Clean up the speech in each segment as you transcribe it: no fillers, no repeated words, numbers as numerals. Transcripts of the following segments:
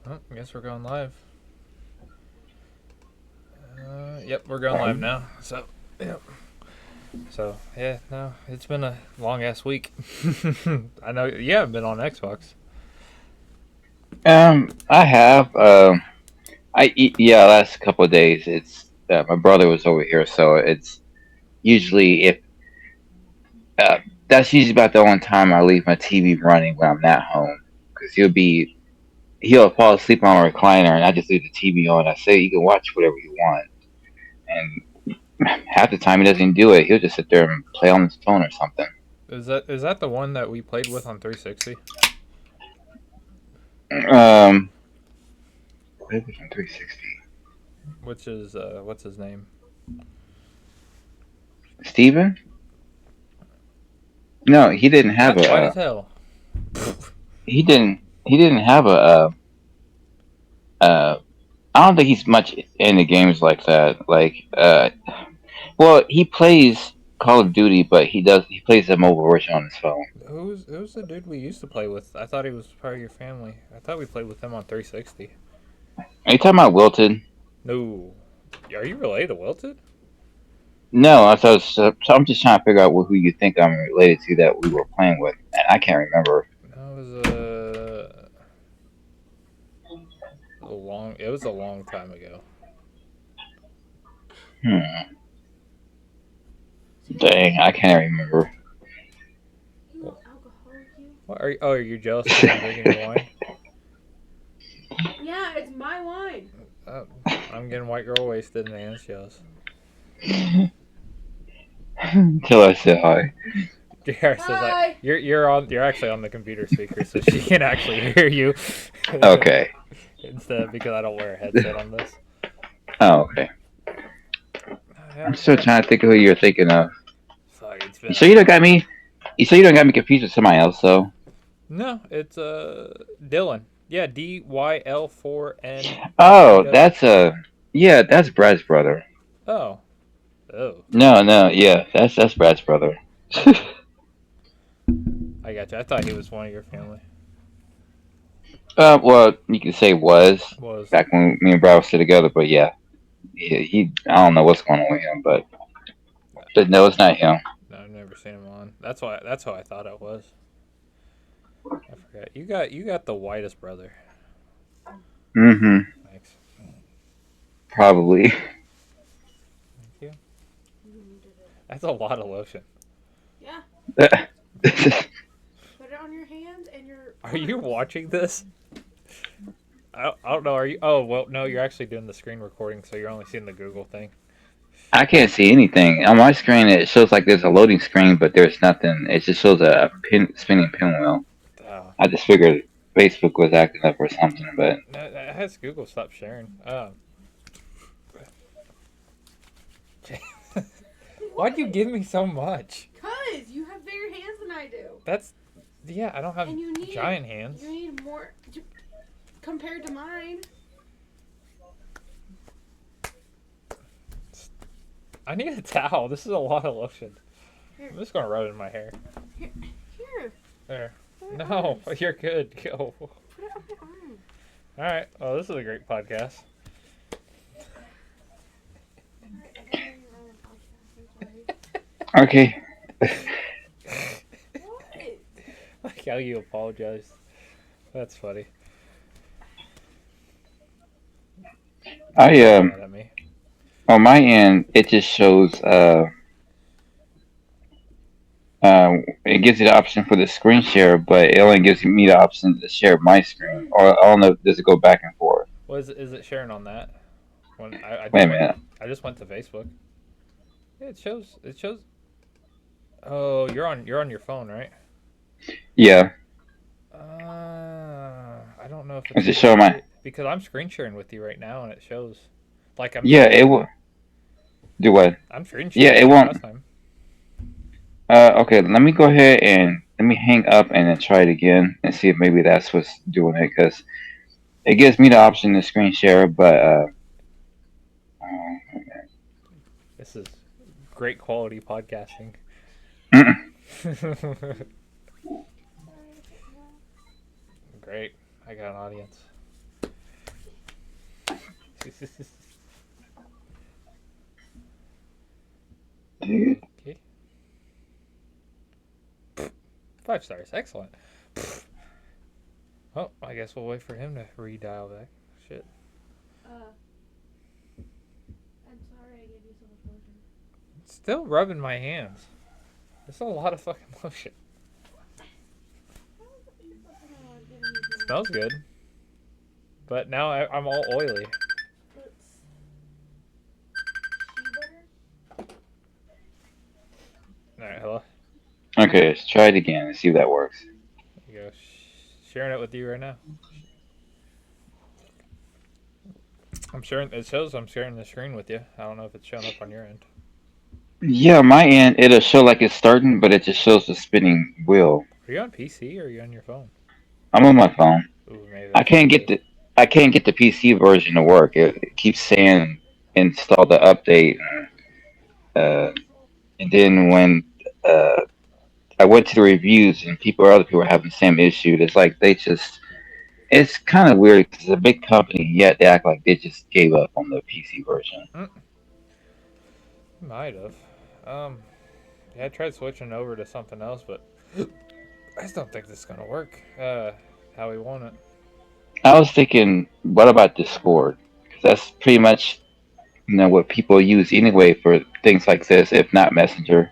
Oh, I guess we're going live. Yep, we're going live now. So, yep. So, yeah, no, it's been a long ass week. I know you haven't been on Xbox. I have. Yeah, last couple of days. It's my brother was over here, so it's usually if uh, that's usually about the only time I leave my TV running when I'm not home because he'll fall asleep on a recliner and I just leave the TV on. I say you can watch whatever you want, and half the time he doesn't do it. He'll just sit there and play on his phone or something. Is that the one that we played with on 360? Um, what was on 360? Which is what's his name? Steven? No, he didn't have That's a. white as hell. He didn't have uh I don't think he's much into games like that. Well, he plays Call of Duty, but he plays the mobile version on his phone. Who's the dude we used to play with? I thought he was part of your family. I thought we played with him on 360. Are you talking about Wilton? No, are you related to Wilted? No, I thought so. I'm just trying to figure out who you think I'm related to that we were playing with, and I can't remember. That was a long. It was a long time ago. Hmm. Dang, I can't remember. What, what are you? Oh, are you jealous because I'm drinking your wine? Yeah, it's my wine. Uh, I'm getting white girl wasted and Anna's jealous. Until I said hi. JR says Hi. you're actually on the computer speaker, so she can actually hear you. Okay. Instead, because I don't wear a headset on this. Oh, okay. I'm Yeah, still trying to think of who you're thinking of. fuck, it's You been sure a you don't got me? You sure you don't got me confused with somebody else though? no. It's Dylan. Yeah, Oh, DYL4NW. that's yeah, that's Brad's brother. Oh, oh, No, yeah, that's Brad's brother. I got you. I thought he was one of your family. Well, you could say was Was back when me and Brad were still together, but yeah, he I don't know what's going on with him, but no, it's not him. no, I've never seen him on. That's why. That's how I thought it was. I forgot. You got the whitest brother. Mm-hmm. Thanks. Probably. Thank you. That's a lot of lotion. Yeah, I put it on your hands and your Are you arms. watching this? I don't know. Are you? Oh well, no. You're actually doing the screen recording, so you're only seeing the Google thing. can't see anything on my screen. It shows like there's a loading screen, but there's nothing. It just shows a spinning pinwheel. Oh, I just figured Facebook was acting up or something, but no, that has Google stop sharing. Why'd you give me so much? Cause you have bigger hands than I do, That's yeah. I don't have and giant hands. you need more compared to mine. I need a towel. This is a lot of lotion. Here, I'm just gonna rub it in my hair. here. There. Put it on No, arms. you're good. Go. Put it on my arm. All right. Well, this is a great podcast. Alright, I don't know you're on a podcast. I'm sorry. okay. What? Like how you apologize. That's funny. I You're mad at me. On my end it just shows it gives you the option for the screen share, but it only gives me the option to share my screen. Or I don't know, does it go back and forth? Was is it sharing on that? When I Wait just a went minute. I just went to Facebook. Yeah, it shows. Oh, you're on your phone, right? Yeah. I don't know if it's Does it giving show it to my you because I'm screen sharing with you right now and it shows like I'm Yeah, screen it will do what? I'm screen Yeah, sharing it like won't. last time. Okay, let me go ahead and let me hang up and then try it again and see if maybe that's what's doing it because it gives me the option to screen share, but This is great quality podcasting. Great. I got an audience. Dude. Okay. 5 stars. Excellent. Well, I guess we'll wait for him to redial back. Shit. I'm sorry I gave you so much lotion. It's still rubbing my hands. There's a lot of fucking lotion. How is it you fucking giving me too much? Smells good. But now I'm all oily. It's shea butter. Alright, hello. Okay, let's try it again and see if that works. There you go. Sharing it with you right now. I'm sharing. It shows I'm sharing the screen with you. I don't know if it's showing up on your end. Yeah, my end, it'll show like it's starting, but it just shows the spinning wheel. Are you on PC or are you on your phone? I'm on my phone. Ooh, maybe I that's what can't it get is. I can't get the PC version to work. It keeps saying install the update, uh, and then when uh, I went to the reviews and other people were having the same issue. It's like it's kind of weird because it's a big company, yet they act like they just gave up on the PC version. Might have. Yeah, I tried switching over to something else, but I just don't think this is gonna work. How we want it. I was thinking, what about Discord? Because that's pretty much what people use anyway for things like this, if not Messenger.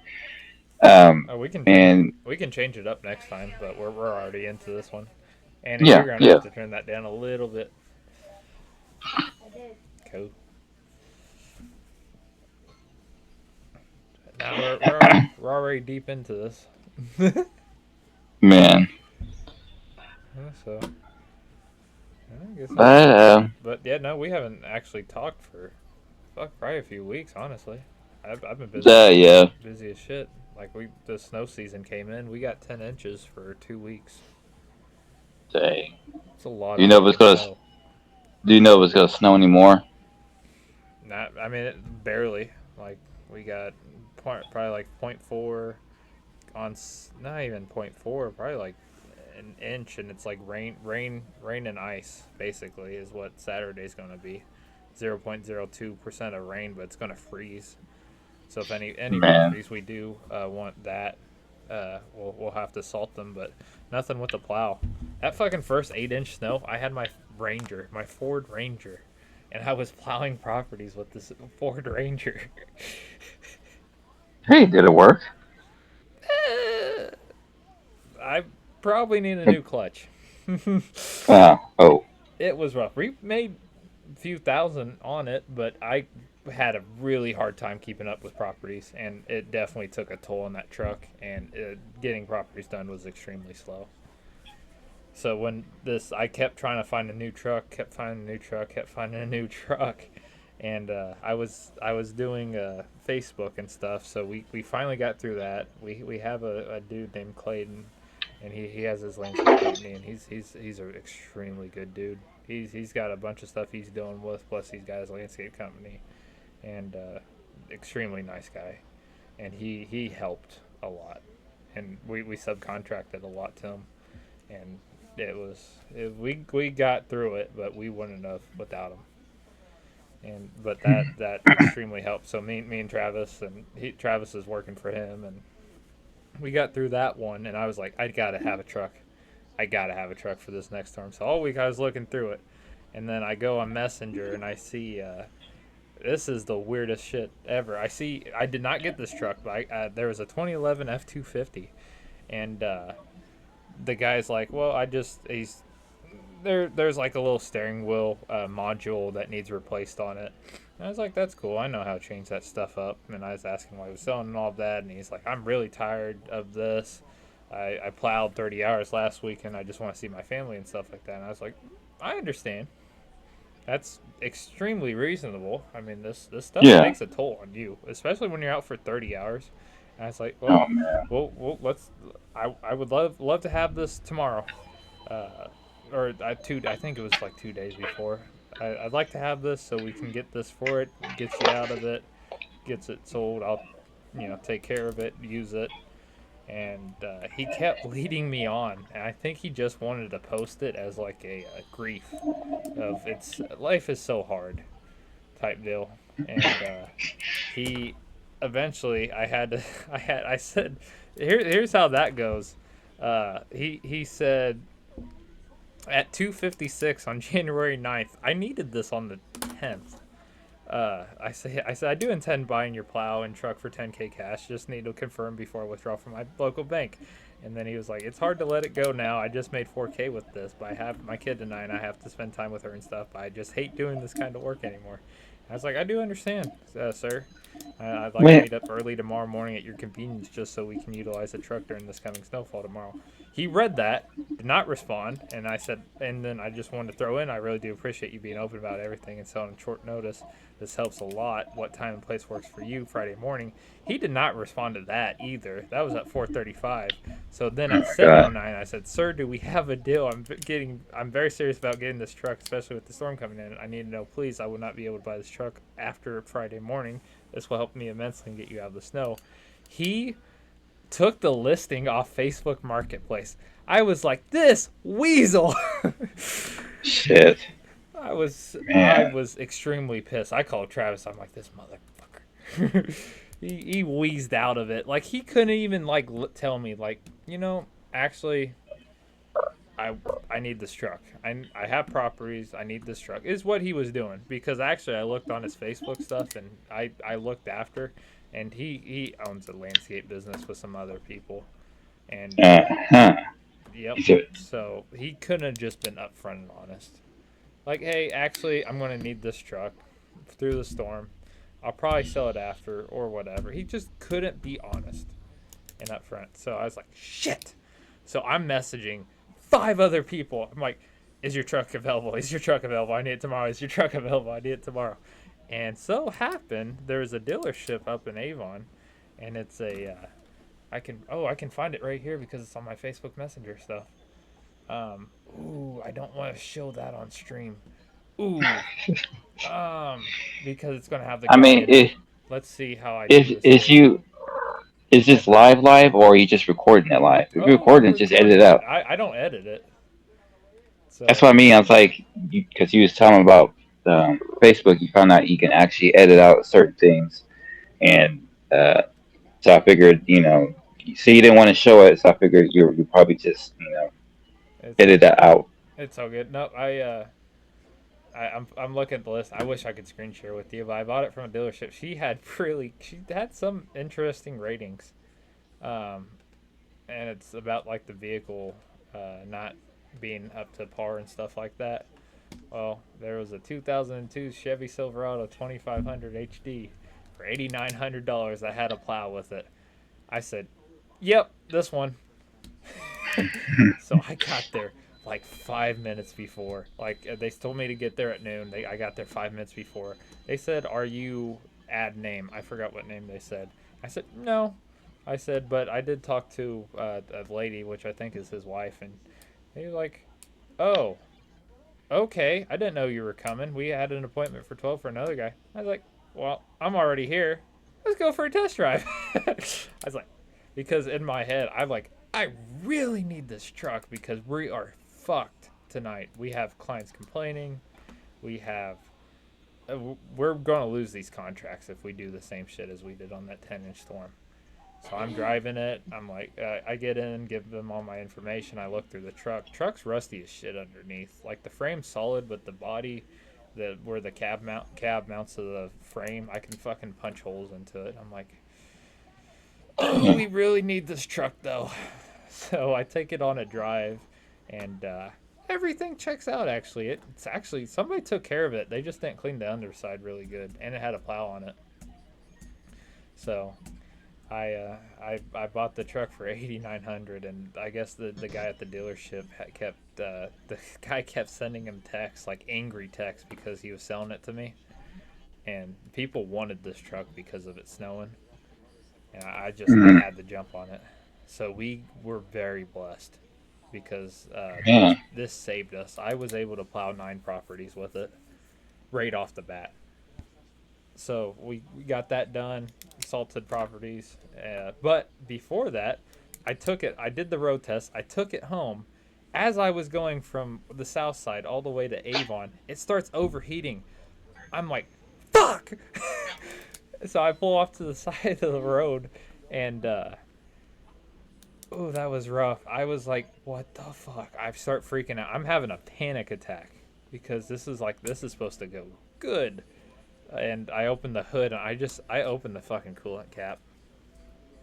Um, Oh, we can change it. and We can change it up next time, but we're already into this one. Anna, you're yeah, gonna yeah, have to turn that down a little bit. I did. Cool. Now we're already deep into this. man. So I guess I'll But But yeah, no, we haven't actually talked for probably a few weeks, honestly. I've been yeah, busy as shit. Like the snow season came in, we got 10 inches for 2 weeks. dang. It's a lot Do you of know if it's fucking gonna? snow. Do you know if it's gonna snow anymore? Not, I mean, barely. Like we got probably like point 0.4 on, not even point 0.4, probably like an inch, and it's like rain and ice. Basically, is what Saturday's gonna be. 0.02% of rain, but it's gonna freeze. So if any Man, properties we do want that, we'll have to salt them, but nothing with the plow. That fucking first 8-inch snow, I had my Ford Ranger, and I was plowing properties with this Ford Ranger. hey, did it work? I probably need a new clutch. Oh, It was rough. We made a few thousand on it, but I had a really hard time keeping up with properties, and it definitely took a toll on that truck. And getting properties done was extremely slow. So when I kept trying to find a new truck, kept finding a new truck, kept finding a new truck, and I was doing Facebook and stuff. So we finally got through that. We have a dude named Clayton, and he has his landscape company, and he's an extremely good dude. He's got a bunch of stuff he's dealing with, plus he's got his landscape company, and extremely nice guy, and he helped a lot, and we subcontracted a lot to him, and we got through it, but we wouldn't have without him. And but that extremely helped. So me and Travis, and Travis is working for him, and we got through that one. And I was like, I gotta have a truck. I gotta have a truck for this next storm. So all week I was looking through it, and then I go on Messenger and I see this is the weirdest shit ever. I did not get this truck, but there was a 2011 F250, and the guy's like, well, he's there's like a little steering wheel module that needs replaced on it. And I was like, that's cool. I know how to change that stuff up. And I was asking why he was selling and all of that. And he's like, I'm really tired of this. I plowed 30 hours last week and I just want to see my family and stuff like that. And I was like, I understand. That's extremely reasonable. I mean, this stuff yeah. takes a toll on you, especially when you're out for 30 hours. And I was like, Oh man. let's. I would love to have this tomorrow. Uh, or I think it was like 2 days before. I'd like to have this so we can get this for it, gets you out of it, gets it sold. I'll, take care of it, use it. And he kept leading me on, and I think he just wanted to post it as like a grief of its life is so hard. type deal, and he eventually I had to I said here's how that goes. He said at 2:56 on January 9th, I needed this on the 10th. I said I do intend buying your plow and truck for 10K cash. Just need to confirm before I withdraw from my local bank. And then he was like, "It's hard to let it go now. I just made 4K with this, but I have my kid tonight, and I have to spend time with her and stuff. But I just hate doing this kind of work anymore." I was like, "I do understand, sir. I'd like to When meet up early tomorrow morning at your convenience, just so we can utilize the truck during this coming snowfall tomorrow." He read that, did not respond, and I said, and then I just wanted to throw in, "I really do appreciate you being open about everything and so on short notice. This helps a lot. What time and place works for you Friday morning?" He did not respond to that either. That was at 4:35. So then oh at my god, 7:09, I said, "Sir, do we have a deal? I'm very serious about getting this truck, especially with the storm coming in. I need to know, please. I will not be able to buy this truck after Friday morning. This will help me immensely and get you out of the snow." He took the listing off Facebook Marketplace. I was like, "This weasel." shit, I man. was extremely pissed. I called Travis. I'm like, "This motherfucker." He wheezed out of it. Like he couldn't even like tell me like, actually, I I need this truck. I have properties. I need this truck. Is what he was doing, because actually I looked on his Facebook stuff, and I looked after, and he owns a landscape business with some other people, and Huh. yep. So, So he couldn't have just been upfront and honest. Like, "Hey, actually, I'm going to need this truck through the storm. I'll probably sell it after or whatever." He just couldn't be honest and upfront. So I was like, "Shit." So I'm messaging 5 other people. I'm like, "Is your truck available? Is your truck available? I need it tomorrow. Is your truck available? I need it tomorrow." And so happened there's a dealership up in Avon, and it's a I can find it right here because it's on my Facebook Messenger stuff. I don't want to show that on stream. Ooh, because it's gonna have the I guy mean, in it. Let's see how I do if this is for you. you is Yeah. this live, or are you just recording it live? If you're Oh, I'm recording it, just edit it recording it. out. I don't edit it. That's So what I mean. I was like, because you was telling about Facebook, you found out you can actually edit out certain things, and so I figured, so you didn't want to show it, so I figured you probably just, it's edit that out. it's all good. No, I'm looking at the list. I wish I could screen share with you, but I bought it from a dealership. She had some interesting ratings. Um, and it's about like the vehicle not being up to par and stuff like that. Well, there was a 2002 Chevy Silverado 2500 HD for $8,900 that had a plow with it. I said, "Yep, this one." So I got there like 5 minutes before. Like they told me to get there at noon. I got there 5 minutes before. They said, "Are you add name?" I forgot what name they said. I said, "No." I said, "But I did talk to a lady, which I think is his wife," and they were like, "Oh, okay. I didn't know you were coming. We had an appointment for 12 for another guy." I was like, "Well, I'm already here. Let's go for a test drive." I was like, because in my head, I'm like, I really need this truck because we are fucked tonight. We have clients complaining. We have. We're going to lose these contracts if we do the same shit as we did on that 10-inch storm. So I'm driving it. I'm like, I get in, give them all my information. I look through the truck. Truck's rusty as shit underneath. Like the frame's solid, but the body, where the cab mounts to the frame, I can fucking punch holes into it. I'm like, "Oh, we really need this truck though." So I take it on a drive, and everything checks out. Actually, it's actually somebody took care of it. They just didn't clean the underside really good, and it had a plow on it. So I bought the truck for 8,900, and I guess the guy at the dealership the guy kept sending him texts, like angry texts, because he was selling it to me, and people wanted this truck because of it snowing, and I Mm, had to jump on it. So we were very blessed because man, this saved us. I was able to plow 9 properties with it right off the bat. So we got that done, salted properties. But before that, I did the road test. I took it home. As I was going from the south side all the way to Avon, it starts overheating. I'm like, fuck. So I pull off to the side of the road, and oh, that was rough. I was like, what the fuck? I start freaking out. I'm having a panic attack because this is supposed to go good. And I opened the hood, and I opened the fucking coolant cap.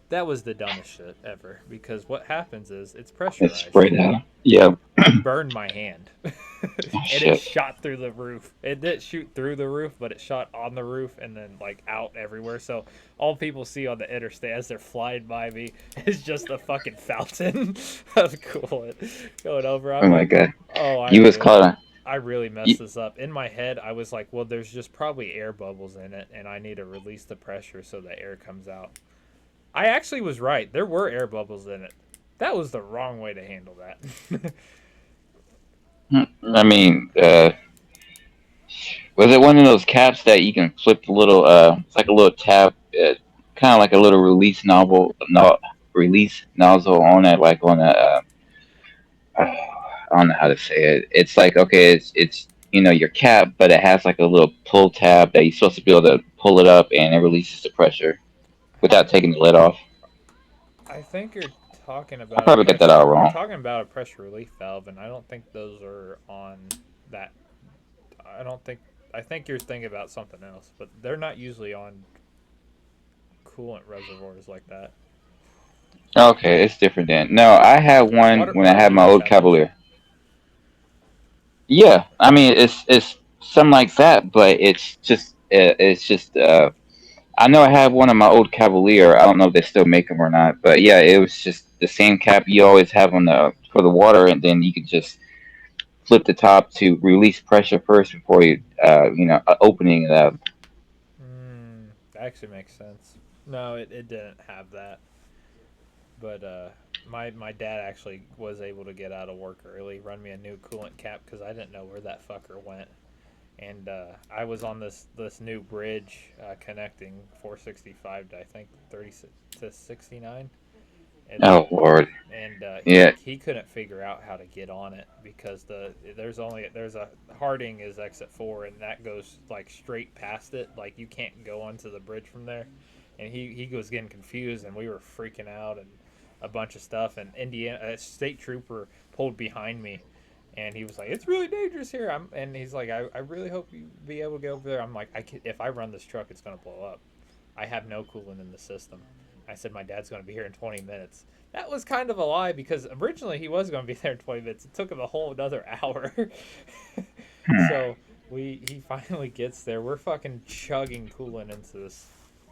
That was the dumbest shit ever because what happens is it's It's pressurized. sprayed out. Yeah. I burned my hand, Oh, and it shit. shot through the roof. It didn't shoot through the roof, but it shot on the roof and then like out everywhere. So all people see on the interstate as they're flying by me is just a fucking fountain of coolant going over. Oh I'm my like, god. oh, You was caught on. I really messed You, this up. In my head, I was like, well, there's just probably air bubbles in it, and I need to release the pressure so the air comes out. I actually was right. There were air bubbles in it. That was the wrong way to handle that. I mean, was it one of those caps that you can flip the little? It's like a little tab, kind of like a little release nozzle, no, release nozzle on it, like on a. I don't know how to say it. It's like okay, it's your cap, but it has like a little pull tab that you're supposed to be able to pull it up, and it releases the pressure without taking the lid off. I think you're talking I about a probably got that pressure. all You're wrong. talking about a pressure relief valve, and I don't think those are on that. I don't think. I think you're thinking about something else, but they're not usually on coolant reservoirs like that. Okay, it's different then. No, I had one when I Water had my heaters old have that shit. Cavalier. Yeah, I mean it's something like that, but it's just. I know I had one of my old Cavalier. I don't know if they still make them or not, but yeah, it was just the same cap you always have on the for the water, and then you could just flip the top to release pressure first before opening it up. That actually makes sense. No, it didn't have that. But my dad actually was able to get out of work early, run me a new coolant cap because I didn't know where that fucker went. And I was on this new bridge connecting 465 to I think 30 to 69. And Oh Lord, he yeah, he couldn't figure out how to get on it because there's a Harding is exit 4 and that goes like straight past it, like you can't go onto the bridge from there, and he was getting confused and we were freaking out and a bunch of stuff, and a state trooper pulled behind me and he was like, it's really dangerous here. And he's like, I really hope you be able to get over there. I'm like, if I run this truck it's going to blow up. I have no coolant in the system. I said my dad's going to be here in 20 minutes. That was kind of a lie because originally he was going to be there in 20 minutes. It took him a whole another hour. So he finally gets there. We're fucking chugging coolant into this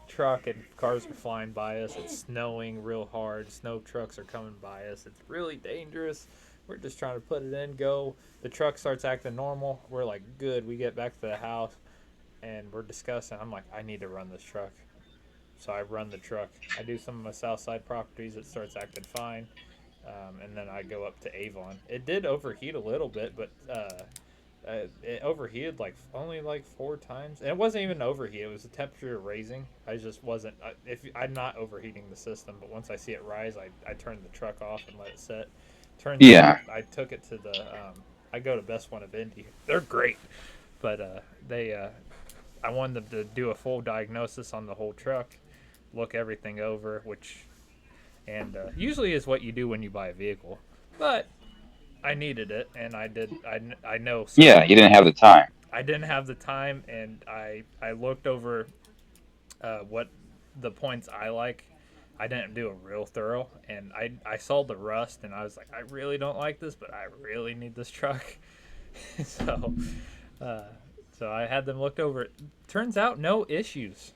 truck and cars are flying by us. It's snowing real hard. Snow trucks are coming by us. It's really dangerous. We're just trying to put it in, go. The truck starts acting normal. We're like, good. We get back to the house and we're discussing. I'm like, I need to run this truck. So I run the truck. I do some of my south side properties. It starts acting fine. And then I go up to Avon. It did overheat a little bit, but it overheated like only like 4 times. And it wasn't even overheat. It was the temperature raising. I just wasn't. If I'm not overheating the system, but once I see it rise, I turn the truck off and let it set. Turns out yeah, I took it to the. I go to Best One of Indy. They're great, but they. I wanted them to do a full diagnosis on the whole truck, look everything over, which and usually is what you do when you buy a vehicle. But I needed it, and I did. I know yeah. certain. You didn't have the time. I didn't have the time, and I looked over what the points I like. I didn't do a real thorough, and I saw the rust, and I was like, I really don't like this, but I really need this truck. so, uh, so I had them looked over. Turns out, no issues.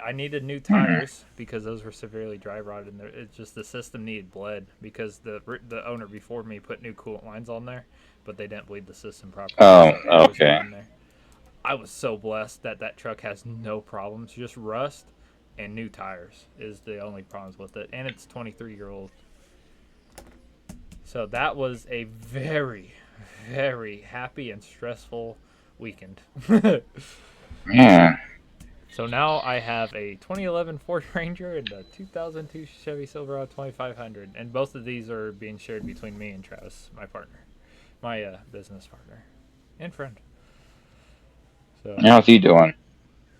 I needed new Hmm. tires because those were severely dry rotted. And it's just the system needed bled because the owner before me put new coolant lines on there, but they didn't bleed the system properly, Oh, so air was okay. going there. I was so blessed that that truck has no problems, just rust and new tires is the only problems with it, and it's 23-year old. So that was a very, very happy and stressful weekend. Yeah. So now I have a 2011 Ford Ranger and a 2002 Chevy Silverado 2500, and both of these are being shared between me and Travis, my partner, my business partner and friend. So How's he doing?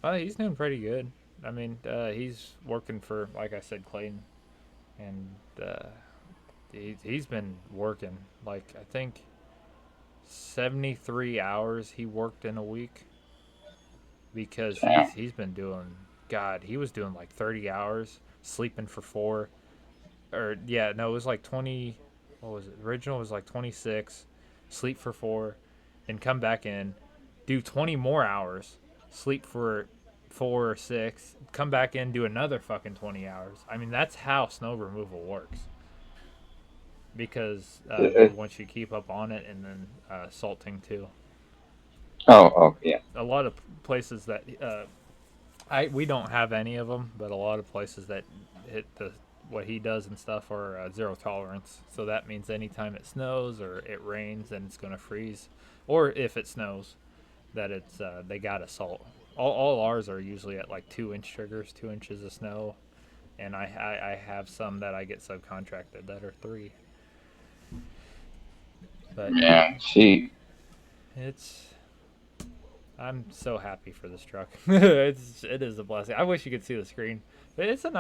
He's doing pretty good. I mean, he's working for, like I said, Clayton, and he's been working like I think 73 hours he worked in a week because Damn. he's been doing. God, he was doing like 30 hours, sleeping for 4, or yeah, no, it was like 20. What was it? Original was like 26, sleep for 4, and come back in, do 20 more hours, sleep for 4 or 6, come back in, do another fucking 20 hours. I mean, that's how snow removal works. Because Uh, once you keep up on it, and then salting too. oh, yeah. A lot of places that we don't have any of them, but a lot of places that hit the what he does and stuff are zero tolerance. So that means anytime it snows or it rains, then it's going to freeze. Or if it snows, that it's they got to salt. All ours are usually at like 2 inch triggers, 2 inches of snow, and I have some that I get subcontracted that are 3. But Yeah. it's I'm so happy for this truck. It is a blessing. I wish you could see the screen. But it's a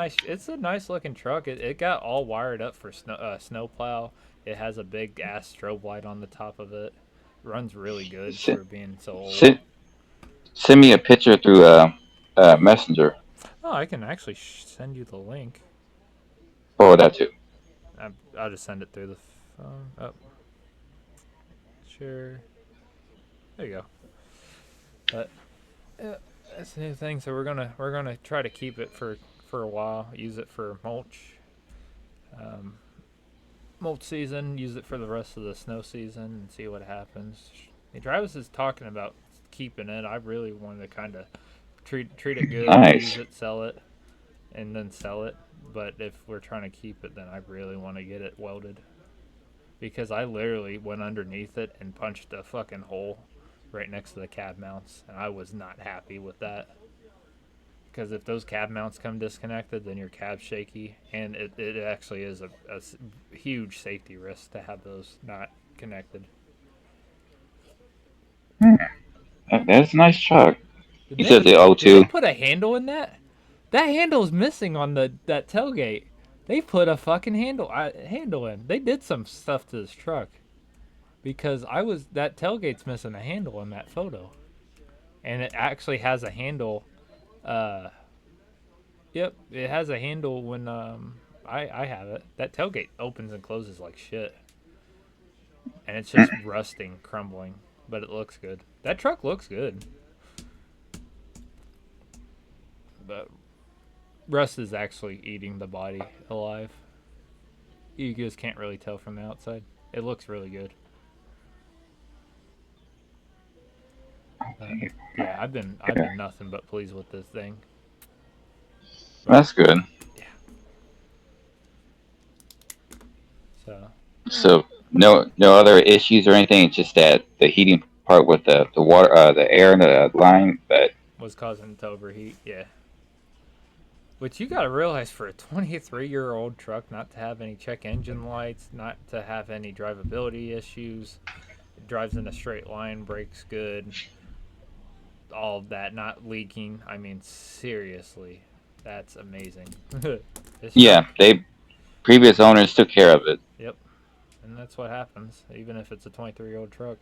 nice looking truck. It got all wired up for snow plow. It has a big ass strobe light on the top of it. Runs really good Send, for being so old. send, send me a picture through Messenger. Oh, I can actually send you the link. Forward that too. I'll just send it through the phone. Oh, sure. There you go. But that's the new thing. So we're gonna try to keep it for a while. Use it for um, mulch season. Use it for the rest of the snow season and see what happens. Travis is talking about keeping it. I really wanted to kind of treat it good, use Nice. it, sell it, and then sell it. But if we're trying to keep it, then I really want to get it welded because I literally went underneath it and punched a fucking hole right next to the cab mounts, and I was not happy with that. Because if those cab mounts come disconnected, then your cab's shaky, and it actually is a huge safety risk to have those not connected. Hmm. That's a nice truck. Did You said they the O did they two. put a handle in that? That handle's missing on that tailgate. They put a fucking handle in. They did some stuff to this truck because I was that tailgate's missing a handle in that photo, and it actually has a handle. Uh, yep, it has a handle when I have it. That tailgate opens and closes like shit, and it's just rusting, crumbling, but it looks good. That truck looks good, but rust is actually eating the body alive. You just can't really tell from the outside. It looks really good. But yeah, I've been nothing but pleased with this thing. But That's good. yeah, so So no other issues or anything. It's just that the heating part with the water, the air in the line. But was causing it to overheat. Yeah, which you gotta realize for a 23-year-old truck not to have any check engine lights, not to have any drivability issues. It drives in a straight line, brakes good, all of that, not leaking. I mean, seriously, that's amazing. This yeah, truck, they previous owners took care of it. yep, and that's what happens, even if it's a 23-year-old truck.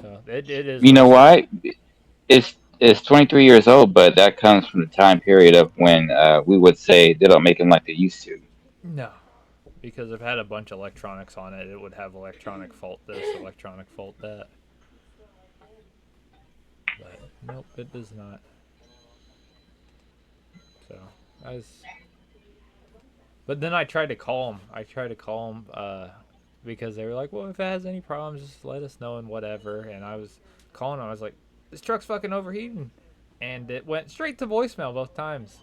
So it is You what know it is. why? It's 23 years old, but that comes from the time period of when we would say they don't make them like they used to. No, because if it had a bunch of electronics on it, it would have electronic fault this, electronic fault that. But nope, it does not. So I was, but then I tried to call them. I tried to call them because they were like, "Well, if it has any problems, just let us know and whatever." And I was calling them. I was like, "This truck's fucking overheating," and it went straight to voicemail both times.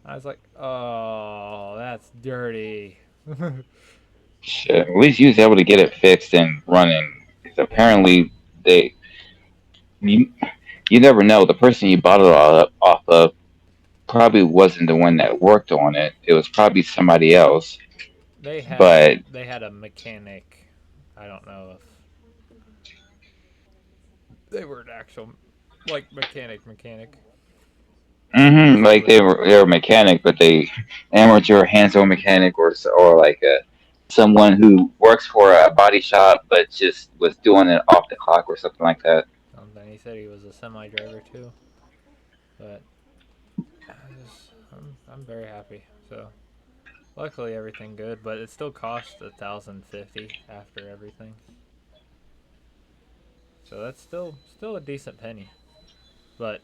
I was like, "Oh, that's dirty." Shit, at least you was able to get it fixed and running. 'Cause apparently they you, you never know. The person you bought it all up off of probably wasn't the one that worked on it. It was probably somebody else. they had But they had a mechanic. I don't know if they were an actual. Like mechanic. Like Basically. they were a mechanic, but they amateur hands-on mechanic, or like someone who works for a body shop, but just was doing it off the clock or something like that. Something. He said he was a semi driver too. But I'm very happy. So luckily everything good, but it still cost 1,050 after everything. So that's still a decent penny. But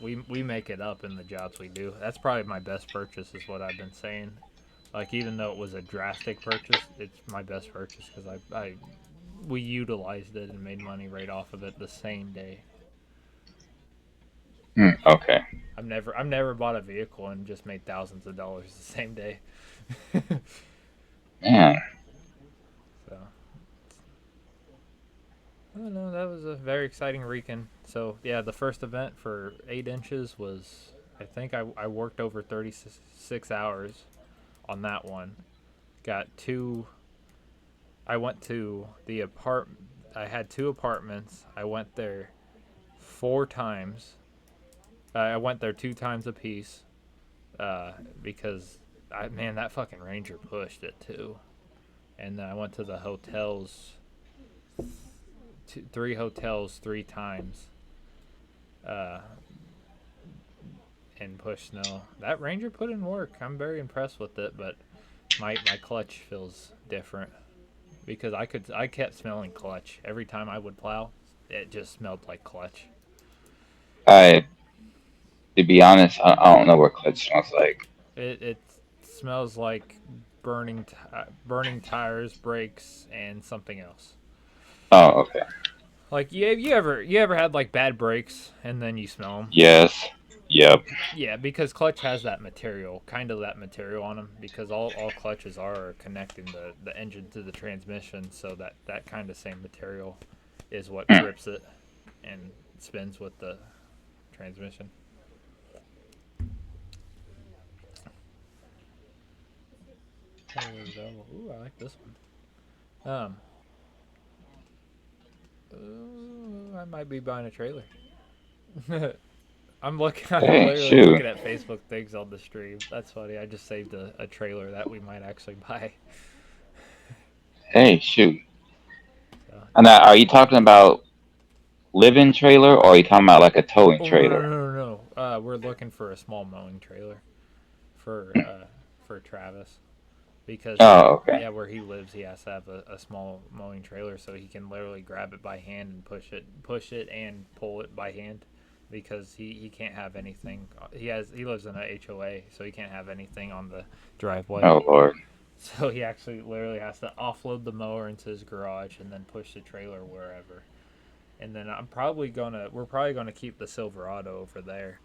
we make it up in the jobs we do. That's probably my best purchase, is what I've been saying. Like even though it was a drastic purchase, it's my best purchase because I we utilized it and made money right off of it the same day. Okay. I've never bought a vehicle and just made thousands of dollars the same day. Yeah. So I don't know. That was a very exciting weekend. So yeah, the first event for 8 inches was, I think I worked over 36 hours on that one. Got two. I went to the apartment. I had two apartments. I went there 4 times. I went there 2 times a piece because man, that fucking ranger pushed it too. And then I went to the hotels, 3 hotels 3 times, uh, and pushed snow. That ranger put in work. I'm very impressed with it, but my clutch feels different because I kept smelling clutch every time I would plow. It just smelled like clutch. I To be honest, I don't know what clutch smells like. It smells like burning tires, brakes, and something else. Oh, okay. Like you ever had like bad brakes and then you smell them? Yes. Yep. Yeah, because clutch has that material, kind of that material on them. Because all clutches are connecting the engine to the transmission, so that kind of same material is what Hmm. grips it and spins with the transmission. Ooh, I like this one. I might be buying a trailer. I'm looking. I'm Hey, literally shoot. looking at Facebook things on the stream. That's funny. I just saved a trailer that we might actually buy. Hey, shoot. So. And now, are you talking about living trailer, or are you talking about like a towing Oh no trailer? no no no! No. We're looking for a small mowing trailer for Travis because Oh, okay. yeah, where he lives, he has to have a small mowing trailer so he can literally grab it by hand and push it and pull it by hand because he can't have anything. He lives in a HOA, so he can't have anything on the driveway. Oh Lord. So he actually literally has to offload the mower into his garage and then push the trailer wherever. And then we're probably gonna keep the Silverado over there,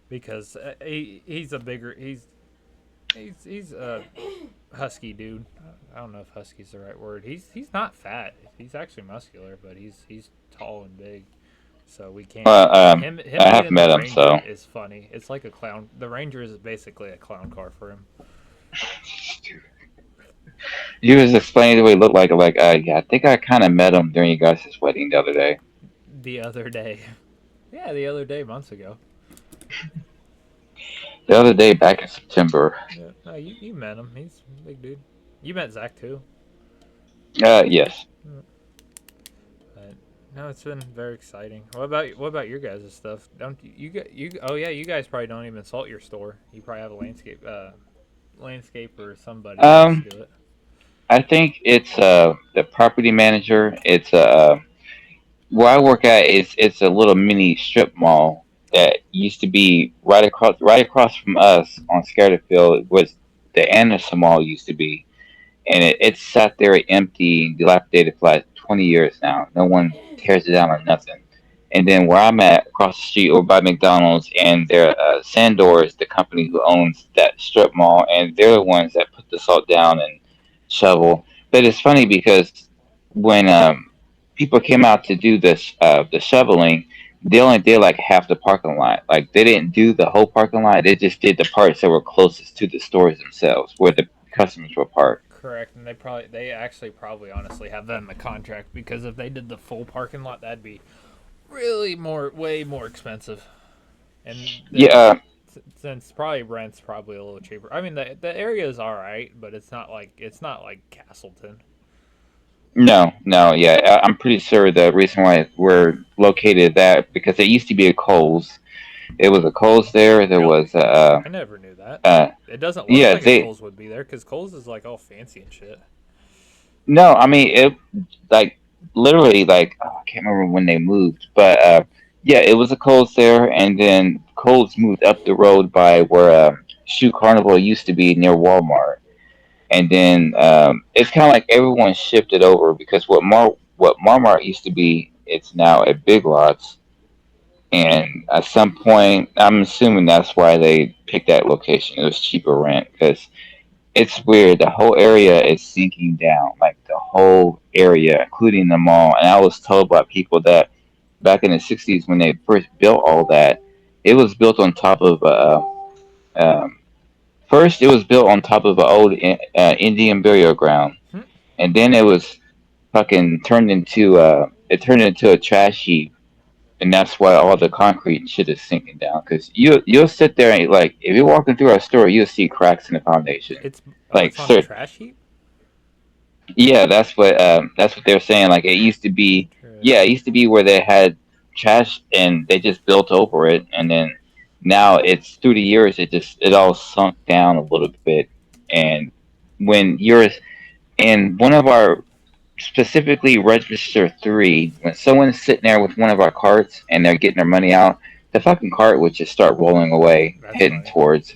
because he's a bigger he's a husky dude. I don't know if husky's the right word. He's not fat. He's actually muscular, but he's tall and big. So we can't. Well, Him I have being the met him, Ranger so is funny. It's like a clown. The Ranger is basically a clown car for him. you was explaining the way he looked like. Yeah, I think I kind of met him during you guys' wedding the other day. The other day, yeah, the other day, months ago. The other day, back in September. Yeah, no, you met him. He's a big dude. You met Zach too. Yes. But no, it's been very exciting. What about your guys' stuff? Don't you? Oh yeah, you guys probably don't even salt your store. You probably have a landscape or somebody else Um, do it. I think it's the property manager. It's where I work at is it's a little mini strip mall that used to be right across from us on Field was the Anderson Mall used to be, and it's sat there empty, dilapidated for like 20 years now. No one tears it down or nothing. And then where I'm at, across the street over by McDonald's, and there, Sandor is the company who owns that strip mall, and they're the ones that put the salt down and shovel. But it's funny because when people came out to do the shoveling, they only did like half the parking lot. Like they didn't do the whole parking lot. They just did the parts that were closest to the stores themselves, where the customers were parked. Correct, and they actually probably honestly have that in the contract, because if they did the full parking lot, that'd be really way more expensive, and Yeah, since probably rent's probably a little cheaper. I mean, the area is all right, but it's not like Castleton. no, no, yeah. I'm pretty sure the reason why we're located that because it used to be a Coles. It was a Coles there. There Really, was a I never knew that. uh, It doesn't look yeah. like a They Coles would be there because Coles is like all fancy and shit. no, I mean it like literally like I can't remember when they moved, but yeah, it was a Coles there, and then Coles moved up the road by where Shoe Carnival used to be near Walmart, and then it's kind of like everyone shifted over because what Marmart used to be, it's now at Big Lots, and at some point, I'm assuming that's why they picked that location. It was cheaper rent because it's weird. The whole area is sinking down, like the whole area, including the mall. And I was told by people that back in the '60s when they first built all that, it was built on top of um, first it was built on top of an old Indian burial ground, Hmm. and then it was fucking turned into a trash heap, and that's why all the concrete shit is sinking down. Because you'll sit there and like if you're walking through our store, you'll see cracks in the foundation. Like It's on a sir, trash heap. yeah, that's what they're saying. Like it used to be, yeah, it Interesting. used to be where they had trash and they just built over it, and then now it's through the years it all sunk down a little bit. And when you're in one of our specifically register 3, when someone's sitting there with one of our carts and they're getting their money out, the fucking cart would just start rolling away, That's heading funny. towards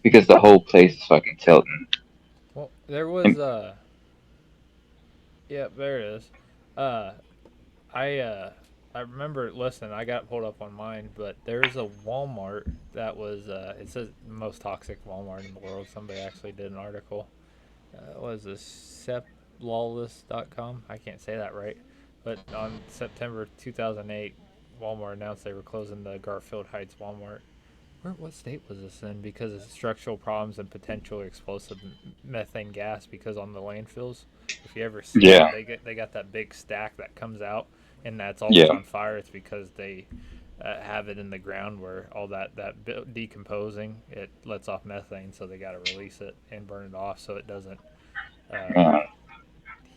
because the whole place is fucking tilting. Well, there was And, yeah, there it is. Uh, I I remember. Listen, I got pulled up on mine, but there's a Walmart that was. It says most toxic Walmart in the world. Somebody actually did an article. What is this? Seplawless.com. I can't say that right. But on September 2008, Walmart announced they were closing the Garfield Heights Walmart. What state was this in? Because of structural problems and potentially explosive methane gas. Because on the landfills, if you ever see it, yeah, they got that big stack that comes out, and that's always yeah. on fire. It's because they have it in the ground where all that decomposing it lets off methane, so they got to release it and burn it off so it doesn't. Uh, Uh,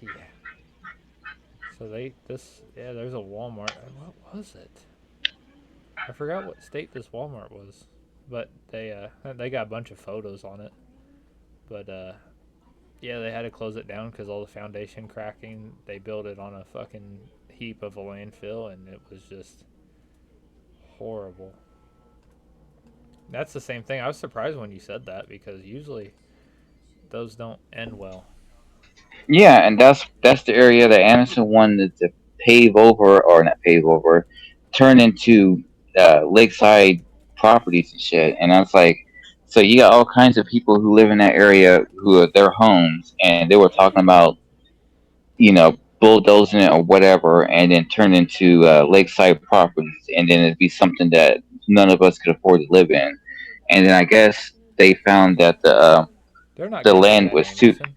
yeah. So there's a Walmart. What was it? I forgot what state this Walmart was, but they got a bunch of photos on it. But yeah, they had to close it down because all the foundation cracking. They built it on a fucking heap of a landfill, and it was just horrible. That's the same thing. I was surprised when you said that because usually those don't end well. yeah, and that's the area that Anderson wanted to pave over, or not pave over, turn into lakeside properties and shit. And I was like, so you got all kinds of people who live in that area who are their homes, and they were talking about bulldozing it or whatever, and then turn into lakeside properties, and then it'd be something that none of us could afford to live in. And then I guess they found that They're not the gonna do land that, was too Anderson.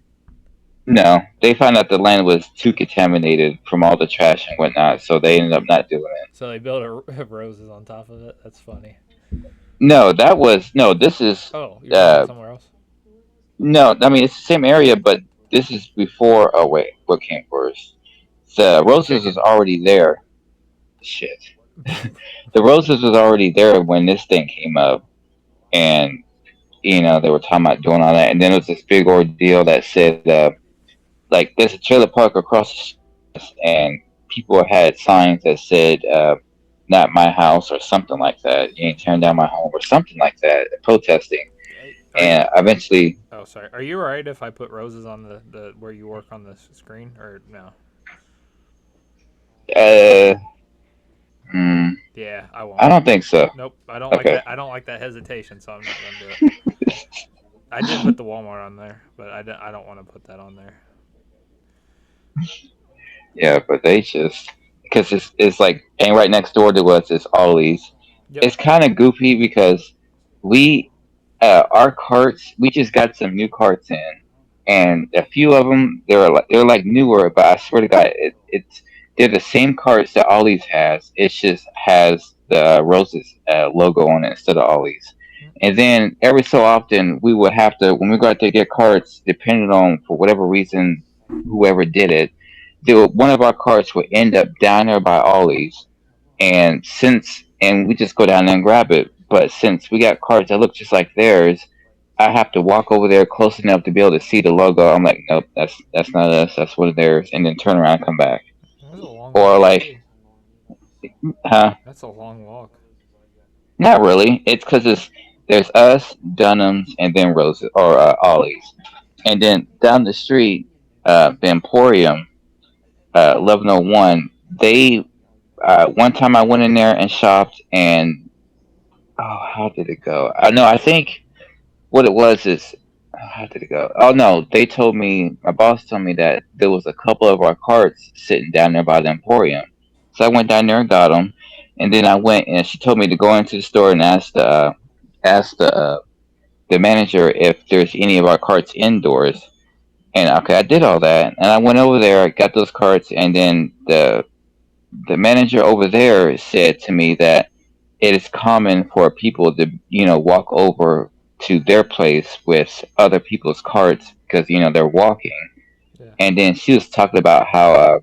no, they found out the land was too contaminated from all the trash and whatnot, so they ended up not doing it. So they built roses on top of it. That's funny. No, that was no. This is Oh, you're talking about uh somewhere else? no. I mean, it's the same area, but this is before. Oh wait, what came first? The roses was Chicken. already there. Shit, the roses was already there when this thing came up, and they were talking about doing all that, and then it was this big ordeal that said like there's a trailer park across the street from us, and people had signs that said not my house or something like that. You ain't tearing down my home or something like that, protesting. Are you? And eventually, Oh, sorry. Are you alright if I put roses on the where you work on the screen or no? uh, hmm, Yeah, I I won't. don't think so. Nope. I don't like Okay. that. I don't like that hesitation, so I'm not gonna do it. I did put the Walmart on there, but I don't want to put that on there. Yeah, but they just because it's like and right next door to us is Ollie's. Yep. It's kind of goofy because we our carts we just got some new carts in, and a few of them they're like newer, but I swear to God, it's they're the same cards that Ollie's has. It just has the Roses logo on it instead of Ollie's. And then every so often we would have to, when we go out there to get cards, depending on for whatever reason, whoever did it, one of our cards would end up down there by Ollie's, and we just go down there and grab it. But since we got cards that look just like theirs, I have to walk over there close enough to be able to see the logo. I'm like, nope, that's not us. That's one of theirs, and then turn around and come back. That's a long Or walk like, too. huh? That's a long walk. Not really. It's because there's us, Dunham's, and then Roses or Ollie's, and then down the street, the Emporium, 1101. They one time I went in there and shopped, and oh, how did it go? I know. I think what it was is how did it go? Oh no, they told me my boss told me that there was a couple of our carts sitting down there by the Emporium. So I went down there and got them, and then I went and she told me to go into the store and ask the manager if there's any of our carts indoors. And okay, I did all that, and I went over there, I got those carts, and then the manager over there said to me that it is common for people to walk over to their place with other people's carts because they're walking. Yeah. And then she was talking about how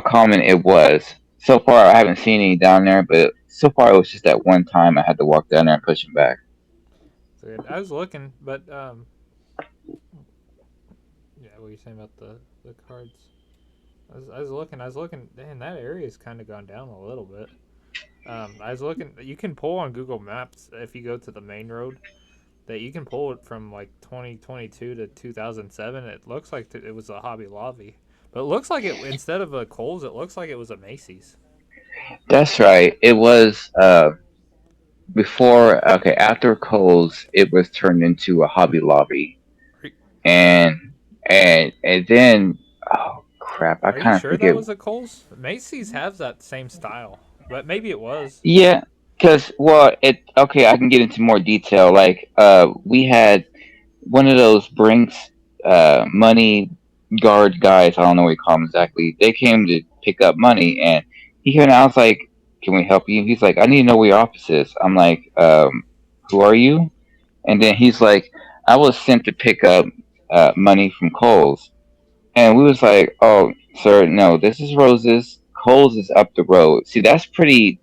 common it was. So far I haven't seen any down there, but so far it was just that one time I had to walk down there and push them back. So I was looking, but yeah, what were you saying about the cards? I was looking. Man, that area's kind of gone down a little bit. I was looking. You can pull on Google Maps if you go to the main road. That you can pull it from like 2022 to 2007. It looks like it was a Hobby Lobby, but it looks like it instead of a Kohl's, it looks like it was a Macy's. That's right. It was before. Okay, after Kohl's, it was turned into a Hobby Lobby, Are, and and then oh crap, I are you kind of sure that forget. was a Kohl's? Macy's has that same style, but maybe it was. Yeah, because well, it okay. I can get into more detail. Like, we had one of those Brinks, money guard guys. I don't know what you call them exactly. They came to pick up money, and he came. And I was like, "Can we help you?" He's like, "I need to know where your office is." I'm like, "Who are you?" And then he's like, "I was sent to pick up money from Coles." And we was like, "Oh, sir, no, this is Roses. Coles is up the road." See, that's pretty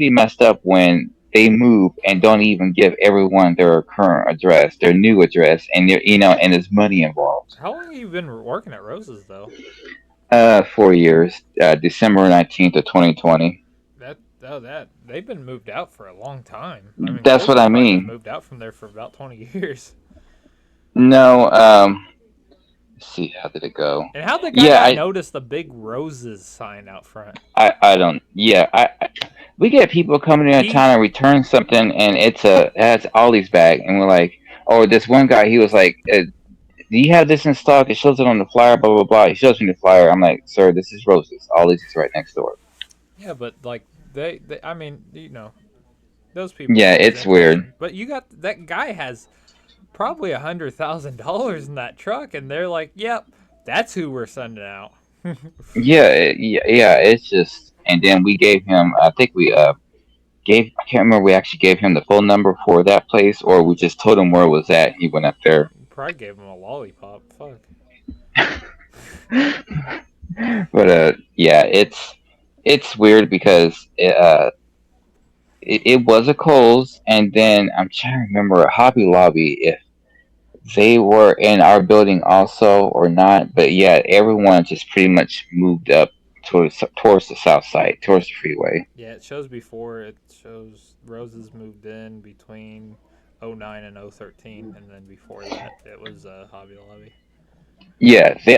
messed up when they move and don't even give everyone their current address, their new address, and and there's money involved. How long have you been working at Rose's though? 4 years, December 19th of 2020. That they've been moved out for a long time. I mean, That's Coles what has I probably been mean. moved out from there for about 20 years. No, let's see, how did it go? And how the guy Yeah, not notice the big roses sign out front? I don't. Yeah, we get people coming in He trying to return something, and it has Ollie's bag, and we're like, oh, this one guy, he was like, do you have this in stock? It shows it on the flyer, blah blah blah. He shows me the flyer. I'm like, sir, this is Roses. Ollie's is right next door. yeah, but like they I mean, those people Yeah, it's present weird. different. But you got that guy has probably $100,000 in that truck, and they're like, "Yep, that's who we're sending out." Yeah, yeah. It's just, and then we gave him. I think we gave. I can't remember. We actually gave him the phone number for that place, or we just told him where it was at. He went up there. Probably gave him a lollipop. Fuck. But yeah, it's weird because it was a Kohl's, and then I'm trying to remember a Hobby Lobby if they were in our building also or not. But yeah, everyone just pretty much moved up towards the south side, towards the freeway. Yeah, it shows before. It shows Roses moved in between '09 and '13, and then before that, it was Hobby Lobby. Yeah, they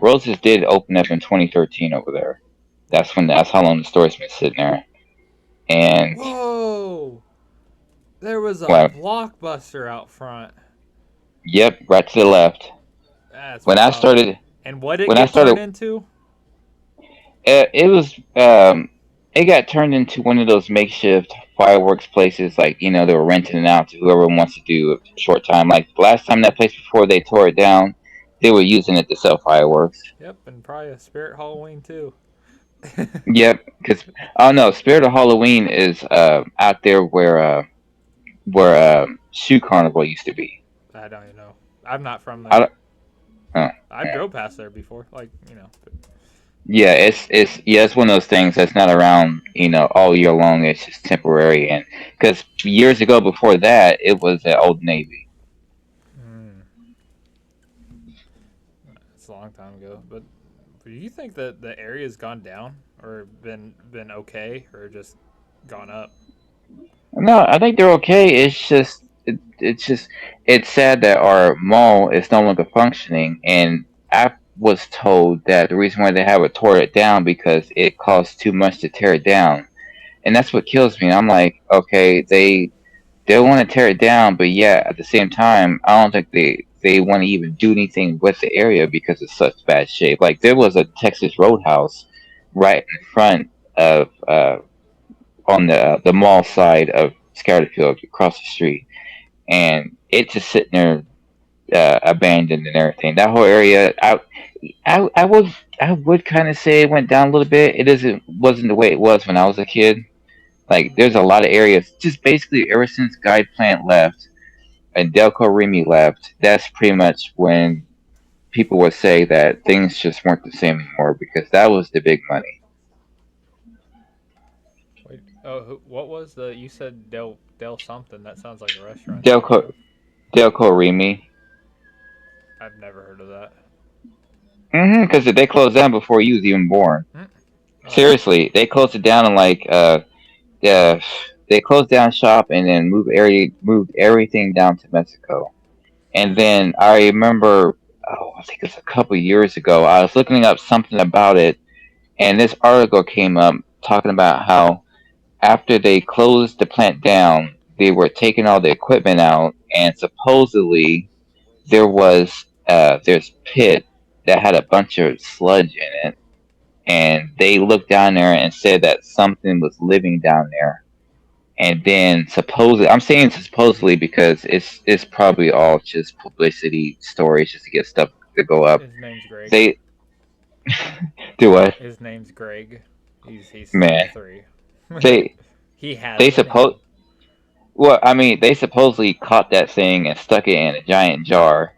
Roses did open up in 2013 over there. That's how long the store's been sitting there. And Whoa! There was a well, Blockbuster out front. yep, right to the left. That's When I wild. started, And what did it when I get turned started, into? it was it got turned into one of those makeshift fireworks places. Like they were renting it out to whoever wants to do a short time. Like last time that place before they tore it down, they were using it to sell fireworks. Yep, and probably a Spirit Halloween too. Yep, because oh no, Spirit of Halloween is out there where Shoe Carnival used to be. I don't even know. I'm not from I there. don't, uh, I've drove past there before, like but yeah, it's one of those things that's not around, all year long. It's just temporary, and because years ago before that, it was at Old Navy. mm, it's a long time ago. But do you think that the area's gone down or been okay or just gone up? No, I think they're okay. It's sad that our mall is no longer functioning, and I was told that the reason why they have it tore it down because it costs too much to tear it down, and that's what kills me. I'm like, okay, they want to tear it down, but yeah, at the same time, I don't think they want to even do anything with the area because it's such bad shape. Like there was a Texas Roadhouse right in front of on the mall side of Scatterfield across the street, and it's just sitting there abandoned and everything. That whole area, I, I would I would kind of say it went down a little bit. It isn't wasn't the way it was when I was a kid. Like there's a lot of areas, just basically ever since Guide Plant left and Delco Remy left. That's pretty much when people would say that things just weren't the same anymore because that was the big money. Wait, oh, what was the? You said Del something. That sounds like a restaurant that you Delco know. Delco Remy. I've never heard of that. Because they closed down before you was even born. Hmm? Oh, Seriously, they closed it down in like uh they closed down shop and then moved everything down to Mexico. And then I remember, oh, I think it's a couple years ago. I was looking up something about it, and this article came up talking about how after they closed the plant down, they were taking all the equipment out, and supposedly there's pit that had a bunch of sludge in it, and they looked down there and said that something was living down there. And then supposedly, I'm saying supposedly because it's probably all just publicity stories just to get stuff to go up. his name's Greg. They do what? His name's Greg. He's Man, Ep.3. they He has they a suppose name. well, I mean, they supposedly caught that thing and stuck it in a giant jar,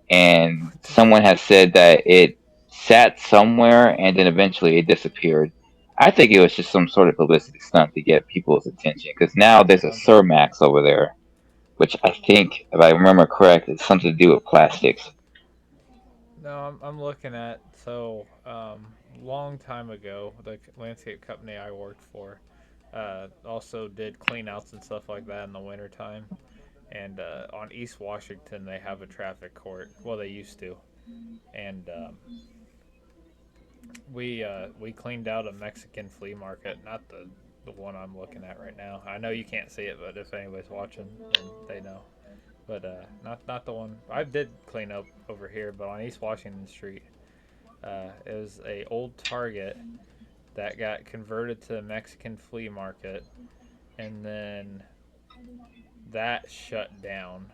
and What the someone has said that it sat somewhere and then eventually it disappeared. I think it was just some sort of publicity stunt to get people's attention because now there's a Sounds like it. Surmax over there, which I think, if I remember correct, is something to do with plastics. No, I'm looking at long time ago the landscape company I worked for also did clean outs and stuff like that in the wintertime. And on East Washington they have a traffic court. Well, they used to, and we cleaned out a Mexican flea market, not the one I'm looking at right now. I know you can't see it, but if anybody's watching, then they know. But not the one I did clean up over here, but on East Washington Street. It was a old Target that got converted to a Mexican flea market, and then that shut down,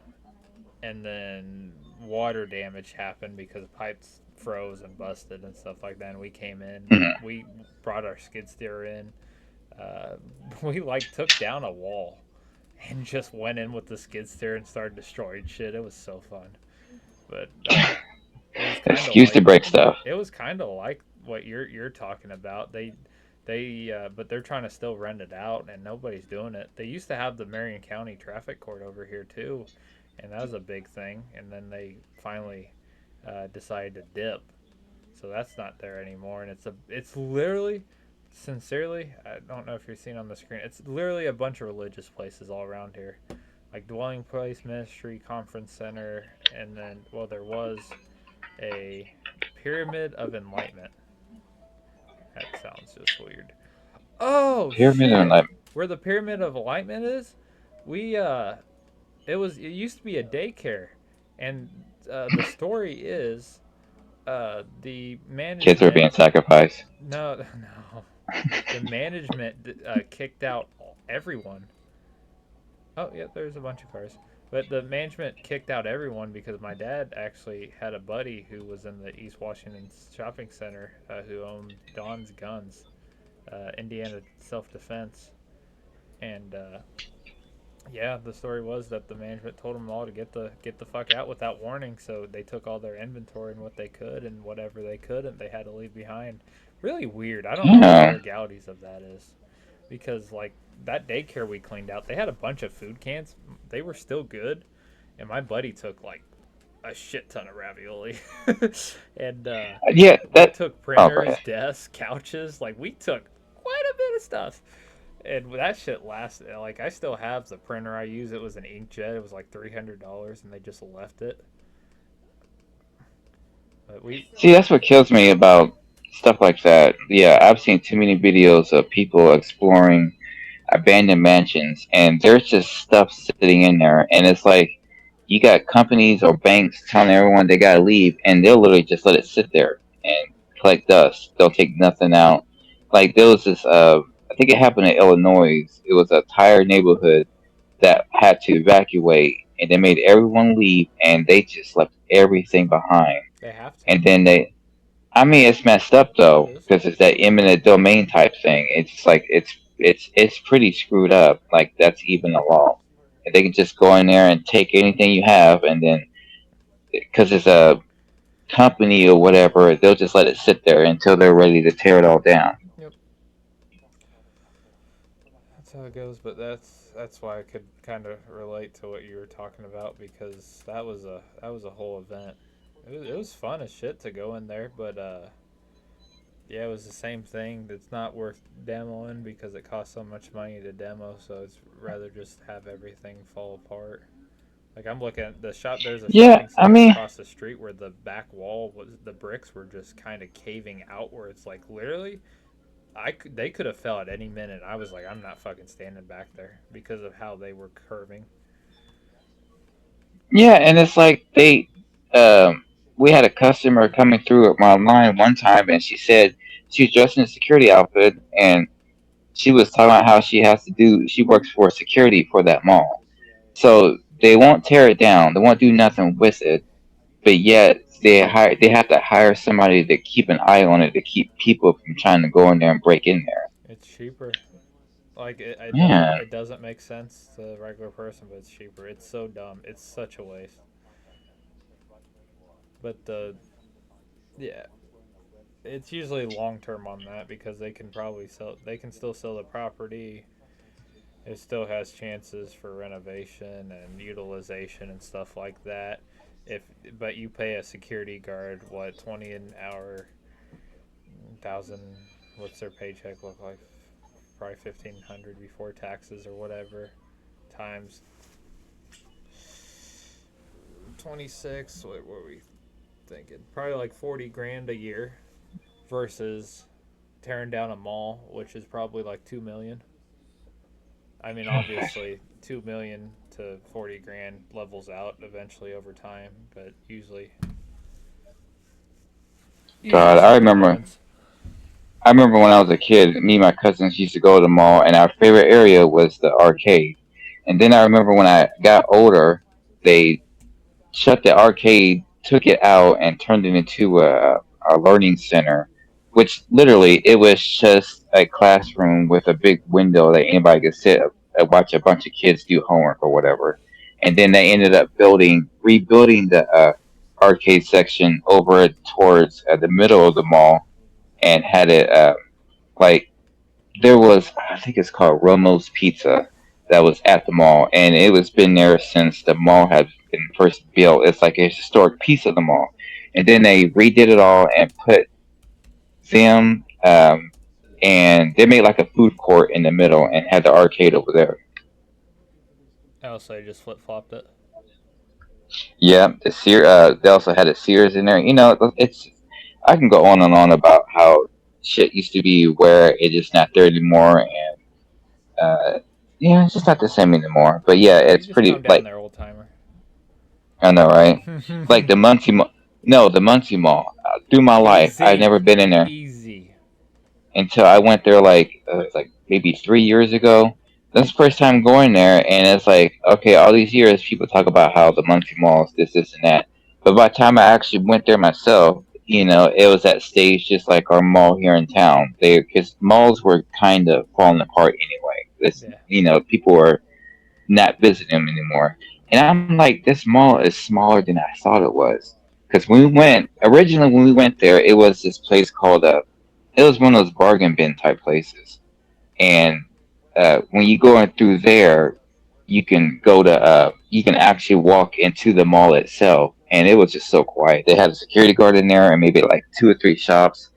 and then water damage happened because pipes froze and busted and stuff like that. And we came in, Mhm. we brought our skid steer in. Uh, we like took down a wall and just went in with the skid steer and started destroying shit. It was so fun, but it was kind of Excuse to like break stuff. what you're talking about. But they're trying to still rent it out, and nobody's doing it. They used to have the Marion County Traffic Court over here too, and that was a big thing. And then they finally decided to dip, so that's not there anymore. And it's literally, sincerely, I don't know if you're seeing on the screen. It's literally a bunch of religious places all around here, like Dwelling Place Ministry, Conference Center, and then there was a Pyramid of Enlightenment. That sounds just weird. Oh Pyramid and shit! like Where the Pyramid of Enlightenment is, we it used to be a daycare, and the story is the kids are management being sacrificed. no no the management kicked out everyone. Oh yeah, there's a bunch of cars. But the management kicked out everyone because my dad actually had a buddy who was in the East Washington shopping center who owned Don's Guns, Indiana Self Defense, and yeah, the story was that the management told them all to get the fuck out without warning. So they took all their inventory and what they could, and whatever they couldn't, they had to leave behind. Really weird. I don't know what the Yeah. legalities of that is, because like that daycare we cleaned out, they had a bunch of food cans. They were still good, and my buddy took like a shit ton of ravioli, and Yeah. we That. took Oh, go printers, ahead. desks, couches. Like we took quite a bit of stuff. And that shit lasted. Like I still have the printer I use. It was an inkjet. It was like $300, and they just left it. But we, See, that's what kills me about stuff like that. Yeah, I've seen too many videos of people exploring abandoned mansions, and there's just stuff sitting in there, and it's like you got companies or banks telling everyone they gotta leave, and they'll literally just let it sit there and collect dust. They'll take nothing out. Like there was this, I think it happened in Illinois. It was a entire neighborhood that had to evacuate, and they made everyone leave, and they just left everything behind. they have to. And then they, I mean, it's messed up It though is. because it's that eminent domain type thing. It's just like it's pretty screwed up. Like that's even a law. And they can just go in there and take anything you have, and then because it's a company or whatever, they'll just let it sit there until they're ready to tear it all down. Yep. That's how it goes. But that's why I could kind of relate to what you were talking about, because that was a whole event. It was fun as shit to go in there, but yeah, it was the same thing. It's not worth demoing because it costs so much money to demo. So it's rather just have everything fall apart. Like I'm looking at the shop. There's a Yeah, shopping I center mean, across the street where the back wall was the bricks were just kind of caving out. Where it's like literally, they could have fell at any minute. I was like, I'm not fucking standing back there because of how they were curving. yeah, and it's like we had a customer coming through at my line one time, and she said she was dressed in a security outfit, and she was talking about how she works for security for that mall. So they won't tear it down. They won't do nothing with it. But yet they have to hire somebody to keep an eye on it to keep people from trying to go in there and break in there. It's cheaper. Like it doesn't Yeah. it doesn't make sense to the regular person, but it's cheaper. It's so dumb. It's such a waste. But yeah, it's usually long term on that because they can probably sell. They can still sell the property. It still has chances for renovation and utilization and stuff like that. If but you pay a security guard what 20 an hour, thousand. What's their paycheck look like? Probably 1,500 before taxes or whatever. Times 26. What were we thinking? Probably like 40 grand a year versus tearing down a mall, which is probably like 2 million. I mean, obviously, 2 million to 40 grand levels out eventually over time, but usually God, something happens. I remember when I was a kid, me and my cousins used to go to the mall, and our favorite area was the arcade. And then I remember when I got older, they shut the arcade, took it out, and turned it into a learning center, which literally it was just a classroom with a big window that anybody could sit and watch a bunch of kids do homework or whatever. And then they ended up rebuilding the arcade section over towards the middle of the mall and had it like there was, I think it's called Romo's Pizza, that was at the mall, and it was been there since the mall had been first built. It's like a historic piece of the mall, and then they redid it all and put them, and they made like a food court in the middle and had the arcade over there. Oh, so I just flip flopped it. Yeah, they also had a Sears in there. You know, it's I can go on and on about how shit used to be where it is not there anymore, and yeah, it's just not the same anymore. But yeah, You it's just pretty come down like there, old timer. I know, right? Like the no, the Muncie Mall. Through my life, I've Easy, never been in there easy. until I went there like maybe 3 years ago. That's the first time going there, and it's like, okay, all these years people talk about how the Muncie Mall is this, and that. But by the time I actually went there myself, it was at stage just like our mall here in town. Because malls were kind of falling apart anyway. Yeah. People were not visiting them anymore. And I'm like, this mall is smaller than I thought it was. Because when we went there, it was this place called it was one of those bargain bin type places. And when you go in through there, you can actually walk into the mall itself, and it was just so quiet. They had a security guard in there, and maybe like two or three shops.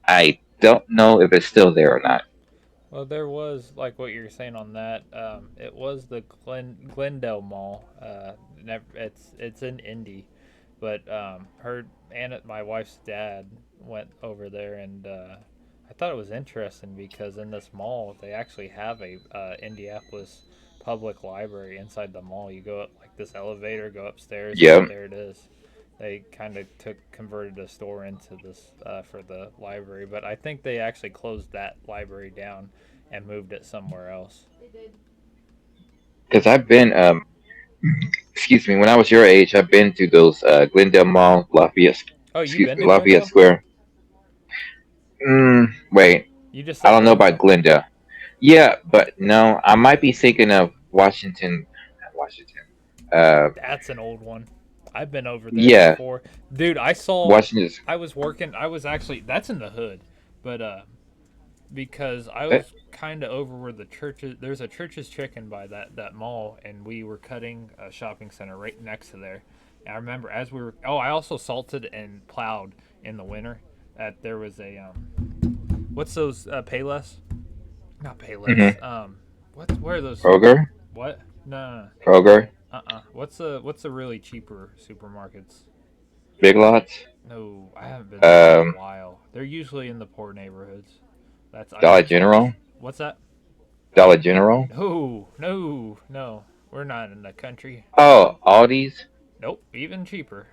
I don't know if it's still there or not. Well, there was like what you were saying on that. It was the Glendale Mall. It's in Indy, but her and my wife's dad went over there, and I thought it was interesting because in this mall they actually have a Indianapolis public library inside the mall. You go up like this elevator, go upstairs, and Yeah, there it is. They kind of converted a store into this for the library, but I think they actually closed that library down and moved it somewhere else. They did. because I've been excuse me, when I was your age, I've been to those Glendale Mall, Oh, you excuse been me, to Lafayette Glendale? Square. Wait, You just I said don't know about Glendale. Glendale. Yeah, but no, I might be thinking of Washington. Not Washington. Uh, That's an old one. I've been over there yeah, before, dude. I saw. Washington. I was working. I was actually. That's in the hood, but because I Eh, was kind of over where the church is. There's a Church's Chicken by that mall, and we were cutting a shopping center right next to there. And I remember as we were. Oh, I also salted and plowed in the winter. That there was a what's those Payless? Not mhm. Payless. Where are those? Kroger, What? No. Kroger, What's the really cheaper supermarkets? Big Lots, No, I haven't been there in a um, while. They're usually in the poor neighborhoods. I know Dollar it's always. General, What's that? Dollar General. No, no, no. We're not in the country. Oh, Aldi's. Nope, even cheaper.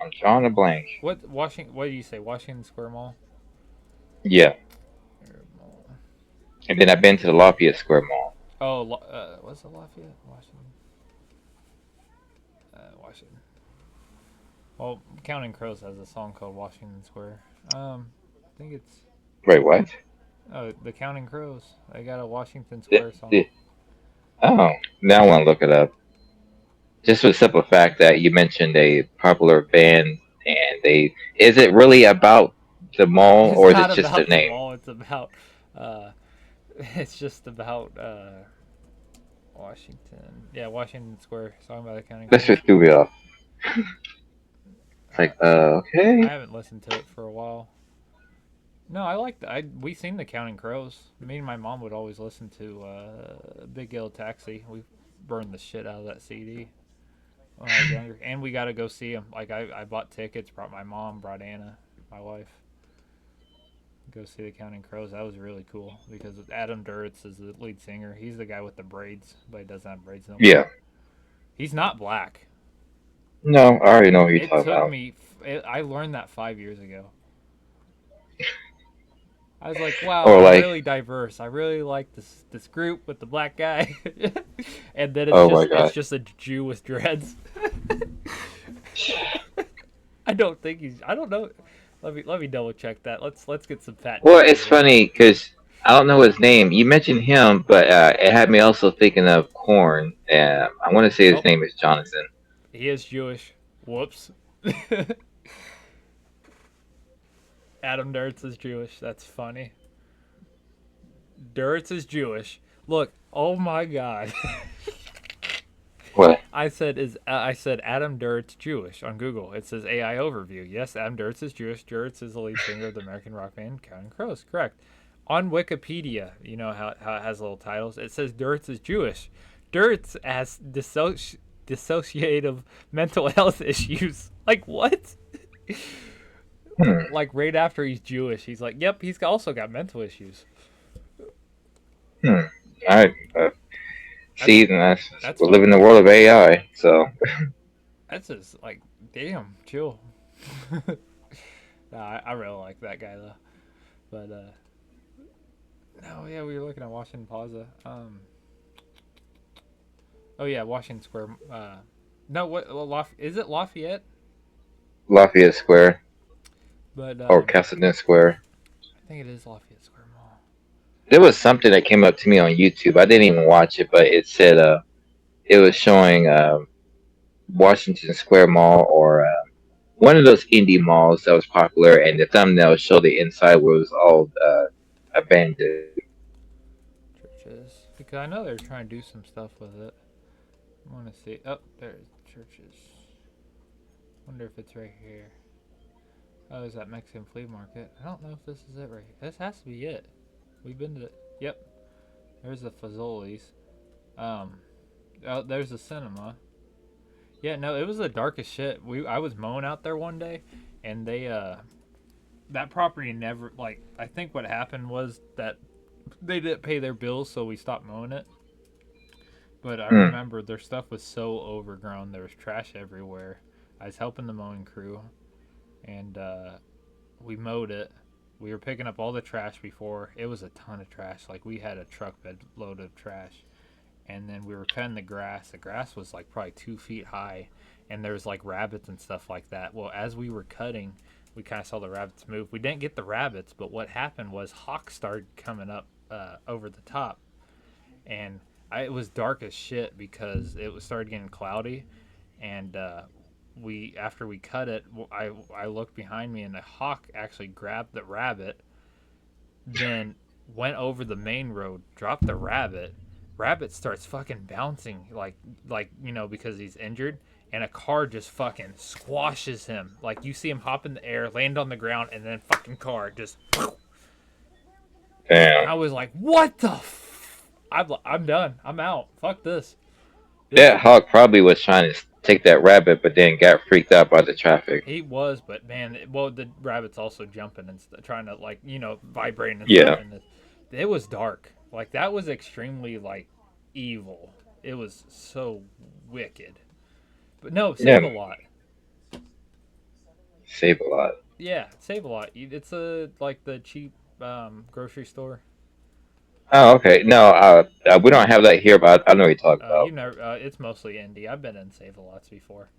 I'm drawing a blank. What do you say? Washington Square Mall. Yeah, Mall. and then I've been to the Lafayette Square Mall. Oh, what's it Lafayette? Washington. Well, Counting Crows has a song called Washington Square. I think it's Wait, what? the Counting Crows. They got a Washington The, Square song. the, oh, now I want to look it up. Just for the simple fact that you mentioned a popular band, and they is it really about the mall It's or is it not just a about the name? mall. It's about. Uh, it's just about Washington. Yeah, Washington Square. Song by the Counting That's Crows. what threw me off. It's like, I okay. haven't listened to it for a while. No, I like. We seen the Counting Crows. Me and my mom would always listen to Big Yellow Taxi. We burned the shit out of that CD when I was younger, and we got to go see them. Like I bought tickets, brought my mom, brought Anna, my wife. Go see the Counting Crows. That was really cool because Adam Duritz is the lead singer. He's the guy with the braids, but he doesn't have braids no more. Yeah. He's not black. No, I already know who you're It talking took about. me. I learned that 5 years ago. I was like, wow, Or they're like, really diverse. I really like this group with the black guy, and then oh my it's gosh. just a Jew with dreads. I don't think he's. I don't know. Let me double check that. Let's get some fact Well, checking it's here. funny because I don't know his name. You mentioned him, but it had me also thinking of Corn. I want to say his Oh, name is Jonathan. he is Jewish. Whoops. Adam Duritz is Jewish. That's funny. Duritz is Jewish. Look, oh my God. What? I said Adam Duritz Jewish on Google. It says AI overview. Yes, Adam Duritz is Jewish. Duritz is the lead singer of the American rock band Counting Crows. Correct. On Wikipedia, you know how it has little titles. It says Duritz is Jewish. Duritz has dissociative mental health issues. Like what? Hmm. Like right after he's Jewish, he's like, "Yep, he's also got mental issues." Hmm. All right. That's See, that's we live in fucked the up. world of AI, so That's just like, damn, chill. I really like that guy though. But no, yeah, we were looking at Washington Plaza. Oh yeah, Washington Square. No, what is it Lafayette? Lafayette Square But or Castleton Square. I think it is Lafayette Square Mall. There was something that came up to me on YouTube. I didn't even watch it, but it said it was showing Washington Square Mall or one of those indie malls that was popular, and the thumbnail showed the inside where it was all abandoned. Churches, because I know they're trying to do some stuff with it. I want to see. Oh, there's churches. Wonder if it's right here. Oh, there's that Mexican flea market. I don't know if this is it right here. This has to be it. We've been to. Yep. There's the Fazoli's. Um. Oh, there's the cinema. Yeah, no, it was the darkest shit. I was mowing out there one day, and they that property never like. I think what happened was that they didn't pay their bills, so we stopped mowing it. But I Hmm. remember their stuff was so overgrown. There was trash everywhere. I was helping the mowing crew, and we mowed it. We were picking up all the trash before. It was a ton of trash. Like we had a truck bed load of trash, and then we were cutting the grass. The grass was like probably 2 feet high, and there was like rabbits and stuff like that. Well, as we were cutting, we kind of saw the rabbits move. We didn't get the rabbits, but what happened was hawks started coming up over the top, and it was dark as shit because it was started getting cloudy, and we after we cut it, I looked behind me and a hawk actually grabbed the rabbit, then went over the main road, dropped the rabbit. Rabbit starts fucking bouncing because he's injured, and a car just fucking squashes him. Like you see him hop in the air, land on the ground, and then fucking car just. And Damn. I was like, "What the? I'm done. I'm out. Fuck this. This That hawk probably was trying to take that rabbit, but then got freaked out by the traffic. He was, but man, well, the rabbit's also jumping and trying to vibrating and stuff, Yeah. and it was dark. Like that was extremely like evil. It was so wicked. But no, Yeah. save a lot. Save a lot. Yeah, save a lot. It's a like the cheap grocery store. Oh, okay. No, we don't have that here, but I know what you're talking You about. know, it's mostly indie. I've been in save a lots before.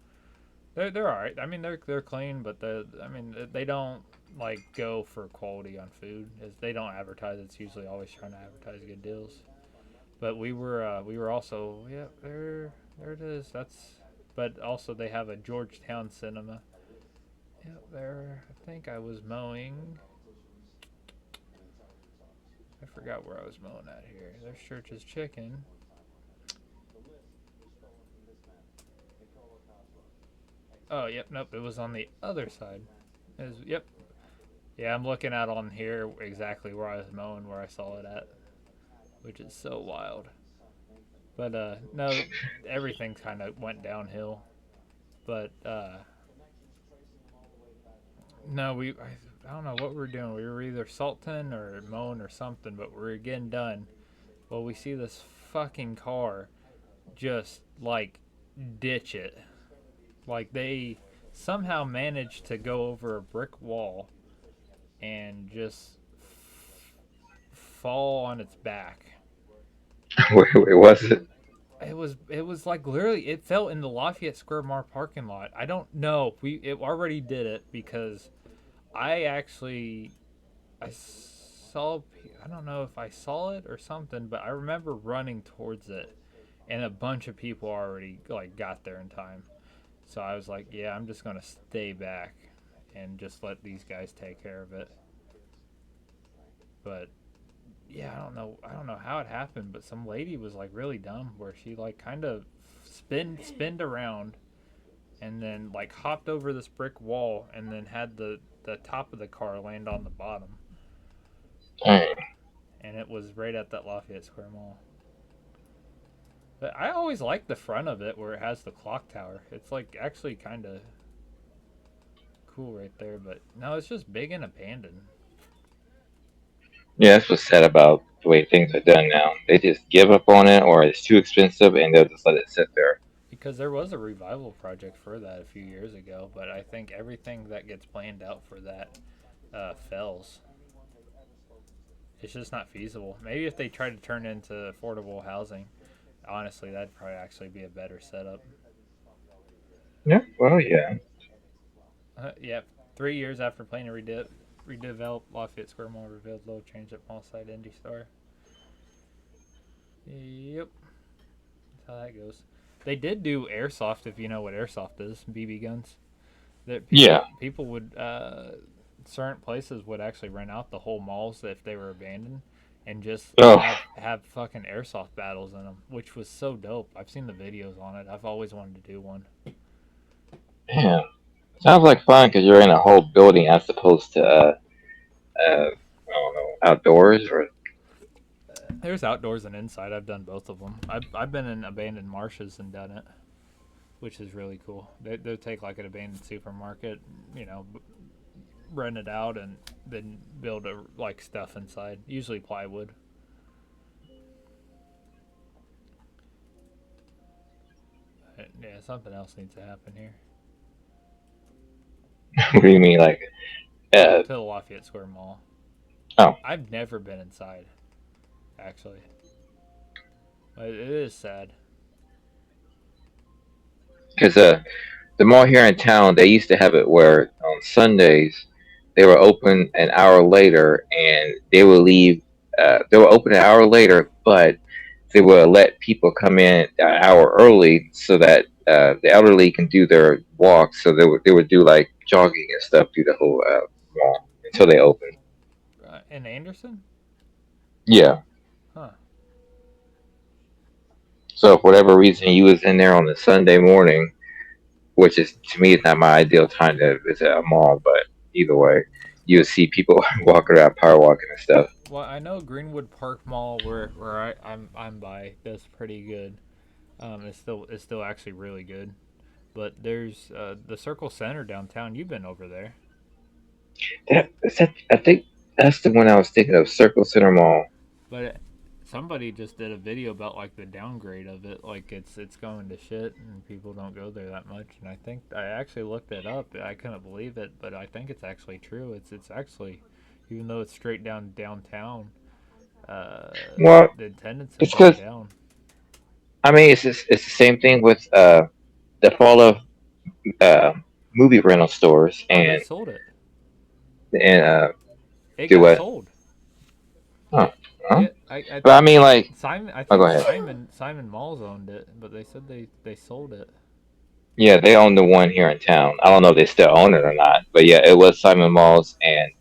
They're all right. I mean, they're clean, but they don't like go for quality on food. They don't advertise. It's usually always trying to advertise good deals. But we were also there it is. But also they have a Georgetown cinema. Yeah, there. I think I was mowing. I forgot where I was mowing at here. There's Church's Chicken. Oh, yep, nope. It was on the other side. Yep. Yeah, I'm looking at on here exactly where I was mowing, where I saw it at, which is so wild. But no, everything kind of went downhill. But no, I don't know what we were doing. We were either salting or mowing or something, but we were getting done. Well, we see this fucking car just like ditch it. Like they somehow managed to go over a brick wall and just fall on its back. Where was it? It was like literally it fell in the Lafayette Square Mall parking lot. I don't know. It already did it because I actually I saw I don't know if I saw it or something, but I remember running towards it and a bunch of people already like got there in time. So I was like, yeah, I'm just going to stay back and just let these guys take care of it. But yeah, I don't know how it happened, but some lady was like really dumb where she like kind of spinned around and then like hopped over this brick wall and then had the top of the car land on the bottom, Dang. and it was right at that Lafayette Square Mall. But I always like the front of it where it has the clock tower. It's like actually kind of cool right there, but no, it's just big and abandoned. Yeah, that's what's sad about the way things are done now. They just give up on it, or it's too expensive, and they'll just let it sit there. Because there was a revival project for that a few years ago, but I think everything that gets planned out for that fails. It's just not feasible. Maybe if they try to turn it into affordable housing, honestly, that'd probably actually be a better setup. Yeah, well, yeah. Yeah, 3 years after planning to redevelop Lafayette Square Mall revealed little change at mall site Indy Star. Yep, that's how that goes. They did do airsoft, if you know what airsoft is, BB guns. That Yeah. people would certain places would actually rent out the whole malls if they were abandoned, and just Oh, have fucking airsoft battles in them, which was so dope. I've seen the videos on it. I've always wanted to do one. yeah. Sounds like fun because you're in a whole building as opposed to, I don't know, outdoors or. There's outdoors and inside. I've done both of them. I've been in abandoned marshes and done it, which is really cool. They'll take like an abandoned supermarket, you know, rent it out and then build like stuff inside. Usually plywood. Yeah, something else needs to happen here. What do you mean, like? Uh, To the Lafayette Square Mall. oh, I've never been inside, actually. It is sad. because the mall here in town, they used to have it where on Sundays they were open an hour later, and they would leave. They were open an hour later, but they would let people come in an hour early so that the elderly can do their walks. So they would do like jogging and stuff through the whole mall until they open. In Anderson? Yeah. Huh. So for whatever reason you was in there on the Sunday morning, which is to me is not my ideal time to visit a mall, but either way, you would see people walking around, power walking and stuff. Well, I know Greenwood Park Mall, where I'm by, does pretty good. It's still actually really good. But there's the Circle Center downtown. You've been over there, I think that's the one I was thinking of, Circle Center Mall. but somebody just did a video about like the downgrade of it. Like it's going to shit, and people don't go there that much. And I think I actually looked it up. I couldn't believe it, but I think it's actually true. It's actually, even though it's straight downtown, uh, Well, the attendance has it's gone because down. I mean it's the same thing with the fall of uh, movie rental stores Oh, they and sold it. and It do got what? sold. Huh? Huh? Yeah, I But I think mean, like, Simon. I oh, go think ahead. Simon Malls owned it, but they said they sold it. Yeah, they own the one here in town. I don't know if they still own it or not, but yeah, it was Simon Malls, and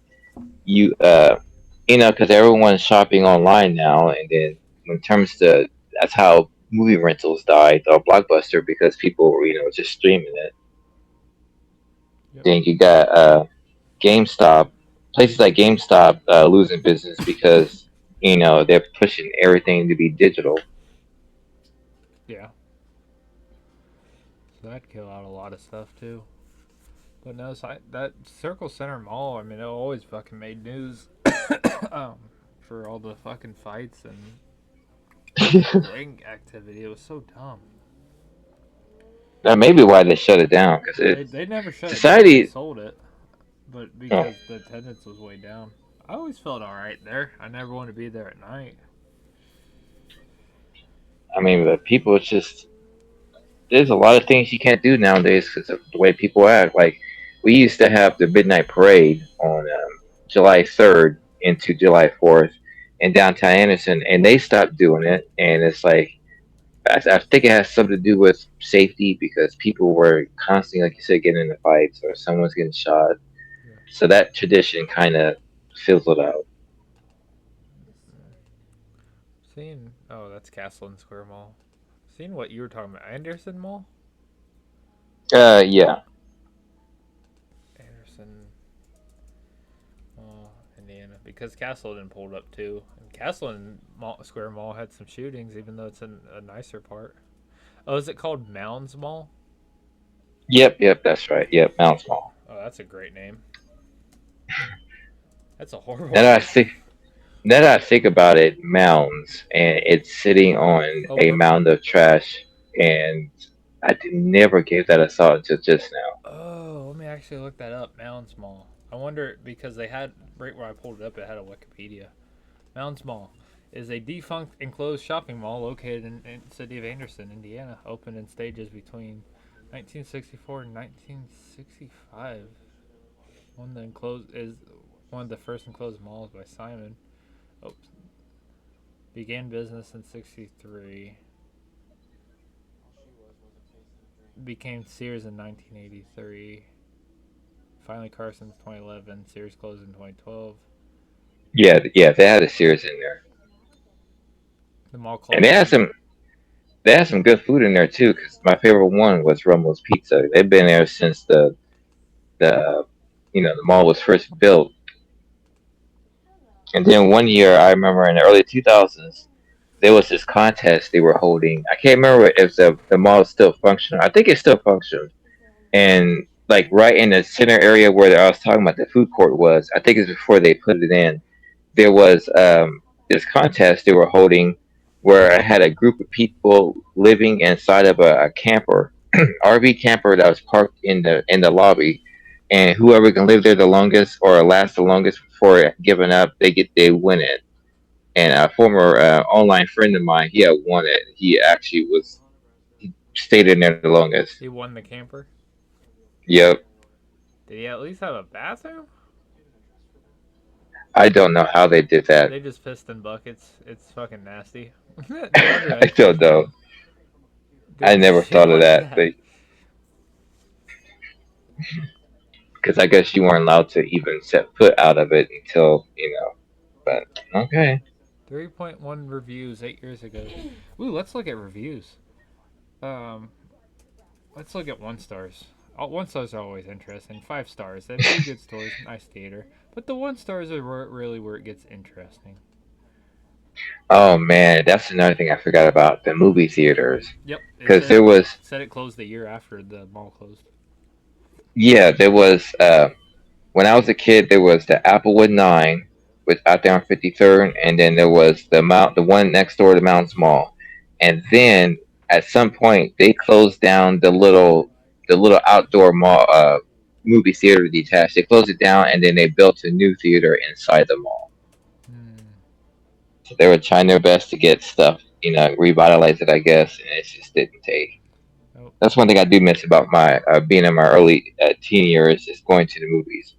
you because everyone's shopping online now, and then in terms to that's how movie rentals died or Blockbuster because people were just streaming it. Yep. Then you got GameStop, places like GameStop losing business because they're pushing everything to be digital. Yeah. So that'd kill out a lot of stuff too. But no, that Circle Center Mall. I mean, it always fucking made news um, for all the fucking fights and gang activity. It was so dumb. That may be why they shut it down because They never shut it down. They society. sold it, but Oh, because the attendance was way down. I always felt all right there. I never wanted to be there at night. I mean, but people, it's just there's a lot of things you can't do nowadays because of the way people act. Like we used to have the midnight parade on July 3rd into July 4th in downtown Anderson, and they stopped doing it. And it's like I think it has something to do with safety because people were constantly, like you said, getting into fights or someone's getting shot. Yeah. So that tradition kind of fizzled out. Seeing, oh, that's Castle and Square Mall. Seeing what you were talking about, Anderson Mall. Yeah. Anderson Mall, Indiana, because Castleton pulled up too, and Castleton Square Mall had some shootings, even though it's in a nicer part. Oh, is it called Mounds Mall? Yep, that's right. Yep, Mount Small. Oh, that's a great name. That's a horrible Now that I name. think, now that I think about it, mounds, and it's sitting on Oh, a but mound of trash, and I never gave that a thought until just now. Oh, let me actually look that up. Mounds Mall. I wonder because they had right where I pulled it up. It had a Wikipedia. Mounds Mall is a defunct enclosed shopping mall located in the city of Anderson, Indiana. Opened in stages between 1964 and 1965. One of the first enclosed malls by Simon. Oops. Began business in '63. Became Sears in 1983. Finally Carson's 2011. Sears closed in 2012. Yeah, yeah, they had a Sears in there, The mall and closed in. they had some good food in there too. Because my favorite one was Rummel's Pizza. They've been there since the the mall was first built. And then one year, I remember in the early 2000s, there was this contest they were holding. I can't remember if the mall is still functional. I think it still functions. And like right in the center area where I was talking about the food court was, I think it's before they put it in. There was this contest they were holding where I had a group of people living inside of a camper, RV camper that was parked in the lobby, and whoever can live there the longest or last the longest before giving up, they win it. And a former online friend of mine, he had won it. He actually he stayed in there the longest. He won the camper. Yep. Did he at least have a bathroom? I don't know how they did that. They just pissed in buckets. It's fucking nasty. No wonder I I don't know. I doing never shit thought of like that. that. Because I guess you weren't allowed to even set foot out of it until But okay. 3.1 reviews 8 years ago. Ooh, let's look at reviews. Um, let's look at 1 stars. 1 stars are always interesting. 5 stars. They have 2 good stories. Nice theater. But the 1 stars are really where it gets interesting. Oh man, that's another thing I forgot about the movie theaters. Yep. It Because said there was, said it closed the year after the mall closed. yeah, there was. When I was a kid, there was the Applewood Nine, with out there on 53rd, and then there was the one next door to Mounds Mall, and then at some point they closed down the little outdoor mall movie theater detached. They closed it down, and then they built a new theater inside the mall. Hmm. So they were trying their best to get stuff, revitalize it, I guess, and it just didn't take. Oh, That's one thing I do miss about my being in my early teen years is going to the movies.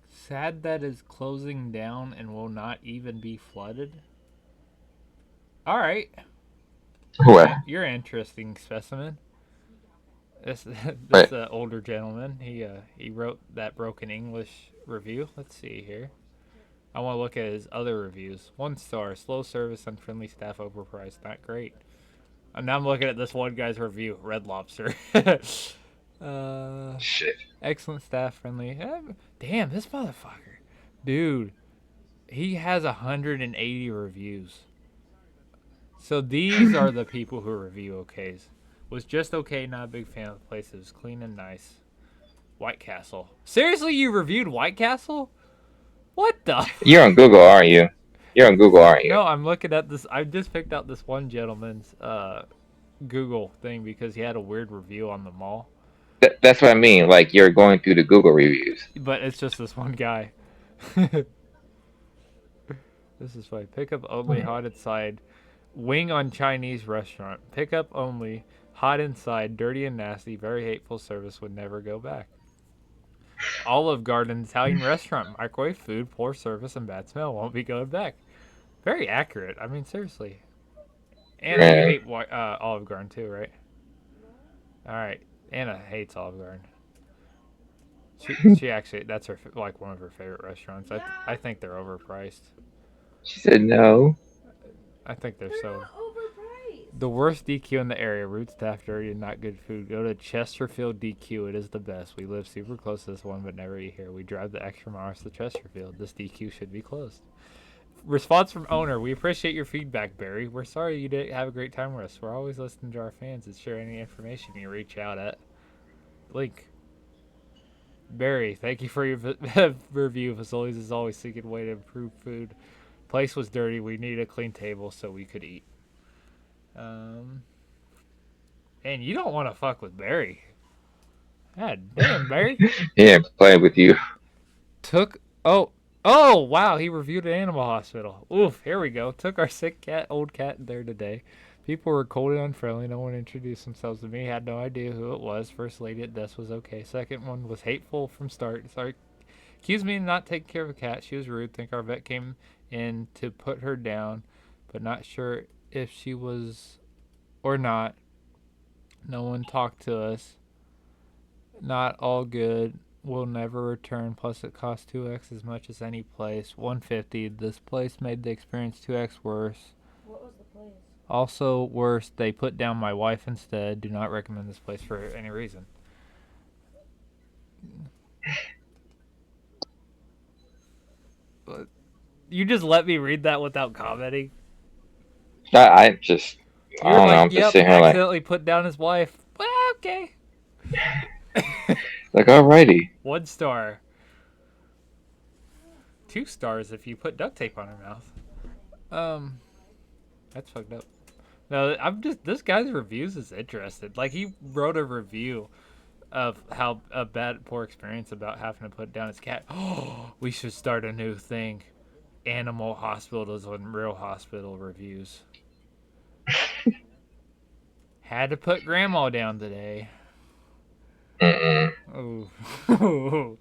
sad that is closing down and will not even be flooded. All right, What? you're an interesting specimen. This Right. this older gentleman. He wrote that broken English review. Let's see here. I want to look at his other reviews. 1 star, slow service, unfriendly staff, overpriced, not great. And now I'm looking at this one guy's review. Red Lobster. uh, Shit. excellent staff, friendly. Damn, this motherfucker, dude. He has 180 reviews. So these are the people who review okays. Was just okay, not a big fan of the place. It was clean and nice. White Castle. Seriously, you reviewed White Castle? What the? You're on Google, aren't you? You're on Google, aren't you? No, I'm looking at this. I just picked out this one gentleman's Google thing because he had a weird review on the mall. That's what I mean. Like you're going through the Google reviews. But it's just this one guy. This is funny. Pickup only, hot inside. Wing on Chinese restaurant. Pickup only, hot inside, dirty and nasty, very hateful service, would never go back. Olive Garden Italian restaurant. Microwave food, poor service, and bad smell. Won't be going back. Very accurate. I mean, seriously. Anna, you Man, hate Olive Garden too, right? All right. Anna hates Olive Garden. She actually that's her like one of her favorite restaurants. I think they're overpriced. she said no. I think they're They're so. not overpriced. The worst DQ in the area. Rude staff, dirty, and not good food. Go to Chesterfield DQ. It is the best. We live super close to this one, but never eat here. We drive the extra miles to Chesterfield. This DQ should be closed. Response from owner. We appreciate your feedback, Barry. We're sorry you didn't have a great time with us. We're always listening to our fans and share any information you reach out at. Link. Barry, thank you for your review. Facilities is always seeking a way to improve food. Place was dirty. We needed a clean table so we could eat. Um, And you don't want to fuck with Barry. God damn, Barry. Yeah, play with you. Took. Oh, wow. He reviewed an animal hospital. Oof, here we go. Took our sick cat, old cat there today. People were cold and unfriendly. No one introduced themselves to me. Had no idea who it was. First lady at desk was okay. Second one was hateful from start. Sorry. Accused me of not taking care of a cat. She was rude. Think our vet came in to put her down, but not sure if she was or not. No one talked to us. Not all good. Will never return. Plus, it cost 2x as much as any place. 150. This place made the experience 2x worse. What was the place? Also worse, they put down my wife instead. Do not recommend this place for any reason. But you just let me read that without commenting. I just, I You're don't know. like, I'm just yep, sitting here accidentally put down his wife. Well, okay. alrighty. 1 star. 2 stars if you put duct tape on her mouth. That's fucked up. No, I'm just this guy's reviews is interesting. Like he wrote a review of how a bad poor experience about having to put down his cat. Oh, we should start a new thing. Animal hospitals and real hospital reviews. Had to put grandma down today. Mm-mm. Oh.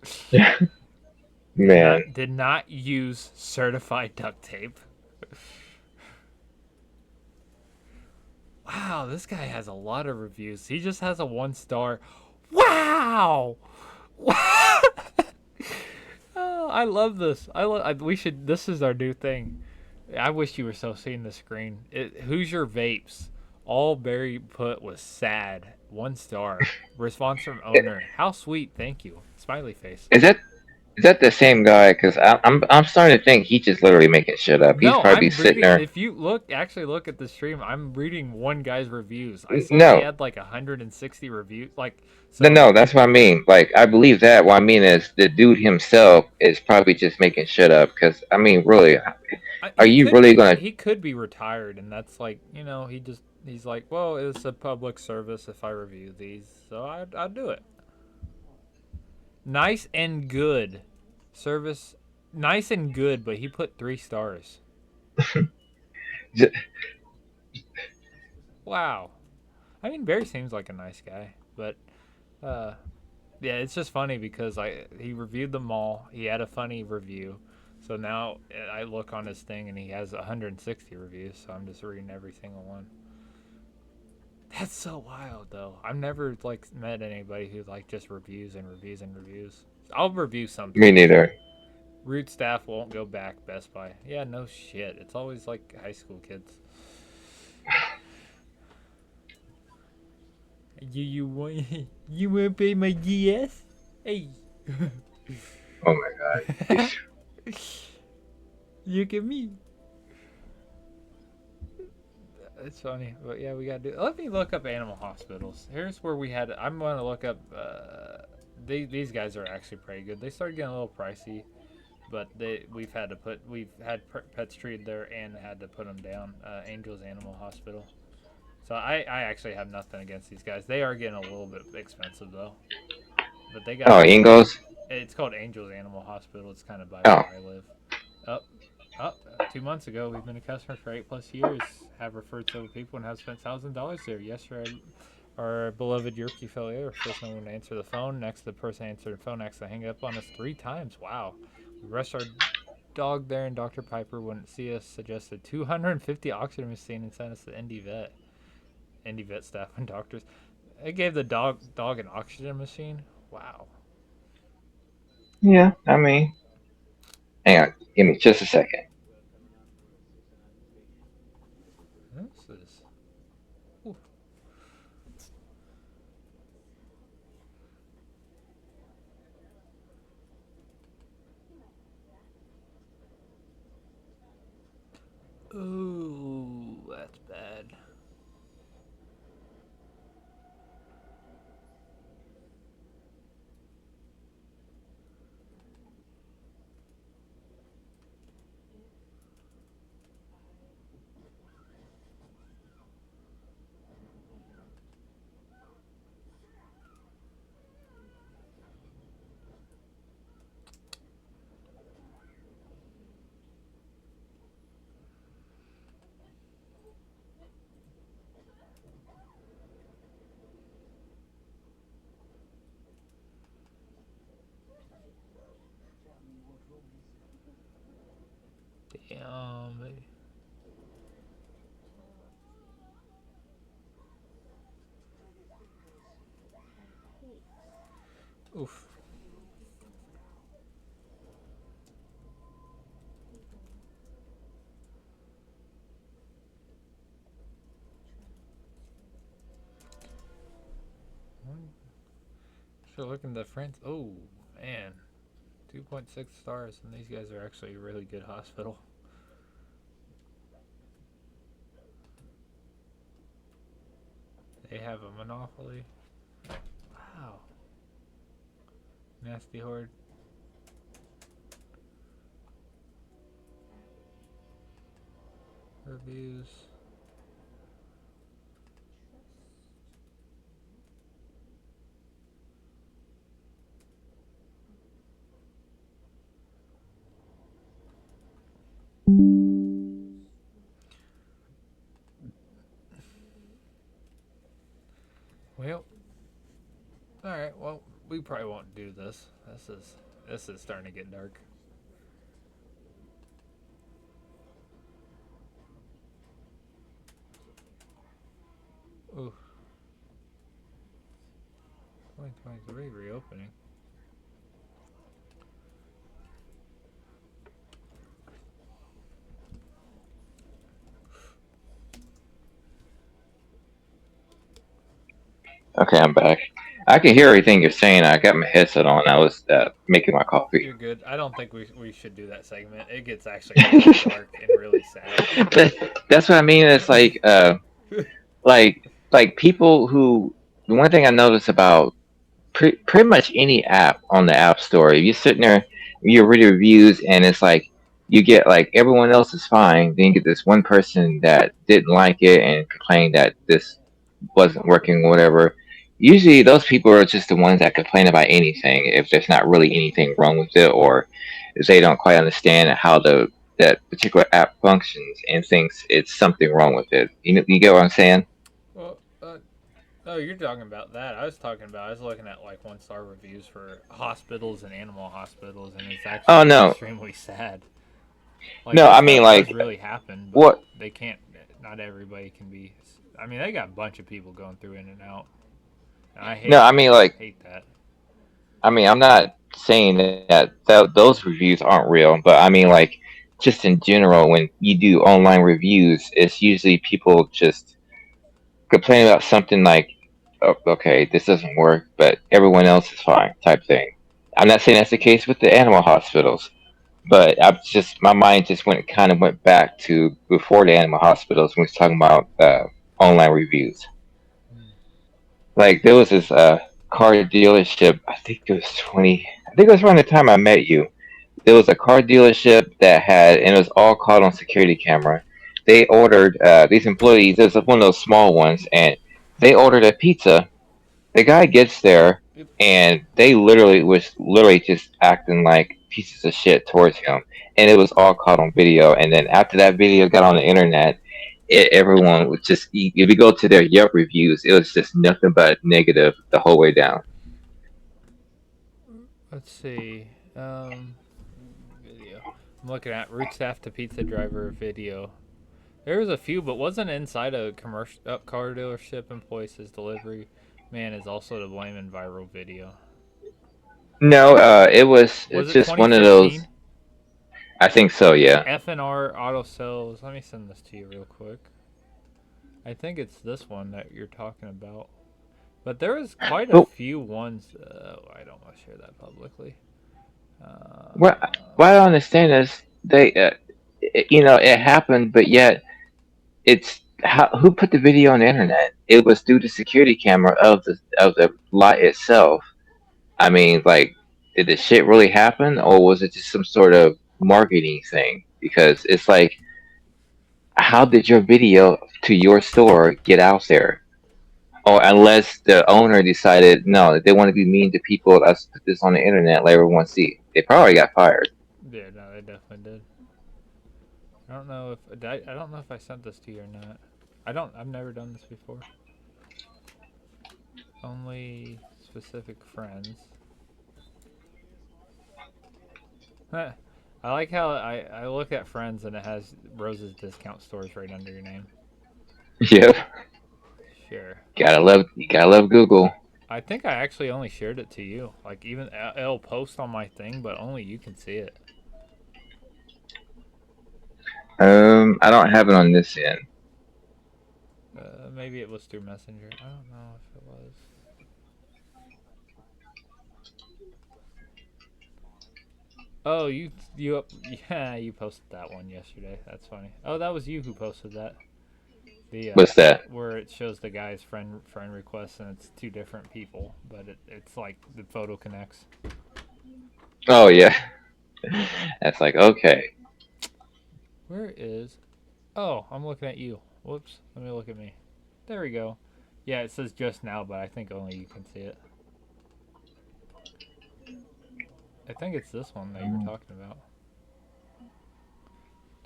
Man. Did not use certified duct tape. Wow, this guy has a lot of reviews. He just has a 1 star. Wow! Oh, I love this. We should. This is our new thing. I wish you were so seeing the screen. Who's your vapes? All Barry put was sad. 1 star. Response from owner. How sweet. Thank you. Smiley face. Is that the same guy? Because I'm starting to think he's just literally making shit up. He's No, probably I'm sitting reading. there. If you look at the stream, I'm reading one guy's reviews. I saw he No, had like 160 reviews. Like, no, so no. That's what I mean. Like, I believe that. What I mean is the dude himself is probably just making shit up. Because I mean, really, are he you could really be gonna? he could be retired, and that's like he's like, well, it's a public service if I review these, so I'll do it. Nice and good service, nice and good, but he put 3 stars. Wow. I mean, Barry seems like a nice guy, but uh, yeah, it's just funny because he reviewed them all. He had a funny review. So now I look on his thing and he has 160 reviews, so I'm just reading every single one. That's so wild though. I've never like met anybody who like just reviews and reviews and reviews. I'll review Me something. neither. Root staff won't go back. Best Buy. Yeah, no shit. It's always like high school kids. You want you want to pay my GS? Hey. Oh my god. Look at me. It's funny, but yeah, we gotta do. Let me look up animal hospitals. Here's where we had. I'm gonna look up. These guys are actually pretty good. They started getting a little pricey, but we've had pets treated there and had to put them down. Angels Animal Hospital. So I actually have nothing against these guys. They are getting a little bit expensive though, but they got. Oh, Ingles. It's called Angels Animal Hospital. It's kind of by Oh, where I live. Up. Up. 2 months ago, we've been a customer for 8+ years. Have referred several people and have spent $1,000 there. Yesterday, our beloved Yorkie fell ill. First, no one to answer the phone. Next, the person answered the phone actually hung up on us 3 times. Wow. We rushed our dog there, and Dr. Piper wouldn't see us. Suggested 250 oxygen machine and sent us to ND Vet. ND Vet staff and doctors. They gave the dog an oxygen machine. Wow. yeah. I mean, hang on. Give me just a second. This is. Ooh. Ooh, that's bad. Damn, baby. Oof. So looking at the friends. Oh man, 2.6 stars, and these guys are actually a really good hospital. They have a monopoly. Wow. Nasty horde. Reviews. Well, all right. Well, we probably won't do this. This is starting to get dark. Ooh. 2023 reopening. Okay, I'm back. I can hear everything you're saying. I got my headset on. I was making my coffee. You're good. I don't think we should do that segment. It gets actually really dark and really sad. That's what I mean. It's like like people who. The one thing I notice about pretty much any app on the app store, if you're sitting there, you read reviews, and it's like you get like everyone else is fine, then you get this one person that didn't like it and complained that this wasn't working, or whatever. Usually, those people are just the ones that complain about anything if there's not really anything wrong with it, or if they don't quite understand how that particular app functions and thinks it's something wrong with it. You get what I'm saying? Well, oh, you're talking about that. I was looking at like 1 star reviews for hospitals and animal hospitals, and it's Oh actually no, extremely sad. Like no. this I mean, stuff does like really happen, but what? they can't. Not everybody can be. I mean, they got a bunch of people going through in and out. And I No, hate I mean, like hate that. I'm not saying that those reviews aren't real, but I mean, like, just in general, when you do online reviews, it's usually people just complain about something like, oh, okay, this doesn't work, but everyone else is fine, type thing. I'm not saying that's the case with the animal hospitals, but my mind just went back to before the animal hospitals when we was talking about online reviews. Hmm. Like there was this car dealership. I think it was around the time I met you. There was a car dealership that had, and it was all caught on security camera. They ordered these employees. It was one of those small ones, and they ordered a pizza. The guy gets there, Yep. and they literally just acting like pieces of shit towards him, and it was all caught on video. And then after that video got on the internet, everyone was just if you go to their Yelp reviews, it was just nothing but negative the whole way down. Let's see. Video. I'm looking at route staff to pizza driver video. There was a few, but wasn't inside a commercial car dealership. Employee says delivery man is also to blame in viral video. No, it was Was it's it just one of those. 2015? I think so, yeah. FNR Auto Sales. Let me send this to you real quick. I think it's this one that you're talking about. But there was quite a But few ones. I don't want to share that publicly. what I don't understand is it happened, but yet who put the video on the internet? It was through the security camera of the lot itself. I mean, like, did the shit really happen, or was it just some sort of marketing thing? Because it's like, how did your video to your store get out there? Or unless the owner decided, no, they want to be mean to people, let's put this on the internet, let everyone see. They probably got fired. Yeah, no, they definitely did. I don't know if I sent this to you or not. I've never done this before. Only specific friends. Huh. I like how I look at Friends and it has Rose's discount stores right under your name. Yep. Sure. You gotta love Google. I think I actually only shared it to you. Like even it'll post on my thing, but only you can see it. I don't have it on this end. Maybe it was through Messenger. I don't know if it was. Oh, yeah, you posted that one yesterday. That's funny. Oh, that was you who posted that. The What's that? where it shows the guy's friend requests and it's two different people, but it's like the photo connects. Oh yeah. That's like okay. Where is? Oh, I'm looking at you. Whoops. Let me look at me. There we go. Yeah, it says just now, but I think only you can see it. I think it's this one that you were talking about.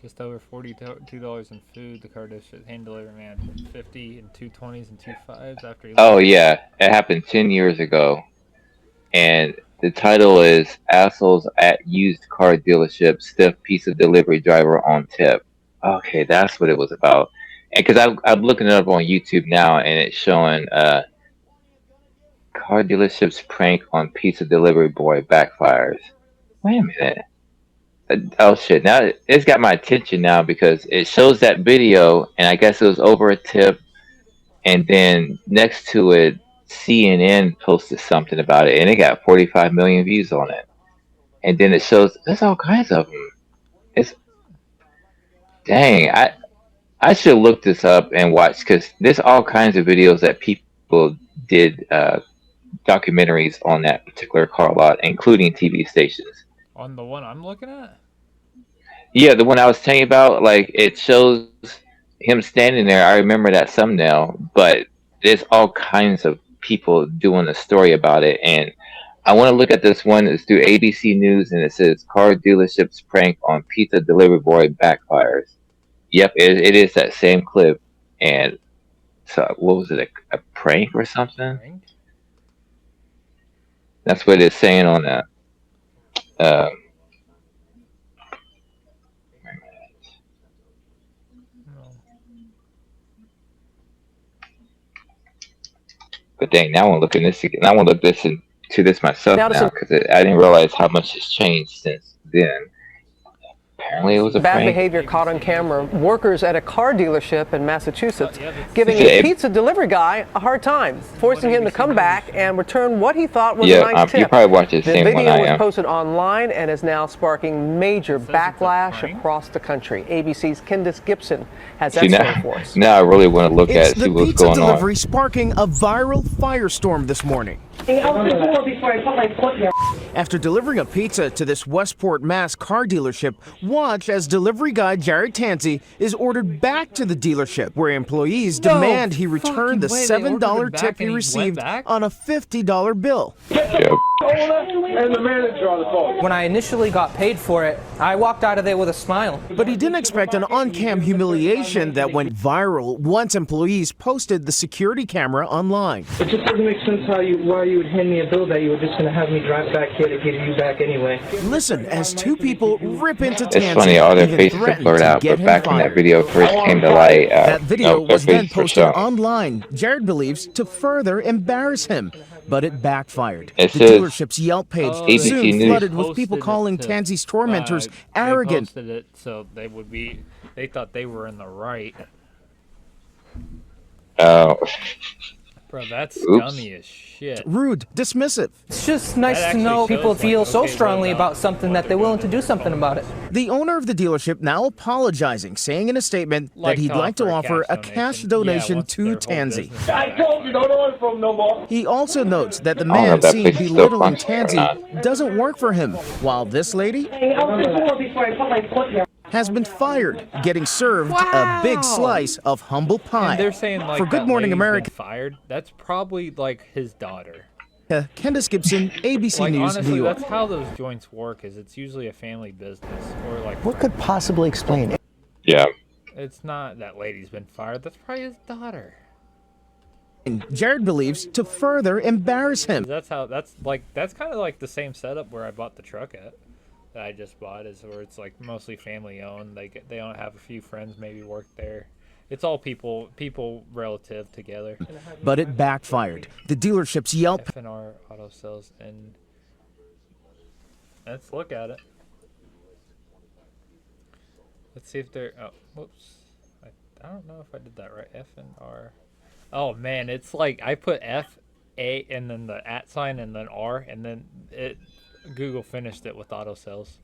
Just over $42 in food. The car dish hand delivery man 50 and 220s and 25s after he Oh left. yeah, it happened 10 years ago, and the title is "Assholes at Used Car Dealership Stiff Pizza Delivery Driver on Tip." Okay, that's what it was about. And because I'm looking it up on YouTube now, and it's showing car dealership's prank on pizza delivery boy backfires. Wait a minute. Oh shit! Now it's got my attention now because it shows that video, and I guess it was over a tip, and then next to it, CNN posted something about it, and it got 45 million views on it. And then it shows there's all kinds of them. It's dang. I should look this up and watch because there's all kinds of videos that people did documentaries on that particular car lot, including TV stations. On the one I'm looking at? Yeah, the one I was telling you about, like it shows him standing there. I remember that thumbnail, but there's all kinds of people doing a story about it, and I want to look at this one. It's through ABC News, and it says car dealerships prank on pizza delivery boy backfires. Yep, it is that same clip, and so what was it, a prank or something? Prank? That's what it's saying on that. Um, No. but dang, now I want to look at this again. I want to look to this myself Now to now some because I didn't realize how much has changed since then. Apparently, it was a bad prank. behavior caught on camera. Workers at a car dealership in Massachusetts giving Yeah. a pizza delivery guy a hard time, forcing him to come back and return what he thought was a Yeah, nice you tip. probably watched the The same one video I was am. posted online and is now sparking major says it's a backlash prank? across the country. ABC's Candice Gibson has See that story now, for us. now I really want to look It's at see the what's pizza going delivery on. sparking a viral firestorm this morning. Out the door before I put my foot there. After delivering a pizza to this Westport, Mass car dealership, watch as delivery guy Jared Tansey is ordered back to the dealership, where employees No demand he return the fucking way, they ordered $7 him back tip he and he went received back? on a $50 bill. Yep. And the manager on the phone. When I initially got paid for it, I walked out of there with a smile. But he didn't expect an on-cam humiliation that went viral once employees posted the security camera online. It just doesn't make sense why you would hand me a bill that you were just going to have me drive back here to give you back anyway. Listen as two people rip into It's Tansey, funny, all their even faces are threatening blurred to out, get but him back when that fired. video first came to light, That video no, their was then faces were posted shown. online, Jared believes, to further embarrass him. But it backfired. It The says dealership's Yelp page ABC soon News flooded with people Posted it calling to- Tansey's tormentors They arrogant. posted it so they thought they were in the right. Oh, Bro, that's Oops. scummy as shit. Rude, dismissive. It's just nice That to know actually people shows, feel like, so okay, strongly what about something that they're willing to do something about it. The owner of the dealership now apologizing, saying in a statement that he'd like to offer a cash donation what's to their whole Tansey. business I about? told you, don't order from no more. He also notes that the I don't know man if that seen place is still belittling functioning or Tansey doesn't work for him, while this lady Out the door before I put my foot there. has been fired, getting served a big slice of humble pie. And they're saying like For Good that Morning lady's been America, fired. That's probably like his daughter. Candice Gibson, ABC Like News, honestly, New York. that's how those joints work. Is it's usually a family business or like What could possibly explain it? yeah. it's not that lady's been fired. That's probably his daughter. Jared believes to further embarrass him. That's kind of like the same setup where I bought the truck at. that I just bought is where it's like mostly family owned. They don't have a few friends maybe work there. It's all people relative together. But it backfired. The dealership's Yelp F&R Auto Sales, and let's look at it. Let's see if they're. Oh, whoops. I don't know if I did that right. F&R. Oh man, it's like I put F, A, and then the @ sign, and then R, and then Google finished it with auto sales.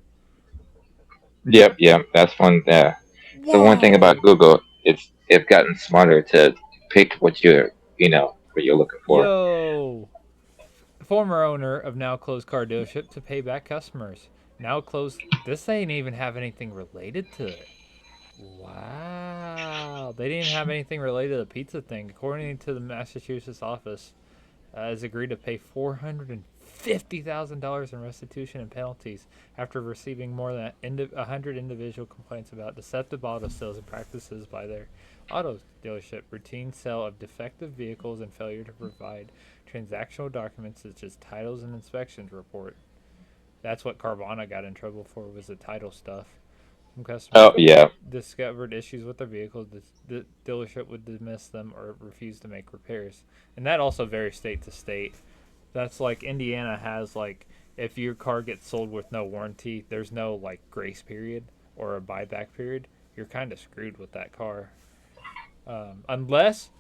Yep, yep. That's one. The one thing about Google, it's gotten smarter to pick what what you're looking for. Yo, former owner of now closed car dealership to pay back customers. Now closed. This ain't even have anything related to it. Wow, they didn't even have anything related to the pizza thing. According to the Massachusetts office, has agreed to pay $450,000 in restitution and penalties after receiving more than 100 individual complaints about deceptive auto sales and practices by their auto dealership, routine sale of defective vehicles, and failure to provide transactional documents such as titles and inspections report. That's what Carvana got in trouble for, was the title stuff. Some customers Oh yeah, discovered issues with their vehicles. The dealership would dismiss them or refuse to make repairs. And that also varies state to state. That's like Indiana has like, if your car gets sold with no warranty, there's no like grace period or a buyback period. You're kind of screwed with that car. Unless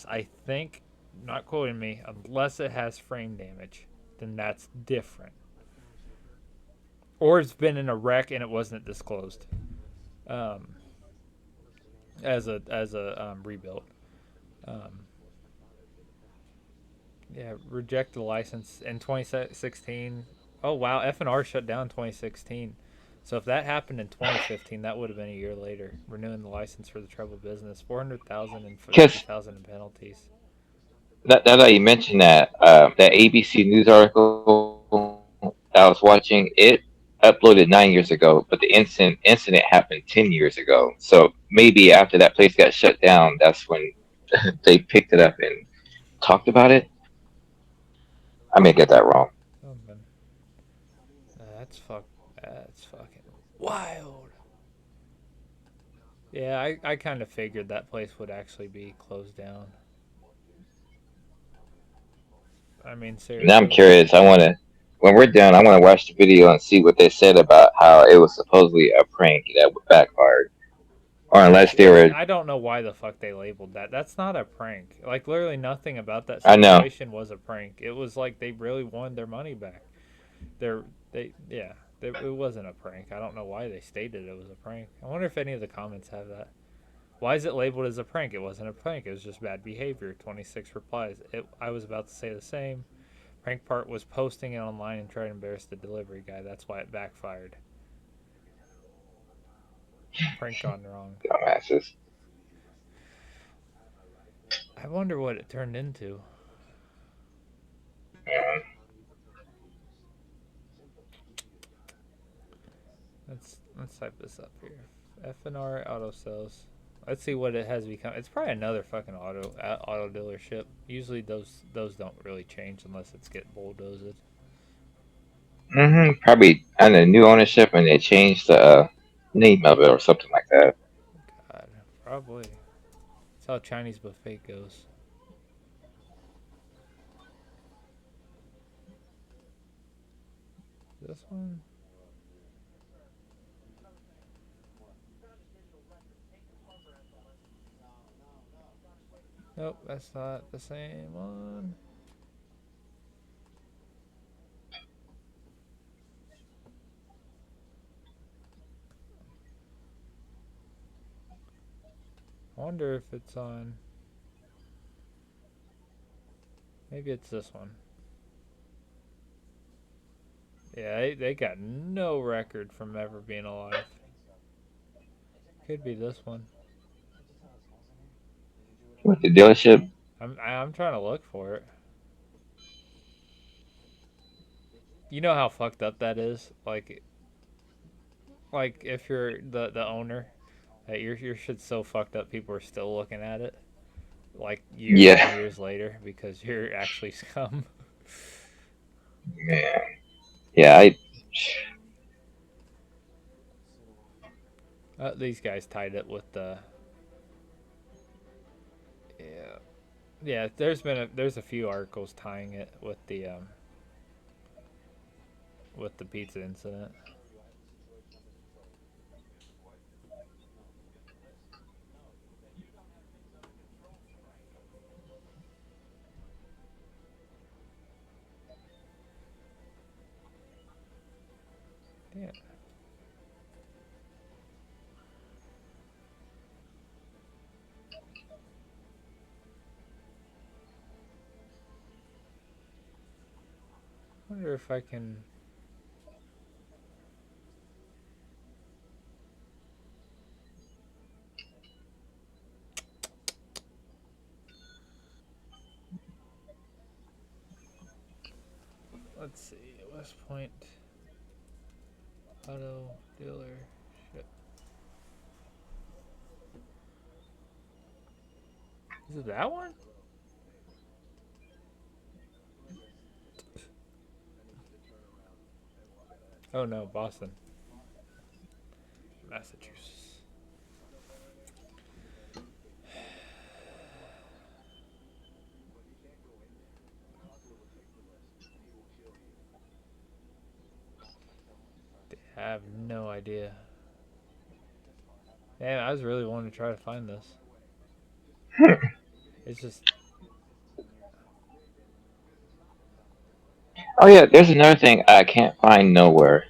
I think, not quoting me, unless it has frame damage, then that's different. Or it's been in a wreck and it wasn't disclosed as a rebuild. Yeah, reject the license in 2016. Oh wow, F&R shut down in 2016. So if that happened in 2015, that would have been a year later. Renewing the license for the troubled business, 400,000 and because 50,000 in penalties. now that you mentioned that ABC News article that I was watching, it uploaded 9 years ago, but the incident happened 10 years ago. So maybe after that place got shut down, that's when they picked it up and talked about it. I may get that wrong. Oh man, that's fucking wild. Yeah, I kind of figured that place would actually be closed down. I mean, Now I'm seriously. curious. When we're done, I want to watch the video and see what they said about how it was supposedly a prank that backfired, or unless they were. I don't know why the fuck they labeled that. That's not a prank. Like literally nothing about that I know. situation was a prank. It was like they really wanted their money back. It wasn't a prank. I don't know why they stated it was a prank. I wonder if any of the comments have that. Why is it labeled as a prank? It wasn't a prank. It was just bad behavior. 26 replies. I was about to say the same. Prank part was posting it online and trying to embarrass the delivery guy. That's why it backfired. Prank gone wrong. Dumbasses. I wonder what it turned into. Yeah. Let's type this up here. F&R Auto Sales. Let's see what it has become. It's probably another fucking auto dealership. Usually those don't really change unless it's get bulldozed. Probably under new ownership, and they changed the name of it or something like that. God, probably. That's how Chinese buffet goes. This one. Nope, that's not the same one. I wonder if it's on. Maybe it's this one. Yeah, they got no record from ever being alive. Could be this one. With the dealership. I'm trying to look for it. You know how fucked up that is? Like if you're the owner, your shit's so fucked up people are still looking at it. Like years and Yeah, years later because you're actually scum. man. Yeah, These guys tied it with the. Yeah, yeah. There's a few articles tying it with the pizza incident. Yeah. Wonder if I can. Let's see. West Point Auto Dealer. Shit. Is it that one? Oh no, Boston, Massachusetts. I have no idea. Man, I was really wanting to try to find this. It's just. Oh yeah, there's another thing I can't find nowhere.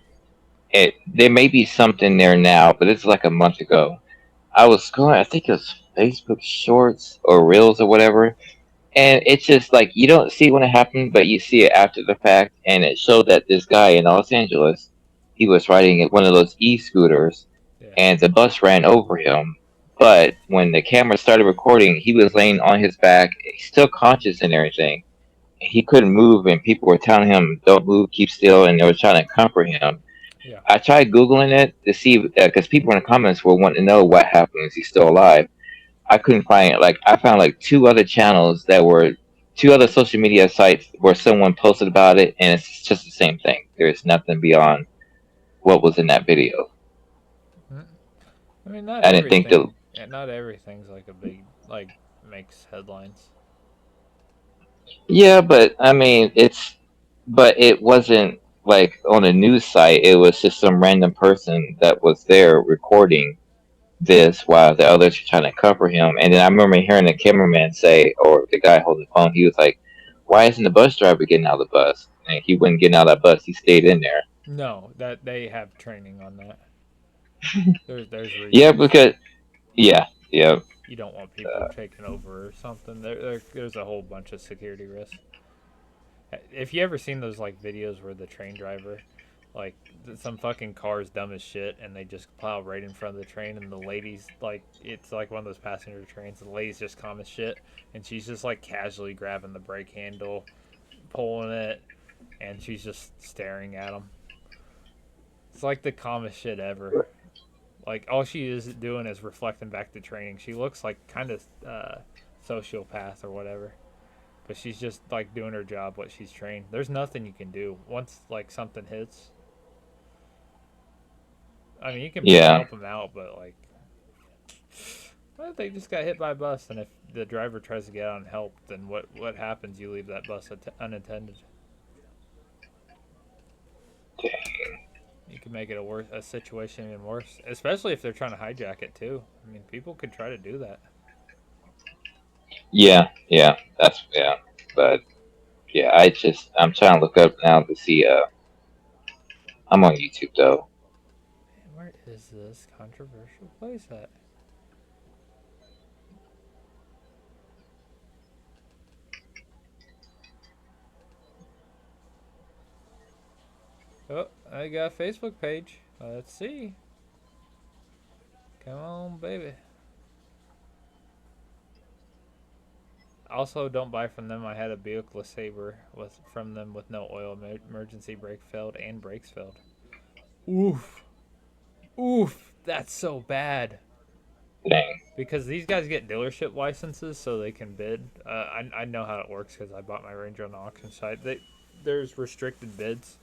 There may be something there now, but it's like a month ago. I was scrolling. I think it was Facebook Shorts or Reels or whatever, and it's just like you don't see when it happened, but you see it after the fact, and it showed that this guy in Los Angeles, he was riding one of those e-scooters, Yeah. and the bus ran over him. But when the camera started recording, he was laying on his back, still conscious and everything. He couldn't move, and people were telling him, "Don't move, keep still," and they were trying to comfort him. Yeah. I tried googling it to see because people in the comments were wanting to know what happened. Is he still alive? I couldn't find it. Like I found like two other channels that were two other social media sites where someone posted about it, and it's just the same thing. There's nothing beyond what was in that video. I mean, not I didn't think the everything. Yeah, not everything's like a big like makes headlines. yeah, but I mean but it wasn't like on a news site. It was just some random person that was there recording this while the others were trying to cover him. And then I remember hearing the cameraman say, or the guy holding the phone, he was like, "Why isn't the bus driver getting out of the bus?" And he wasn't getting out of that bus. He stayed in there. No, that they have training on that. There's Yeah, reasons. because yeah. You don't want people taking over or something. There's a whole bunch of security risks. If you ever seen those like videos where the train driver, like some fucking car's dumb as shit, and they just plow right in front of the train, and the lady's like, it's like one of those passenger trains. The lady's just calm as shit, and she's just like casually grabbing the brake handle, pulling it, and she's just staring at him. It's like the calmest shit ever. Like all she is doing is reflecting back to training. She looks like kind of sociopath or whatever, but she's just like doing her job, what she's trained. There's nothing you can do once like something hits. I mean, you can maybe Yeah. help them out, but like, what if they just got hit by a bus, and if the driver tries to get out and help, then what happens? You leave that bus unattended. You can make it a situation even worse, especially if they're trying to hijack it too. I mean, people could try to do that. Yeah. That's yeah. But yeah, I'm trying to look up now to see. I'm on YouTube though. Man, where is this controversial place at? Oh, I got a Facebook page. Let's see. Come on, baby. Also, don't buy from them. I had a Buick LeSabre from them with no oil, emergency brake failed, and brakes failed. Oof. Oof. That's so bad. Dang. Because these guys get dealership licenses so they can bid. I know how it works because I bought my Ranger on the auction site. There's restricted bids.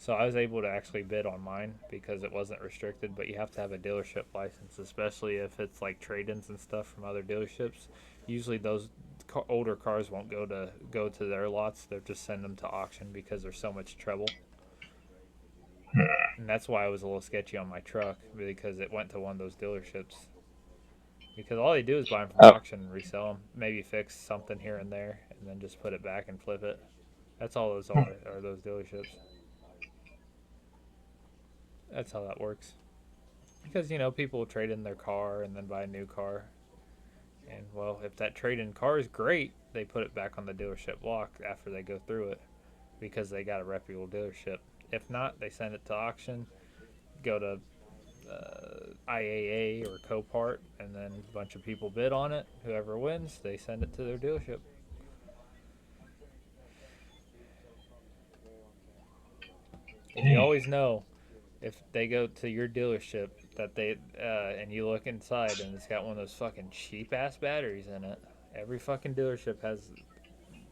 So I was able to actually bid on mine because it wasn't restricted, but you have to have a dealership license, especially if it's like trade-ins and stuff from other dealerships. Usually those older cars won't go to their lots. They'll just send them to auction because there's so much trouble. And that's why I was a little sketchy on my truck, because it went to one of those dealerships. Because all they do is buy them from auction and resell them. Maybe fix something here and there, and then just put it back and flip it. That's all those are those dealerships. That's how that works. Because, people will trade in their car and then buy a new car. And, well, if that trade-in car is great, they put it back on the dealership block after they go through it because they got a reputable dealership. If not, they send it to auction, go to IAA or Copart, and then a bunch of people bid on it. Whoever wins, they send it to their dealership. And you always know if they go to your dealership that and you look inside and it's got one of those fucking cheap ass batteries in it. Every fucking dealership has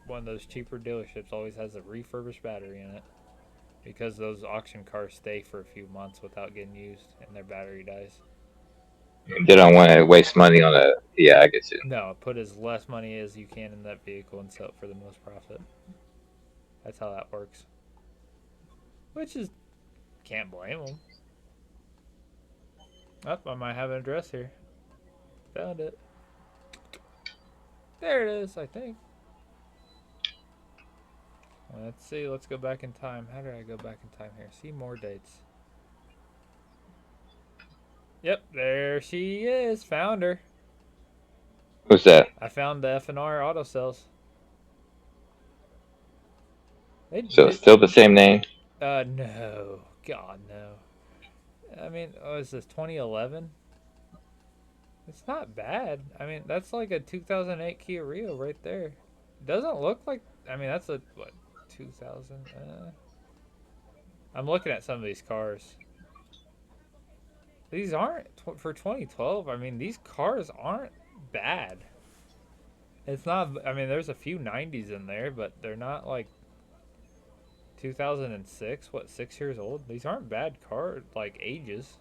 one of those cheaper dealerships always has a refurbished battery in it because those auction cars stay for a few months without getting used and their battery dies. They don't want to waste money on a. Yeah, I get you. No, put as less money as you can in that vehicle and sell it for the most profit. That's how that works. Which is, can't blame them. Oh, I might have an address here. Found it. There it is, I think. Let's see, let's go back in time. How did I go back in time here? See more dates. Yep, there she is. Found her. Who's that? I found the F&R auto sales. So still the same name? No. God, no. I mean, is this 2011? It's not bad. I mean, that's like a 2008 Kia Rio right there. It doesn't look like... I mean, that's a, 2000? I'm looking at some of these cars. These aren't... for 2012, I mean, these cars aren't bad. It's not... I mean, there's a few 90s in there, but they're not like... 2006? 6 years old? These aren't bad car, ages.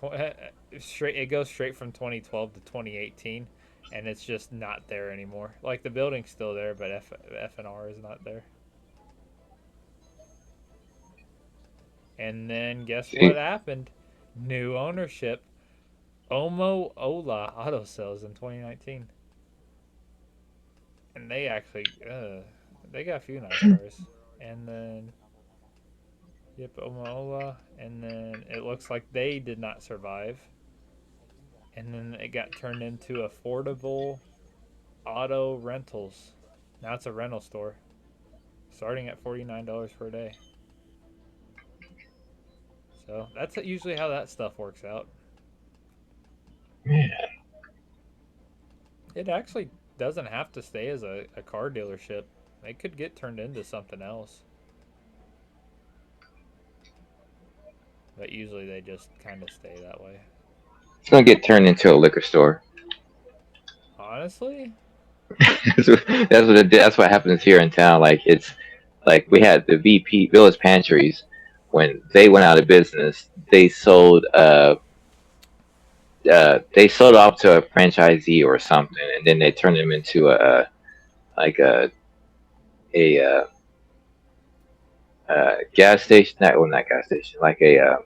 It goes straight from 2012 to 2018, and it's just not there anymore. Like, the building's still there, but F&R is not there. And then guess what happened? New ownership. Omo Ola Auto Sales in 2019. And they actually, they got a few nice cars. And then, yep, Omo Ola. And then it looks like they did not survive. And then it got turned into Affordable Auto Rentals. Now it's a rental store. Starting at $49 per day. So that's usually how that stuff works out. Man. It actually doesn't have to stay as a car dealership. It could get turned into something else. But usually they just kind of stay that way. It's gonna get turned into a liquor store. Honestly? That's what happens here in town. Like, it's like we had the VP Village Pantries when they went out of business. They sold off to a franchisee or something, and then they turned them into a gas station. Not gas station, like a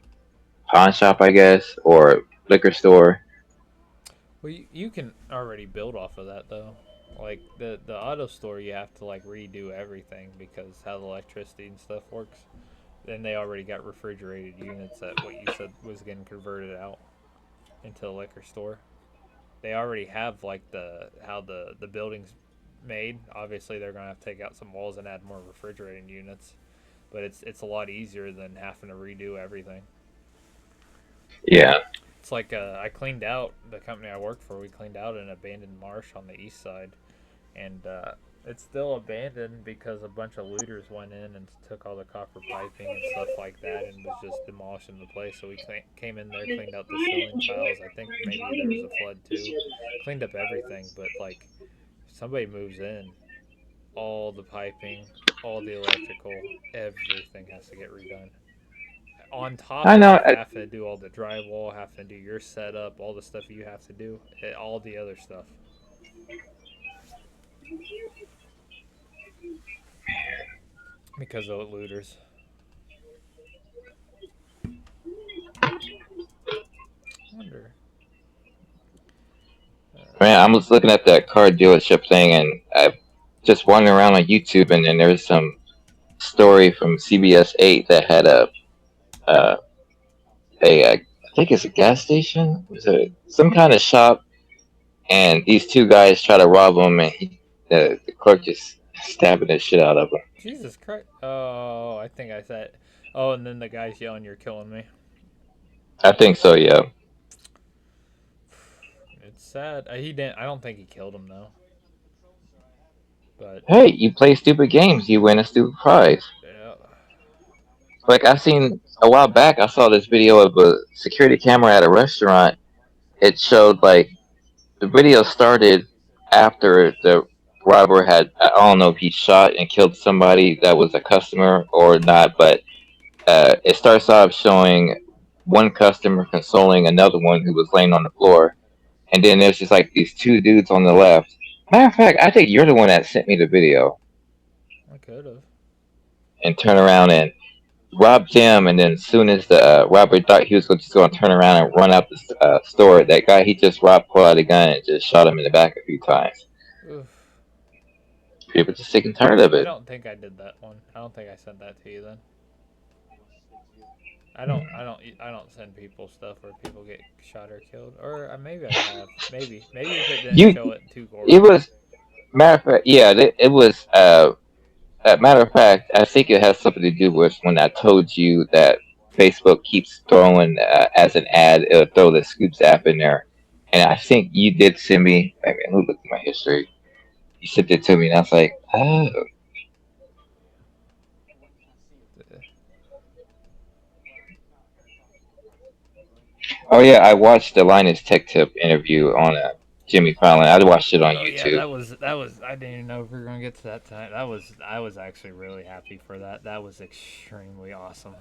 pawn shop, I guess, or liquor store. Well, you can already build off of that, though. Like, the auto store, you have to, redo everything because how the electricity and stuff works. Then they already got refrigerated units that what you said was getting converted out into a liquor store. They already have, how the building's made. Obviously, they're going to have to take out some walls and add more refrigerating units. But it's a lot easier than having to redo everything. Yeah. It's like I cleaned out the company I work for. We cleaned out an abandoned marsh on the east side, and it's still abandoned because a bunch of looters went in and took all the copper piping and stuff like that, and was just demolishing the place. So we came in there, cleaned out the ceiling tiles. I think maybe there was a flood too. Cleaned up everything, but if somebody moves in, all the piping, all the electrical, everything has to get redone. On top I know. of having to do all the drywall, having to do your setup, all the stuff you have to do, all the other stuff. Because of looters. I wonder. Man, I was looking at that car dealership thing, and I just wandering around on YouTube, and then there's some story from CBS 8 that had uh, I think it's a gas station. Was it some kind of shop? And these two guys try to rob him, and the clerk just stabbing the shit out of him. Jesus Christ. Oh, I think I said. Oh, and then the guy's yelling, "You're killing me." I think so, yeah. It's sad. He didn't. I don't think he killed him though. But Hey, you play stupid games, you win a stupid prize. yeah. Like I seen a while back, I saw this video of a security camera at a restaurant. It showed like the video started after the robber had, I don't know if he shot and killed somebody that was a customer or not, but it starts off showing one customer consoling another one who was laying on the floor, and then there's just like these two dudes on the left. Matter of fact, I think you're the one that sent me the video. I could have. And turn around and robbed them, and then as soon as the robber thought he was just going to turn around and run out the store, that guy he just robbed pulled out a gun and just shot him in the back a few times. Oof. People just sick and tired of I it. don't think I did that one. I don't think I sent that to you then. I don't send people stuff where people get shot or killed. Or maybe I have. Maybe if it didn't show it too gory. It was matter of fact, yeah, it was. Matter of fact, I think it has something to do with when I told you that Facebook keeps throwing as an ad, it'll throw the Scoops app in there, and I think you did send me. I mean, let me look at my history. You sent it to me, and I was like, oh. Oh yeah, I watched the Linus Tech Tip interview on Jimmy Fallon. I watched it on Oh yeah, YouTube. that was. I didn't even know if we were gonna get to that tonight. I was actually really happy for that. That was extremely awesome.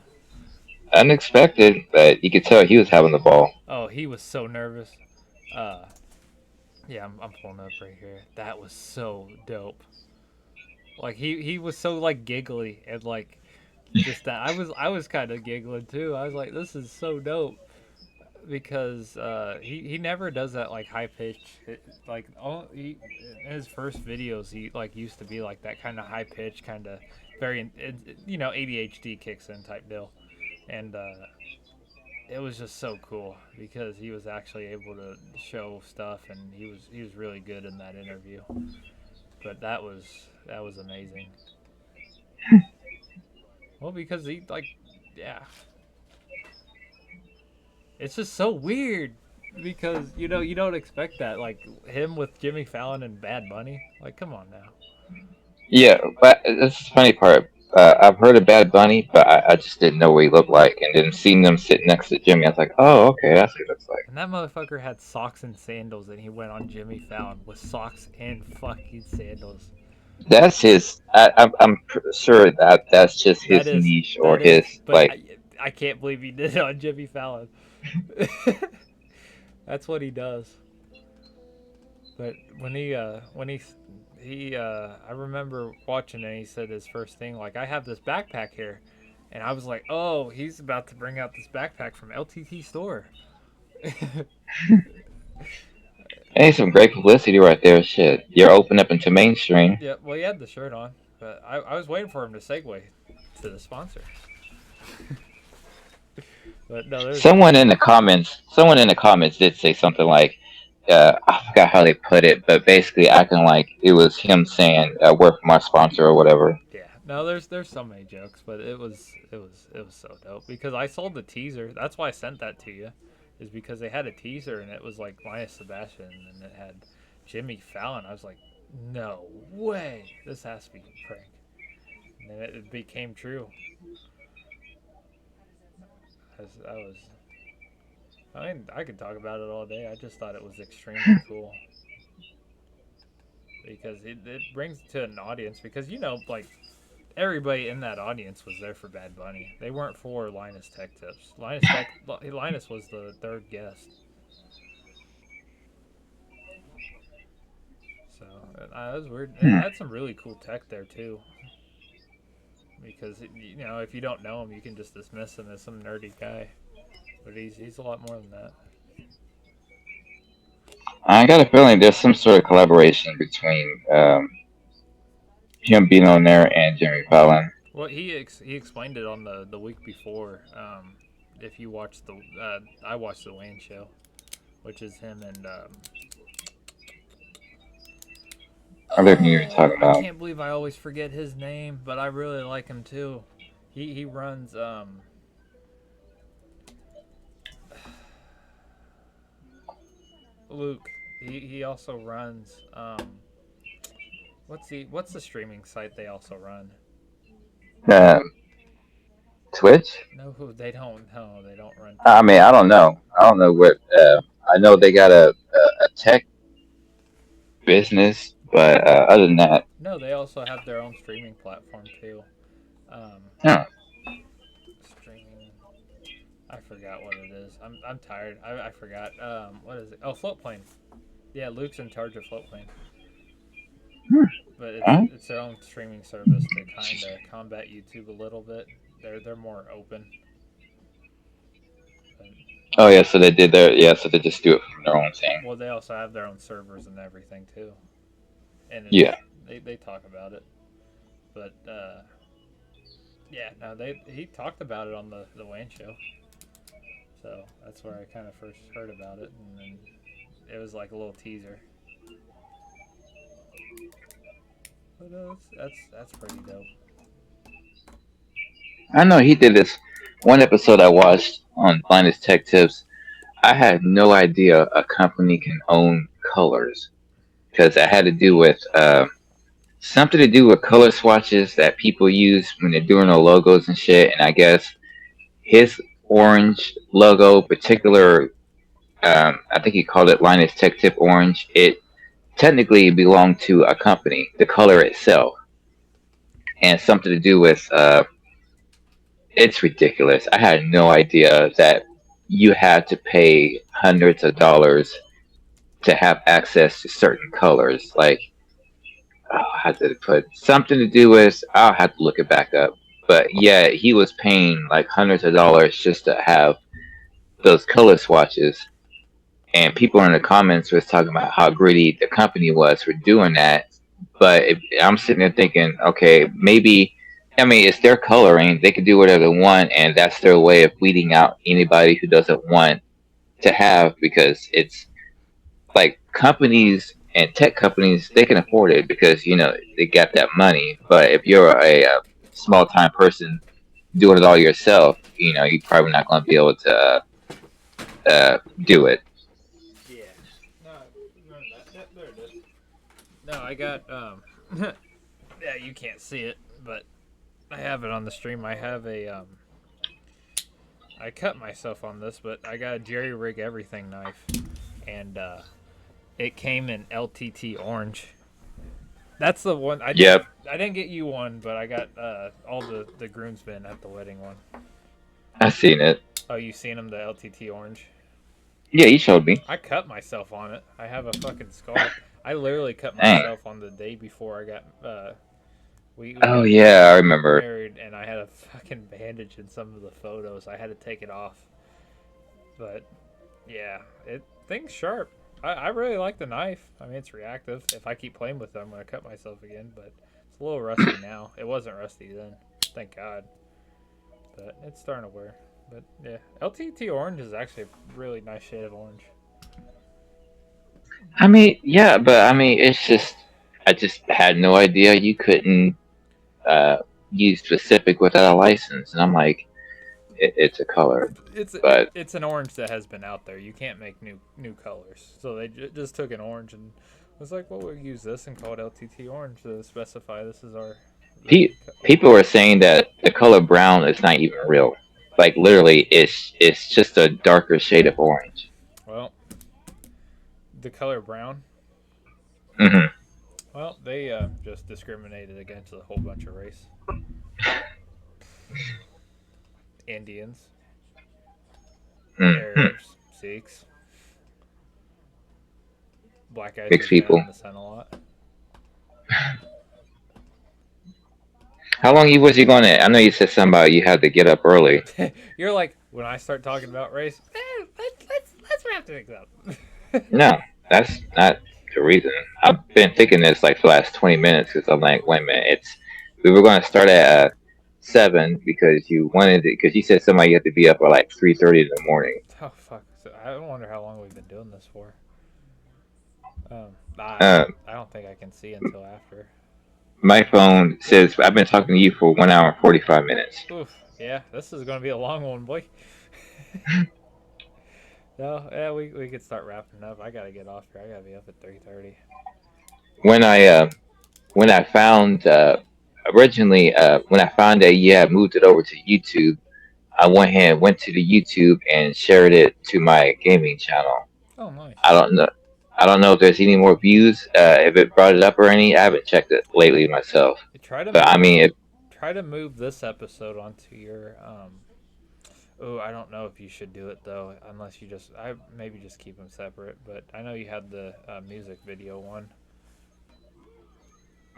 Unexpected, but you could tell he was having the ball. Oh, he was so nervous. Uh, yeah, I'm pulling up right here. That was so dope. Like he was so like giggly and like just that. I was kind of giggling too. I was like, this is so dope. Because he never does that like high pitch like in his first videos he like used to be like that kind of high pitch kind of very ADHD kicks in type deal, and it was just so cool because he was actually able to show stuff and he was really good in that interview. But that was amazing. Well, because he like yeah. It's just so weird because you don't expect that, like him with Jimmy Fallon and Bad Bunny. Like, come on now. Yeah, but this is the funny part. I've heard of Bad Bunny, but I just didn't know what he looked like, and then seeing them sitting next to Jimmy, I was like, oh, okay, that's what he looks like. And that motherfucker had socks and sandals, and he went on Jimmy Fallon with socks and fucking sandals. That's his. I'm sure that that's just his niche or his but like. I can't believe he did it on Jimmy Fallon. That's what he does. But when he I remember watching it, he said his first thing, like, I have this backpack here. And I was like, oh, he's about to bring out this backpack from LTT store. Hey, some great publicity right there. Shit, you're open up into mainstream. Yeah, well, he had the shirt on. But I was waiting for him to segue to the sponsor. But no, Someone in the comments did say something like, I forgot how they put it, but basically acting like it was him saying, "Work for my sponsor" or whatever. yeah, no, there's so many jokes, but it was so dope because I sold the teaser. That's why I sent that to you, is because they had a teaser and it was like Linus Sebastian and it had Jimmy Fallon. I was like, no way, this has to be a prank. And then it became true. I mean, I could talk about it all day. I just thought it was extremely cool. because it brings to an audience because like everybody in that audience was there for Bad Bunny. They weren't for Linus Tech Tips. Linus was the third guest. So that was weird. It had some really cool tech there too. Because if you don't know him, you can just dismiss him as some nerdy guy, but he's a lot more than that. I got a feeling there's some sort of collaboration between him being on there and Jimmy Fallon. Well, he explained it on the week before. If you watch I watched the Wayne show, which is him and I don't know who you're talking I about. can't believe I always forget his name, but I really like him too. He runs Luke. He also runs what's the streaming site they also run? Twitch? No, they don't. No, they don't run. I mean, I don't know. I don't know what. I know they got a tech business, but other than that, No, they also have their own streaming platform too. huh. Streaming. I forgot what it is. I'm tired. I forgot. What is it? Oh, Floatplane. Yeah, Luke's in charge of Floatplane. But it's their own streaming service to kind of combat YouTube a little bit. They're more open. But, Oh yeah, so they did their so they just do it from their own thing. well, they also have their own servers and everything too. And Yeah. they talk about it. But yeah, no, he talked about it on the Wayne show. So that's where I kind of first heard about it, and then it was like a little teaser. But that's pretty dope. I know he did this one episode I watched on Linus Tech Tips. I had no idea a company can own colors because it had to do with something to do with color swatches that people use when they're doing their logos and shit. And I guess his orange logo, particular, I think he called it Linus Tech Tip Orange. It technically belonged to a company, the color itself, and something to do with. It's ridiculous. I had no idea that you had to pay hundreds of dollars to have access to certain colors. Like, oh, how did it put something to do with? I'll have to look it back up. But yeah, he was paying like hundreds of dollars just to have those color swatches. And people in the comments was talking about how greedy the company was for doing that. But I'm sitting there thinking, okay, maybe. I mean, it's their coloring. They can do whatever they want, and that's their way of weeding out anybody who doesn't want to have because it's like companies and tech companies they can afford it because they got that money. But if you're a small time person doing it all yourself, you're probably not going to be able to do it. Yeah. No, there it is. No, I got yeah, you can't see it, but I have it on the stream. I have a I cut myself on this, but I got a jerry rig everything knife, and it came in LTT orange. That's the one. I didn't get you one, but I got all the groomsmen at the wedding one. I seen it. Oh, you seen them, the LTT orange? Yeah, you showed me. I cut myself on it. I have a fucking scar. I literally cut myself on the day before I got we Oh yeah, I remember. married, and I had a fucking bandage in some of the photos. I had to take it off. But yeah, thing's sharp. I really like the knife. I mean, it's reactive. If I keep playing with it, I'm gonna cut myself again. But it's a little rusty now. It wasn't rusty then, thank God. But it's starting to wear. But yeah, LTT orange is actually a really nice shade of orange. I mean, yeah, but I mean, it's just I just had no idea you couldn't use specific without a license, and I'm like, it's a color. It's an orange that has been out there. You can't make new colors, so they just took an orange and was like, well, we'll use this and call it LTT orange to specify this is our. People were saying that the color brown is not even real. Like literally, it's just a darker shade of orange. Well, the color brown. Mm-hmm. Well, they just discriminated against a whole bunch of race. Indians, Hmm. Arabs, Sikhs, black guys Mixed who've been people. in the sun a lot. How long was you going to? I know you said something about you had to get up early. You're like, when I start talking about race, let's wrap things up. No, that's not the reason. I've been thinking this like for the last 20 minutes because I'm like, wait a minute, we were going to start at 7 because you wanted it because you said somebody had to be up at like 3:30 in the morning. Oh fuck! So I wonder how long we've been doing this for. Uh, I don't think I can see until after. my phone says I've been talking to you for 1 hour and 45 minutes. Oof. Yeah, this is gonna be a long one, boy. No, yeah, we could start wrapping up. I gotta get off here. I gotta be up at 3:30. When I found originally when I found that you had moved it over to YouTube, I went to the YouTube and shared it to my gaming channel. Oh, nice. I don't know. I don't know if there's any more views. If it brought it up or any, I haven't checked it lately myself. Try to But I move. mean, Try to move this episode onto your. Oh, I don't know if you should do it though, unless you just. I maybe just keep them separate. But I know you had the music video one.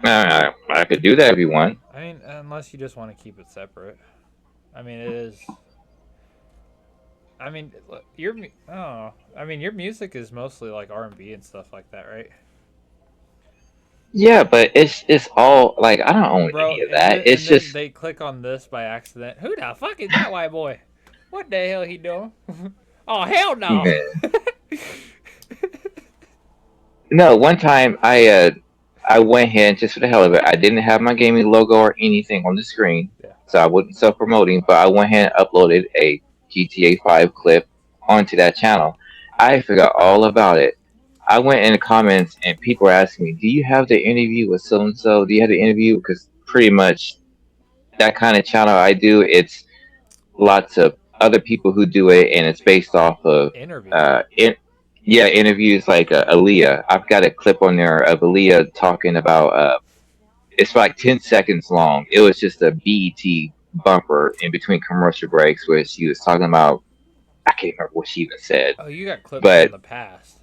I could do that if you want. I mean, unless you just want to keep it separate. I mean, it is. I mean, your oh, I mean, your music is mostly like R&B and stuff like that, right? Yeah, but it's all like I don't own Bro, any of that. It's and then just they click on this by accident. Who the fuck is that white boy? What the hell he doing? Oh hell no! man. No, one time I went ahead just for the hell of it. I didn't have my gaming logo or anything on the screen, Yeah. so I wasn't self promoting. But I went ahead and uploaded a GTA 5 clip onto that channel. I forgot all about it. I went in the comments and people were asking me, "Do you have the interview with so and so? Do you have the interview?" Because pretty much that kind of channel I do, it's lots of other people who do it, and it's based off of Interview. yeah, interviews like Aaliyah. I've got a clip on there of Aaliyah talking about it's like 10 seconds long. It was just a BET bumper in between commercial breaks where she was talking about I can't remember what she even said, Oh, you got clips from but the past.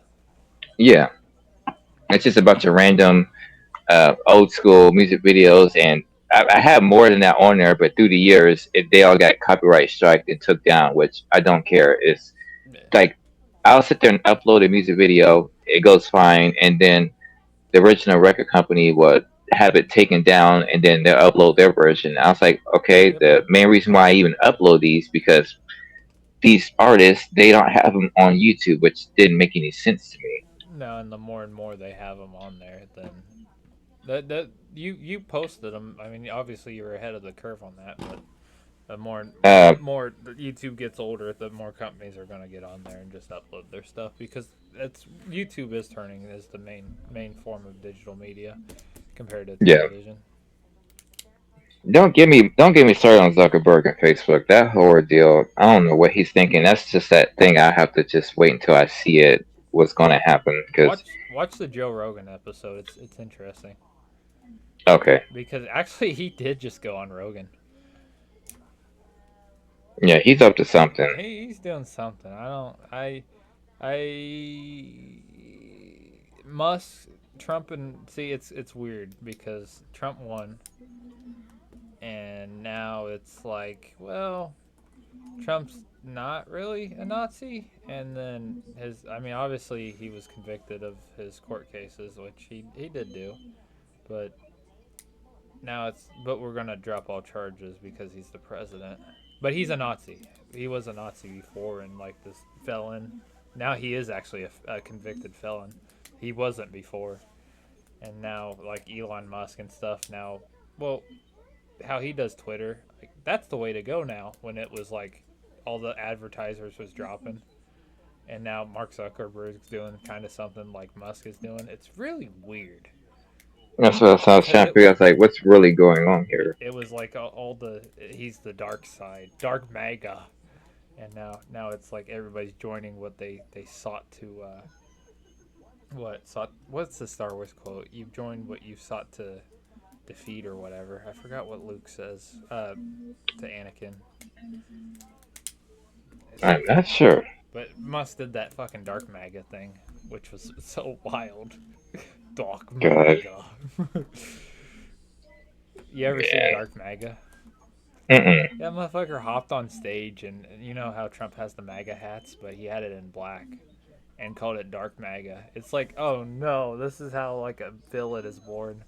yeah, it's just a bunch of random old school music videos, and I have more than that on there. But through the years, they all got copyright striked and took down, which I don't care. It's like I'll sit there and upload a music video, it goes fine, and then the original record company would have it taken down, and then they'll upload their version. I was like, okay, Yep. the main reason why I even upload these because these artists they don't have them on YouTube, which didn't make any sense to me. No, and the more and more they have them on there, then that you posted them. I mean, obviously you were ahead of the curve on that, but the Uh, more YouTube gets older, the more companies are gonna get on there and just upload their stuff because it's YouTube is turning as the main form of digital media compared to yeah. television. Don't get me started on Zuckerberg and Facebook. That whole ordeal, I don't know what he's thinking. That's just that thing I have to just wait until I see it what's going to happen because Watch the Joe Rogan episode. It's interesting okay. because actually he did just go on Rogan. Yeah, he's up to something. He's doing something. I Musk, Trump, and see it's weird because Trump won, and now it's like, well, Trump's not really a Nazi, and then I mean, obviously he was convicted of his court cases, which he did do, but now but we're gonna drop all charges because he's the president. But he's a Nazi. He was a Nazi before and like this felon. Now he is actually a convicted felon. He wasn't before. And now like Elon Musk and stuff now, well, how he does Twitter, like that's the way to go now when it was like all the advertisers was dropping. And now Mark Zuckerberg's doing kind of something like Musk is doing. It's really weird. That's what I was trying to figure out. Like, what's really going on here? It was like he's the dark side, dark MAGA, and now it's like everybody's joining what they sought What's the Star Wars quote? You've joined what you've sought to defeat or whatever. I forgot what Luke says to Anakin. It's I'm something, not sure. but Musk did that fucking Dark Maga thing, which was so wild. Dark God, Maga. You ever seen man. Dark Maga? Mm-mm. That motherfucker hopped on stage, and you know how Trump has the MAGA hats, but he had it in black and called it Dark MAGA. It's like, oh no, this is how like a villain is born.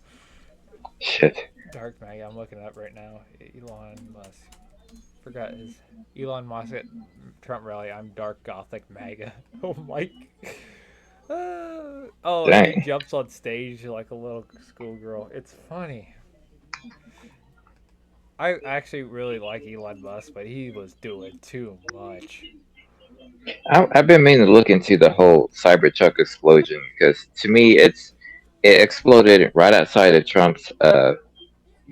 Shit. Dark MAGA. I'm looking it up right now. Elon Musk. Forgot his Elon Musk at Trump rally. I'm Dark Gothic MAGA. Oh my. And he Dang. jumps on stage like a little schoolgirl. It's funny. I actually really like Elon Musk, but he was doing too much. I've been meaning to look into the whole Cybertruck explosion because to me it exploded right outside of Trump's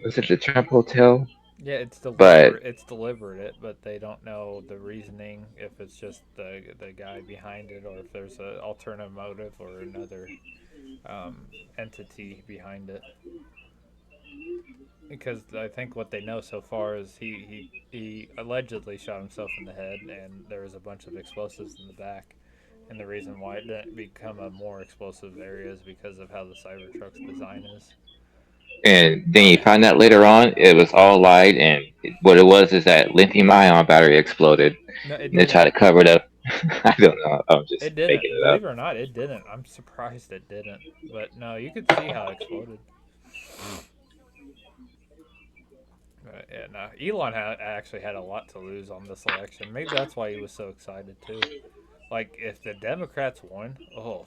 was it the Trump Hotel? Yeah, it's But deliberate. It's deliberate, but they don't know the reasoning if it's just the guy behind it or if there's an alternative motive or another entity behind it. Because I think what they know so far is he allegedly shot himself in the head, and there was a bunch of explosives in the back. And the reason why it didn't become a more explosive area is because of how the Cybertruck's design is. and then you find out later on it was all lied, and what it was is that lithium ion battery exploded. No, it And they try didn't. to cover it up. I don't know. I'm just It making didn't. it up. Believe it or not, it didn't. I'm surprised it didn't. But no, you could see how it exploded. Yeah, no. Actually had a lot to lose on this election. Maybe that's why he was so excited too. Like if the Democrats won, oh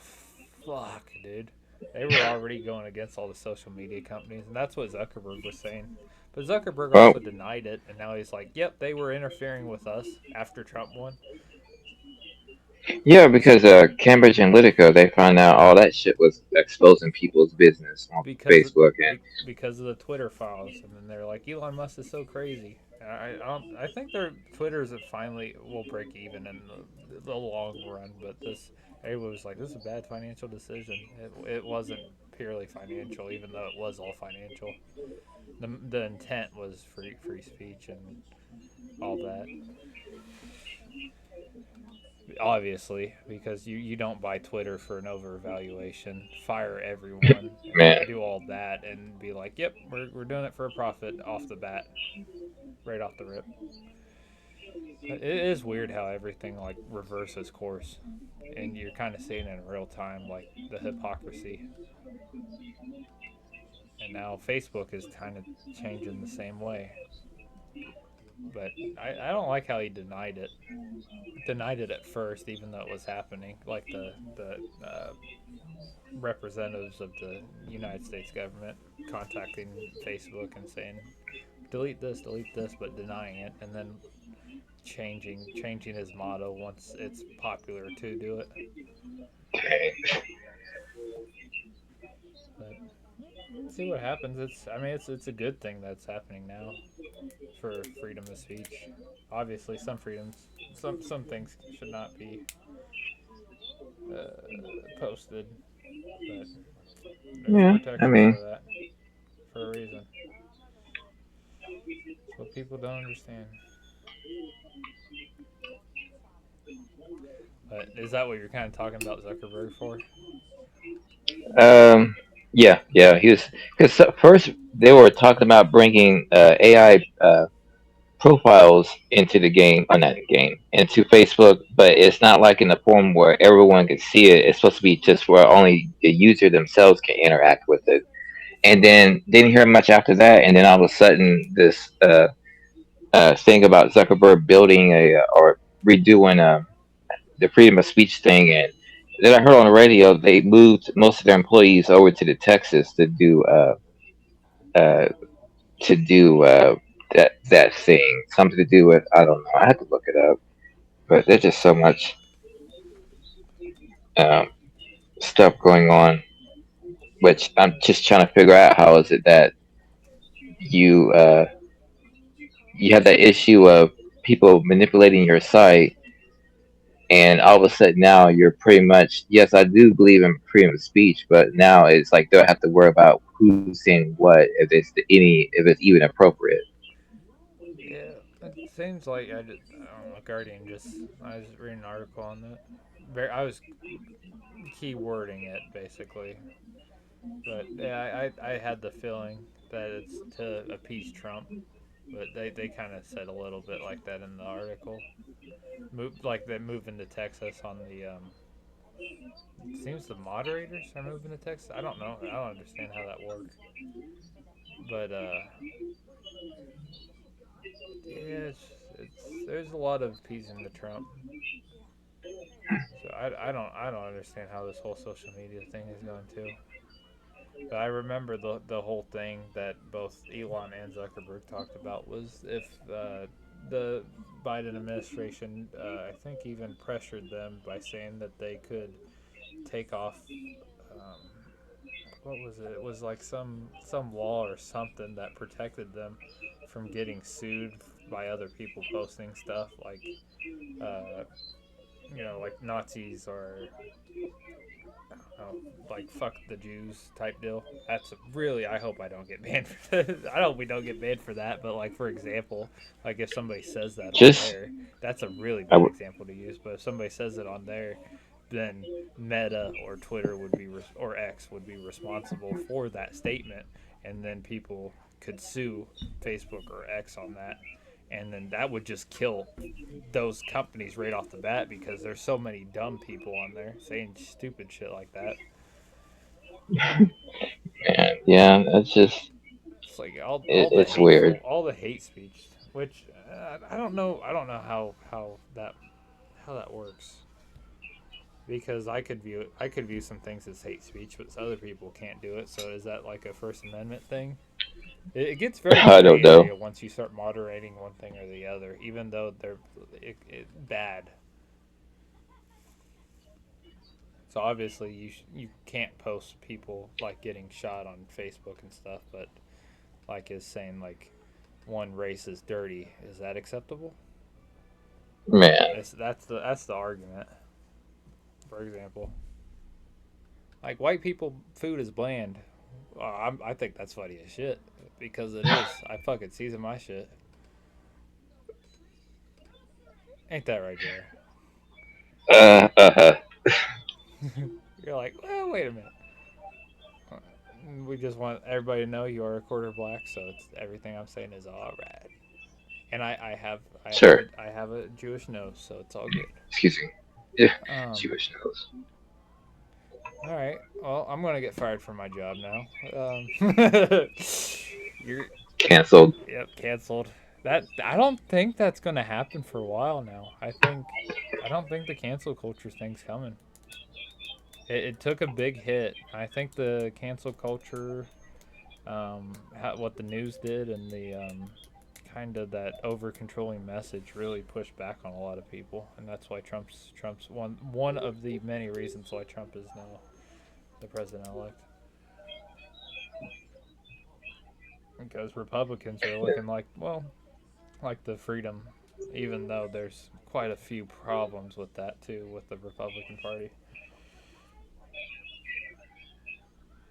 fuck, dude, they were already going against all the social media companies, and that's what Zuckerberg was saying. But Zuckerberg Well, also denied it, and now he's like, "Yep, they were interfering with us after Trump won." yeah, because Cambridge Analytica, they found out all that shit was exposing people's business on because Facebook, and because of the Twitter files, and then they're like, Elon Musk is so crazy. I think their Twitters have finally will break even in the long run, but this everyone was like, this is a bad financial decision. It wasn't purely financial, even though it was all financial. The intent was free speech and all that. Obviously, because you don't buy Twitter for an overvaluation, fire everyone, man, do all that, and be like, "Yep, we're doing it for a profit off the bat, right off the rip." It is weird how everything like reverses course, and you're kind of seeing it in real time, like the hypocrisy. And now Facebook is kind of changing the same way, but I don't like how he denied it at first, even though it was happening. Like the representatives of the United States government contacting Facebook and saying delete this, but denying it, and then changing his motto once it's popular to do it. dang. But see what happens. It's a good thing that's happening now for freedom of speech. Obviously, some things should not be posted, but there's Yeah, I protections mean, for that for a reason. It's what people don't understand. But is that what you're kind of talking about Zuckerberg for? um, yeah. He was because first they were talking about bringing AI profiles into the game, or not the game, into Facebook, but it's not like in the form where everyone can see it. It's supposed to be just where only the user themselves can interact with it. And then didn't hear much after that. And then all of a sudden, this thing about Zuckerberg building or redoing the freedom of speech thing, and then I heard on the radio they moved most of their employees over to the Texas uh, to do that thing, something to do with I don't know. I had to look it up, but there's just so much um, stuff going on, which I'm just trying to figure out how is it that you you have that issue of people manipulating your site and all of a sudden now you're pretty much, yes, I do believe in freedom of speech, but now it's like they'll have to worry about who's saying what, if it's even appropriate. Yeah, it seems like I don't know. Guardian just I was reading an article on that. I was keywording it basically, but yeah, I had the feeling that it's to appease Trump, but they kind of said a little bit like that in the article. Like they're moving to Texas on the It seems the moderators are moving to Texas. I don't know. I don't understand how that works, but yeah, there's a lot of appeasing the Trump. So I don't understand how this whole social media thing is going to. But I remember the whole thing that both Elon and Zuckerberg talked about was if the Biden administration, I think, even pressured them by saying that they could take off. Um, what was it? It was like some law or something that protected them from getting sued by other people posting stuff like, uh, like Nazis or oh, like fuck the Jews type deal. That's really, I hope I don't get banned for that. I hope we don't get banned for that. But like for example, like if somebody says that on Just there, that's a really I bad w- example to use. But if somebody says it on there, then Meta or Twitter would be or X would be responsible for that statement, and then people could sue Facebook or X on that, and then that would just kill those companies right off the bat because there's so many dumb people on there saying stupid shit like that. man, yeah, that's just It's like all the it's weird. all the hate speech, which I don't know how that works because I could view some things as hate speech, but other people can't do it. So is that like a First Amendment thing? It gets very I don't gray know. area once you start moderating one thing or the other, even though they're bad. So obviously you can't post people like getting shot on Facebook and stuff, but like is saying like one race is dirty, is that acceptable? Man, That's the argument. For example, like white people food is bland. I think that's funny as shit because it is. I fucking season my shit. Ain't that right, Jared? uh, uh, You're like, well, wait a minute. We just want everybody to know you are a quarter black, so it's everything I'm saying is all right. And sure. I have a Jewish nose, so it's all good. Excuse me. Yeah, Um, Jewish nose. all right. Well, I'm gonna get fired from my job now. You're Canceled. Yep, canceled. That I don't think that's gonna happen for a while now. I don't think the cancel culture thing's coming. It took a big hit. I think the cancel culture, what the news did, and the kind of that over controlling message really pushed back on a lot of people, and that's why Trump's one of the many reasons why Trump is now the president elect. Because Republicans are looking like, well, like the freedom, even though there's quite a few problems with that too with the Republican Party.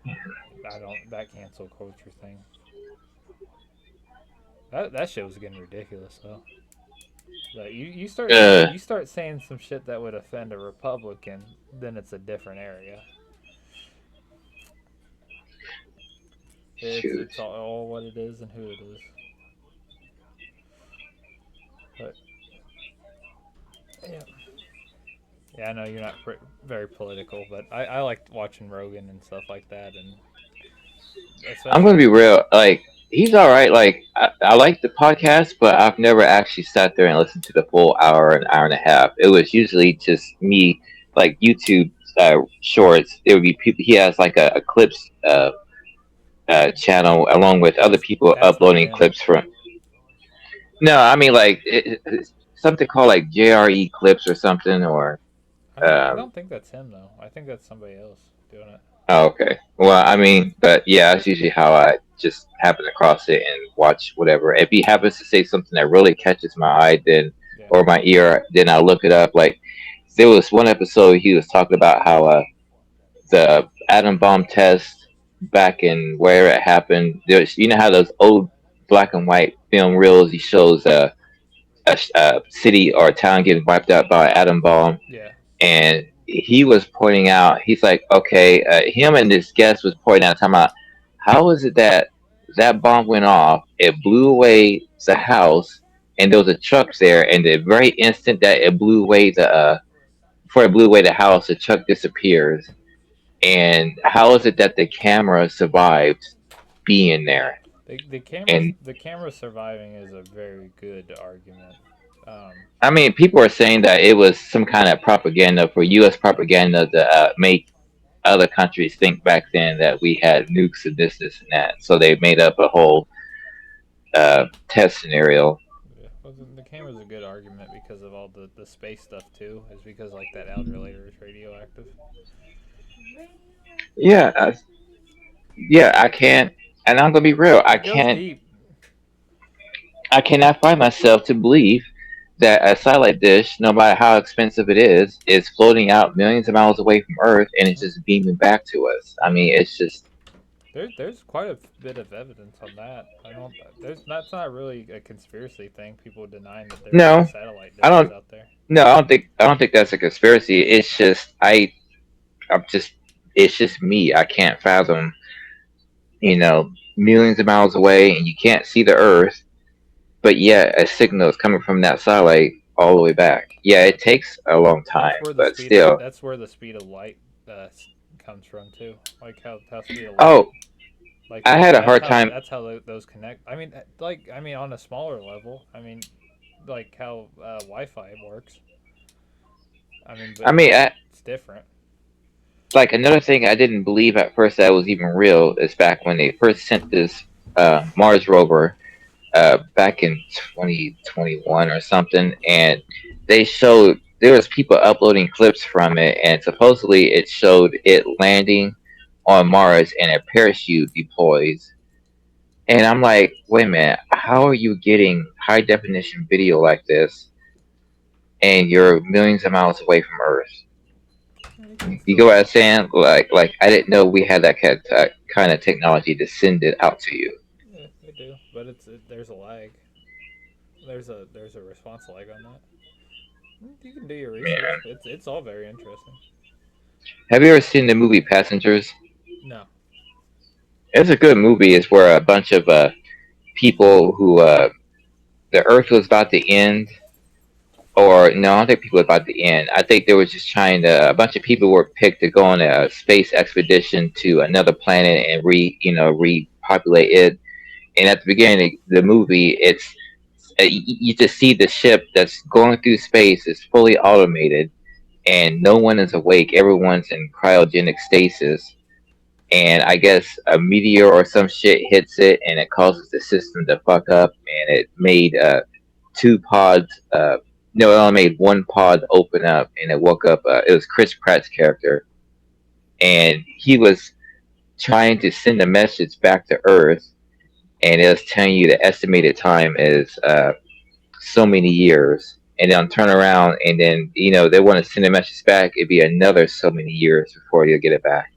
I don't that cancel culture thing. That shit was getting ridiculous though. But Uh, you start saying some shit that would offend a Republican, then it's a different area. shoot. It's all what it is and who it is. But yeah, yeah, I know you're not very political, but I like watching Rogan and stuff like that, and I'm gonna especially be real. Like he's all right. Like I like the podcast, but I've never actually sat there and listened to the full hour, an hour and a half. It was usually just me, like YouTube shorts. It would be people. He has like a clips channel along with other people that's not uploading him. clips from. No, I mean like it's something called like JRE clips or something or. I Um, don't think that's him though. I think that's somebody else doing it. oh, okay. Well, I mean, but yeah, that's usually how I just happen across it and watch whatever. If he happens to say something that really catches my eye, then Yeah. or my ear, then I'll look it up. Like there was one episode he was talking about how the atom bomb test back in where it happened. There's, you know how those old black and white film reels he shows a city or a town getting wiped out by an atom bomb, Yeah. and he was pointing out, he's like, okay, him and this guest was pointing out, talking about how is it that that bomb went off, it blew away the house, and there was a truck there, and the very instant that it blew away before it blew away the house, the truck disappears. And how is it that the camera survived being there? And The camera surviving is a very good argument. I mean, people are saying that it was some kind of propaganda for U.S. propaganda to make other countries think back then that we had nukes and this and that. So they made up a whole test scenario. Yeah, well, the camera's a good argument because of all the space stuff too. Is because like that outer layer is radioactive. Yeah, yeah. I can't, and I'm gonna be real. It goes deep. I cannot find myself to believe that a satellite dish, no matter how expensive it is floating out millions of miles away from Earth and it's just beaming back to us. I mean, it's just There's quite a bit of evidence on that. I don't. That's not really a conspiracy thing. People denying that no. there's satellite I dishes don't. out there. No, I don't think that's a conspiracy. It's just I'm just. It's just me. I can't fathom. Millions of miles away, and you can't see the Earth, but yet a signal is coming from that satellite all the way back. Yeah, it takes a long time, but still. That's where the speed of light comes from too. Like how speed of light. Oh, like I had a hard time. That's how those connect. I mean, on a smaller level. I mean, like how Wi-Fi works. It's different. Like another thing I didn't believe at first that was even real is back when they first sent this Mars rover back in 2021 or something, and they showed there was people uploading clips from it, and supposedly it showed it landing on Mars and a parachute deploys. And I'm like, wait a minute, how are you getting high definition video like this and you're millions of miles away from Earth? You get what I'm saying? Like I didn't know we had that kind of technology to send it out to you. Yeah, they do, but there's a lag. There's a response lag on that. You can do your research. Man. It's all very interesting. Have you ever seen the movie Passengers? No. It's a good movie. It's where a bunch of people who the Earth was about to end, or no, I don't think people were about to end. I think they were just trying to. A bunch of people were picked to go on a space expedition to another planet and repopulate it. And at the beginning of the movie, it's you just see the ship that's going through space is fully automated, and no one is awake. Everyone's in cryogenic stasis. And I guess a meteor or some shit hits it, and it causes the system to fuck up, and it made two pods. No, it only made one pod open up, and it woke up. It was Chris Pratt's character, and he was trying to send a message back to Earth, and it was telling you the estimated time is so many years, and then turn around, and then they want to send a message back. It'd be another so many years before you'll get it back.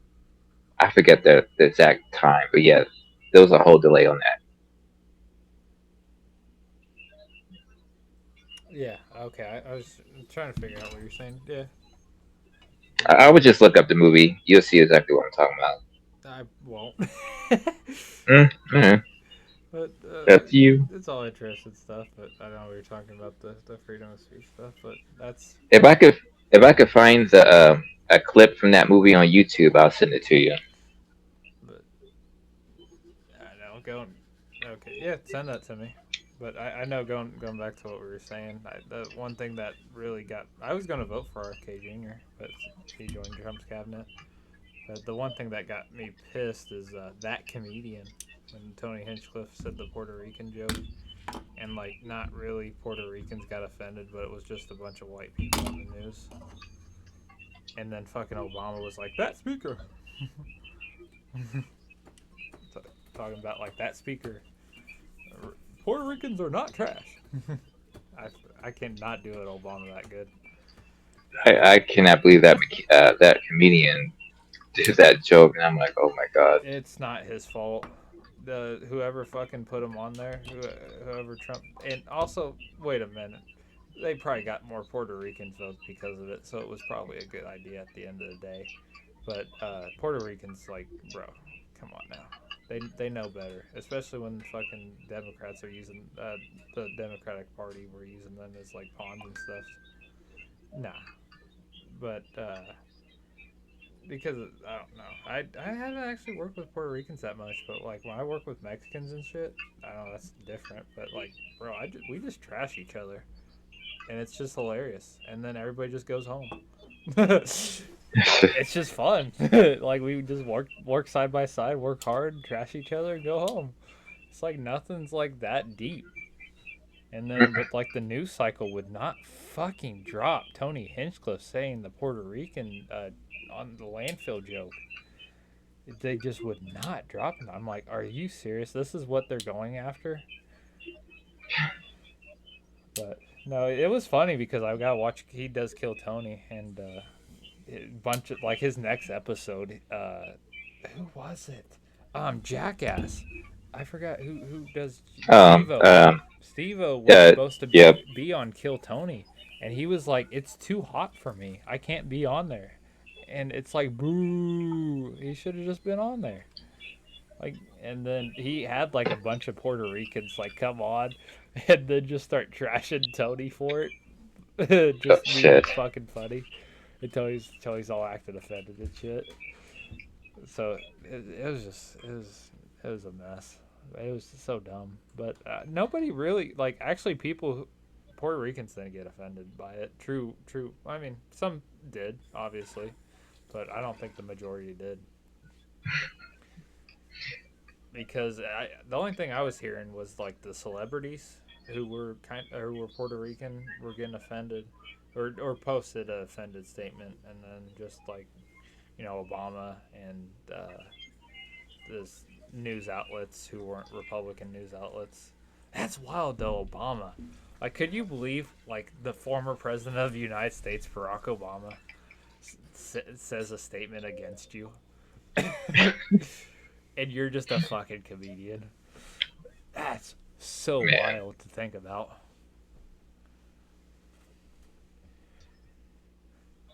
I forget the exact time, but yeah, there was a whole delay on that. Yeah. Okay. I was trying to figure out what you're saying. Yeah. I would just look up the movie. You'll see exactly what I'm talking about. I won't. Mm-hmm. But That's you. It's all interesting stuff. But I know we were talking about the freedom of speech stuff. But that's If I could find a clip from that movie on YouTube, I'll send it to you. But I know going. Okay. Yeah. Send that to me. But I know going back to what we were saying, the one thing that really I was going to vote for RFK Jr., but he joined Trump's cabinet. But the one thing that got me pissed is that comedian, when Tony Hinchcliffe said the Puerto Rican joke, and not really Puerto Ricans got offended, but it was just a bunch of white people on the news. And then fucking Obama was like, that speaker! Talking about that speaker. Puerto Ricans are not trash. I cannot do it Obama that good. I cannot believe that that comedian did that joke, and I'm like, oh my god. It's not his fault. The whoever fucking put him on there, whoever Trump, and also wait a minute, they probably got more Puerto Rican votes because of it, so it was probably a good idea at the end of the day. But Puerto Ricans, like, bro, come on now. They know better, especially when fucking Democrats are using the Democratic Party. We're using them as like pawns and stuff. Nah, but because I don't know, I haven't actually worked with Puerto Ricans that much, but like when I work with Mexicans and shit, I know that's different. But like, bro, we just trash each other, and it's just hilarious. And then everybody just goes home. It's just fun. Like we just work side by side, work hard, trash each other, and go home. It's like nothing's like that deep. And then but like the news cycle would not fucking drop Tony Hinchcliffe saying the Puerto Rican on the landfill joke. They just would not drop it. I'm like, are you serious? This is what they're going after? But no, it was funny because I got to watch. He does kill Tony, and a bunch of like his next episode. Who was it? Jackass. I forgot who does Um, Steve-O. um, Steve-O was yeah, supposed to yeah, be on Kill Tony, and he was like, "It's too hot for me. I can't be on there." And it's like, boo! He should have just been on there. Like, and then he had like a bunch of Puerto Ricans like come on, and then just start trashing Tony for it. oh, Just being shit. fucking funny. And Tony's all acting offended and shit. So it was just it was a mess. It was so dumb. But nobody really like actually Puerto Ricans didn't get offended by it. True. I mean, some did obviously, but I don't think the majority did. Because the only thing I was hearing was like the celebrities who were Puerto Rican were getting offended, or posted a offended statement, and then just like Obama and this news outlets who weren't Republican news outlets. That's wild though, Obama. Like, could you believe like the former president of the United States, Barack Obama, says a statement against you? And you're just a fucking comedian. That's so Man. wild to think about.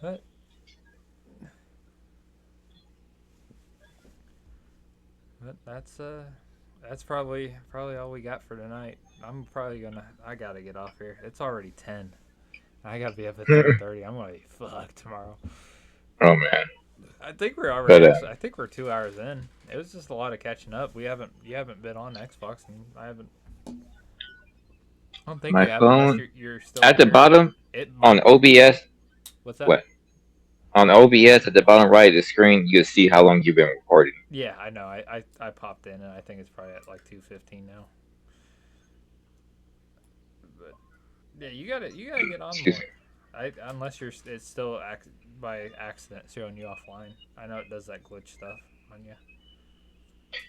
But that's probably all we got for tonight. I gotta get off here. It's already 10. I gotta be up at 10:30. I'm gonna be fucked tomorrow. Oh man. I think we're But already actually. I think we're 2 hours in. It was just a lot of catching up. You haven't been on Xbox, and I haven't. I don't think my you have unless phone you're still at on the your. bottom It on might. OBS. What's that? What? On OBS at the bottom right of the screen, you can see how long you've been recording. Yeah, I know. I popped in, and I think it's probably at like 2:15 now. But yeah, you gotta get on Excuse more. me. Unless it's still by accident showing you offline. I know it does that glitch stuff on you.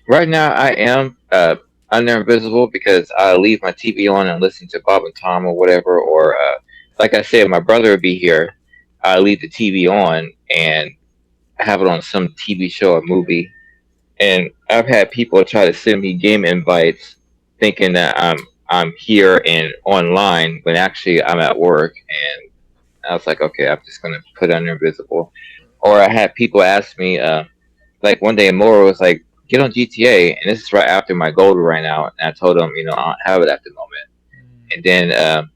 Right now, I am under invisible because I leave my TV on and listen to Bob and Tom or whatever. Or like I said, my brother would be here. I leave the TV on and have it on some TV show or movie. And I've had people try to send me game invites, thinking that I'm here and online when actually I'm at work. And I was like, okay, I'm just gonna put under invisible. Or I had people ask me, like one day, Mora was like, "Get on GTA," and this is right after my gold ran out, and I told him, I don't have it at the moment. And then at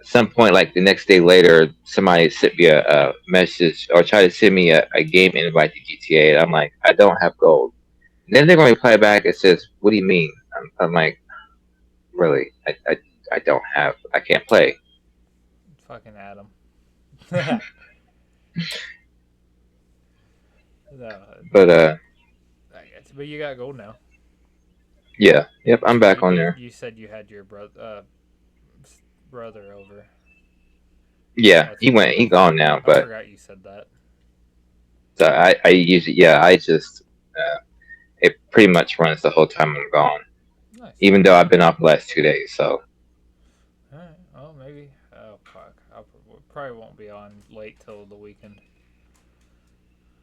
some point, like the next day later, somebody sent me a message or tried to send me a game invite to GTA, and I'm like, I don't have gold. And then they're going to reply back and says, "What do you mean?" I'm like, really, I don't have, I can't play. Fucking Adam. No, But but you got gold now. yeah, yep, I'm back on You, there. you said you had your brother over. Yeah, That's right. he gone now, I but forgot you said that. so I usually, yeah, I just it pretty much runs the whole time I'm gone. Nice. Even though I've been off the last 2 days, so All right. Well, maybe. Oh fuck! Probably won't be on late till the weekend.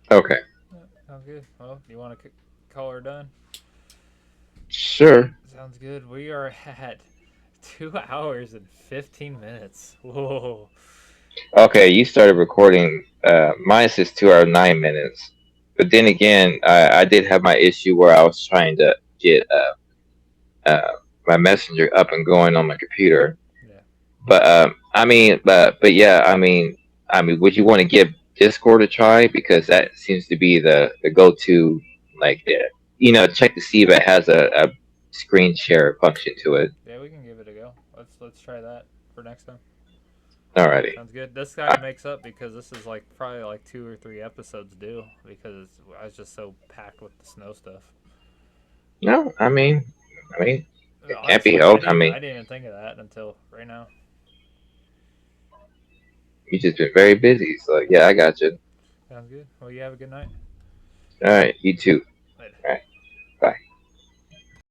Okay. Sounds good. Well, you want to call her done? Sure. Sounds good. We are at 2 hours and 15 minutes. Whoa. Okay, you started recording. Mine says 2 hours 9 minutes. But then again, I did have my issue where I was trying to get uh, my messenger up and going on my computer. Yeah. But but yeah, would you want to give Discord a try because that seems to be the go-to, like, check to see if it has a screen share function to it. Yeah, we can give it a go. Let's try that for next time. Alrighty. Sounds good. This kind of makes up because this is like probably like 2 or 3 episodes due because I was just so packed with the snow stuff. No, it can't be Honestly, helped. I didn't even think of that until right now. You just been very busy, so yeah, I got you. Sounds good. Well, you have a good night. All right, you too.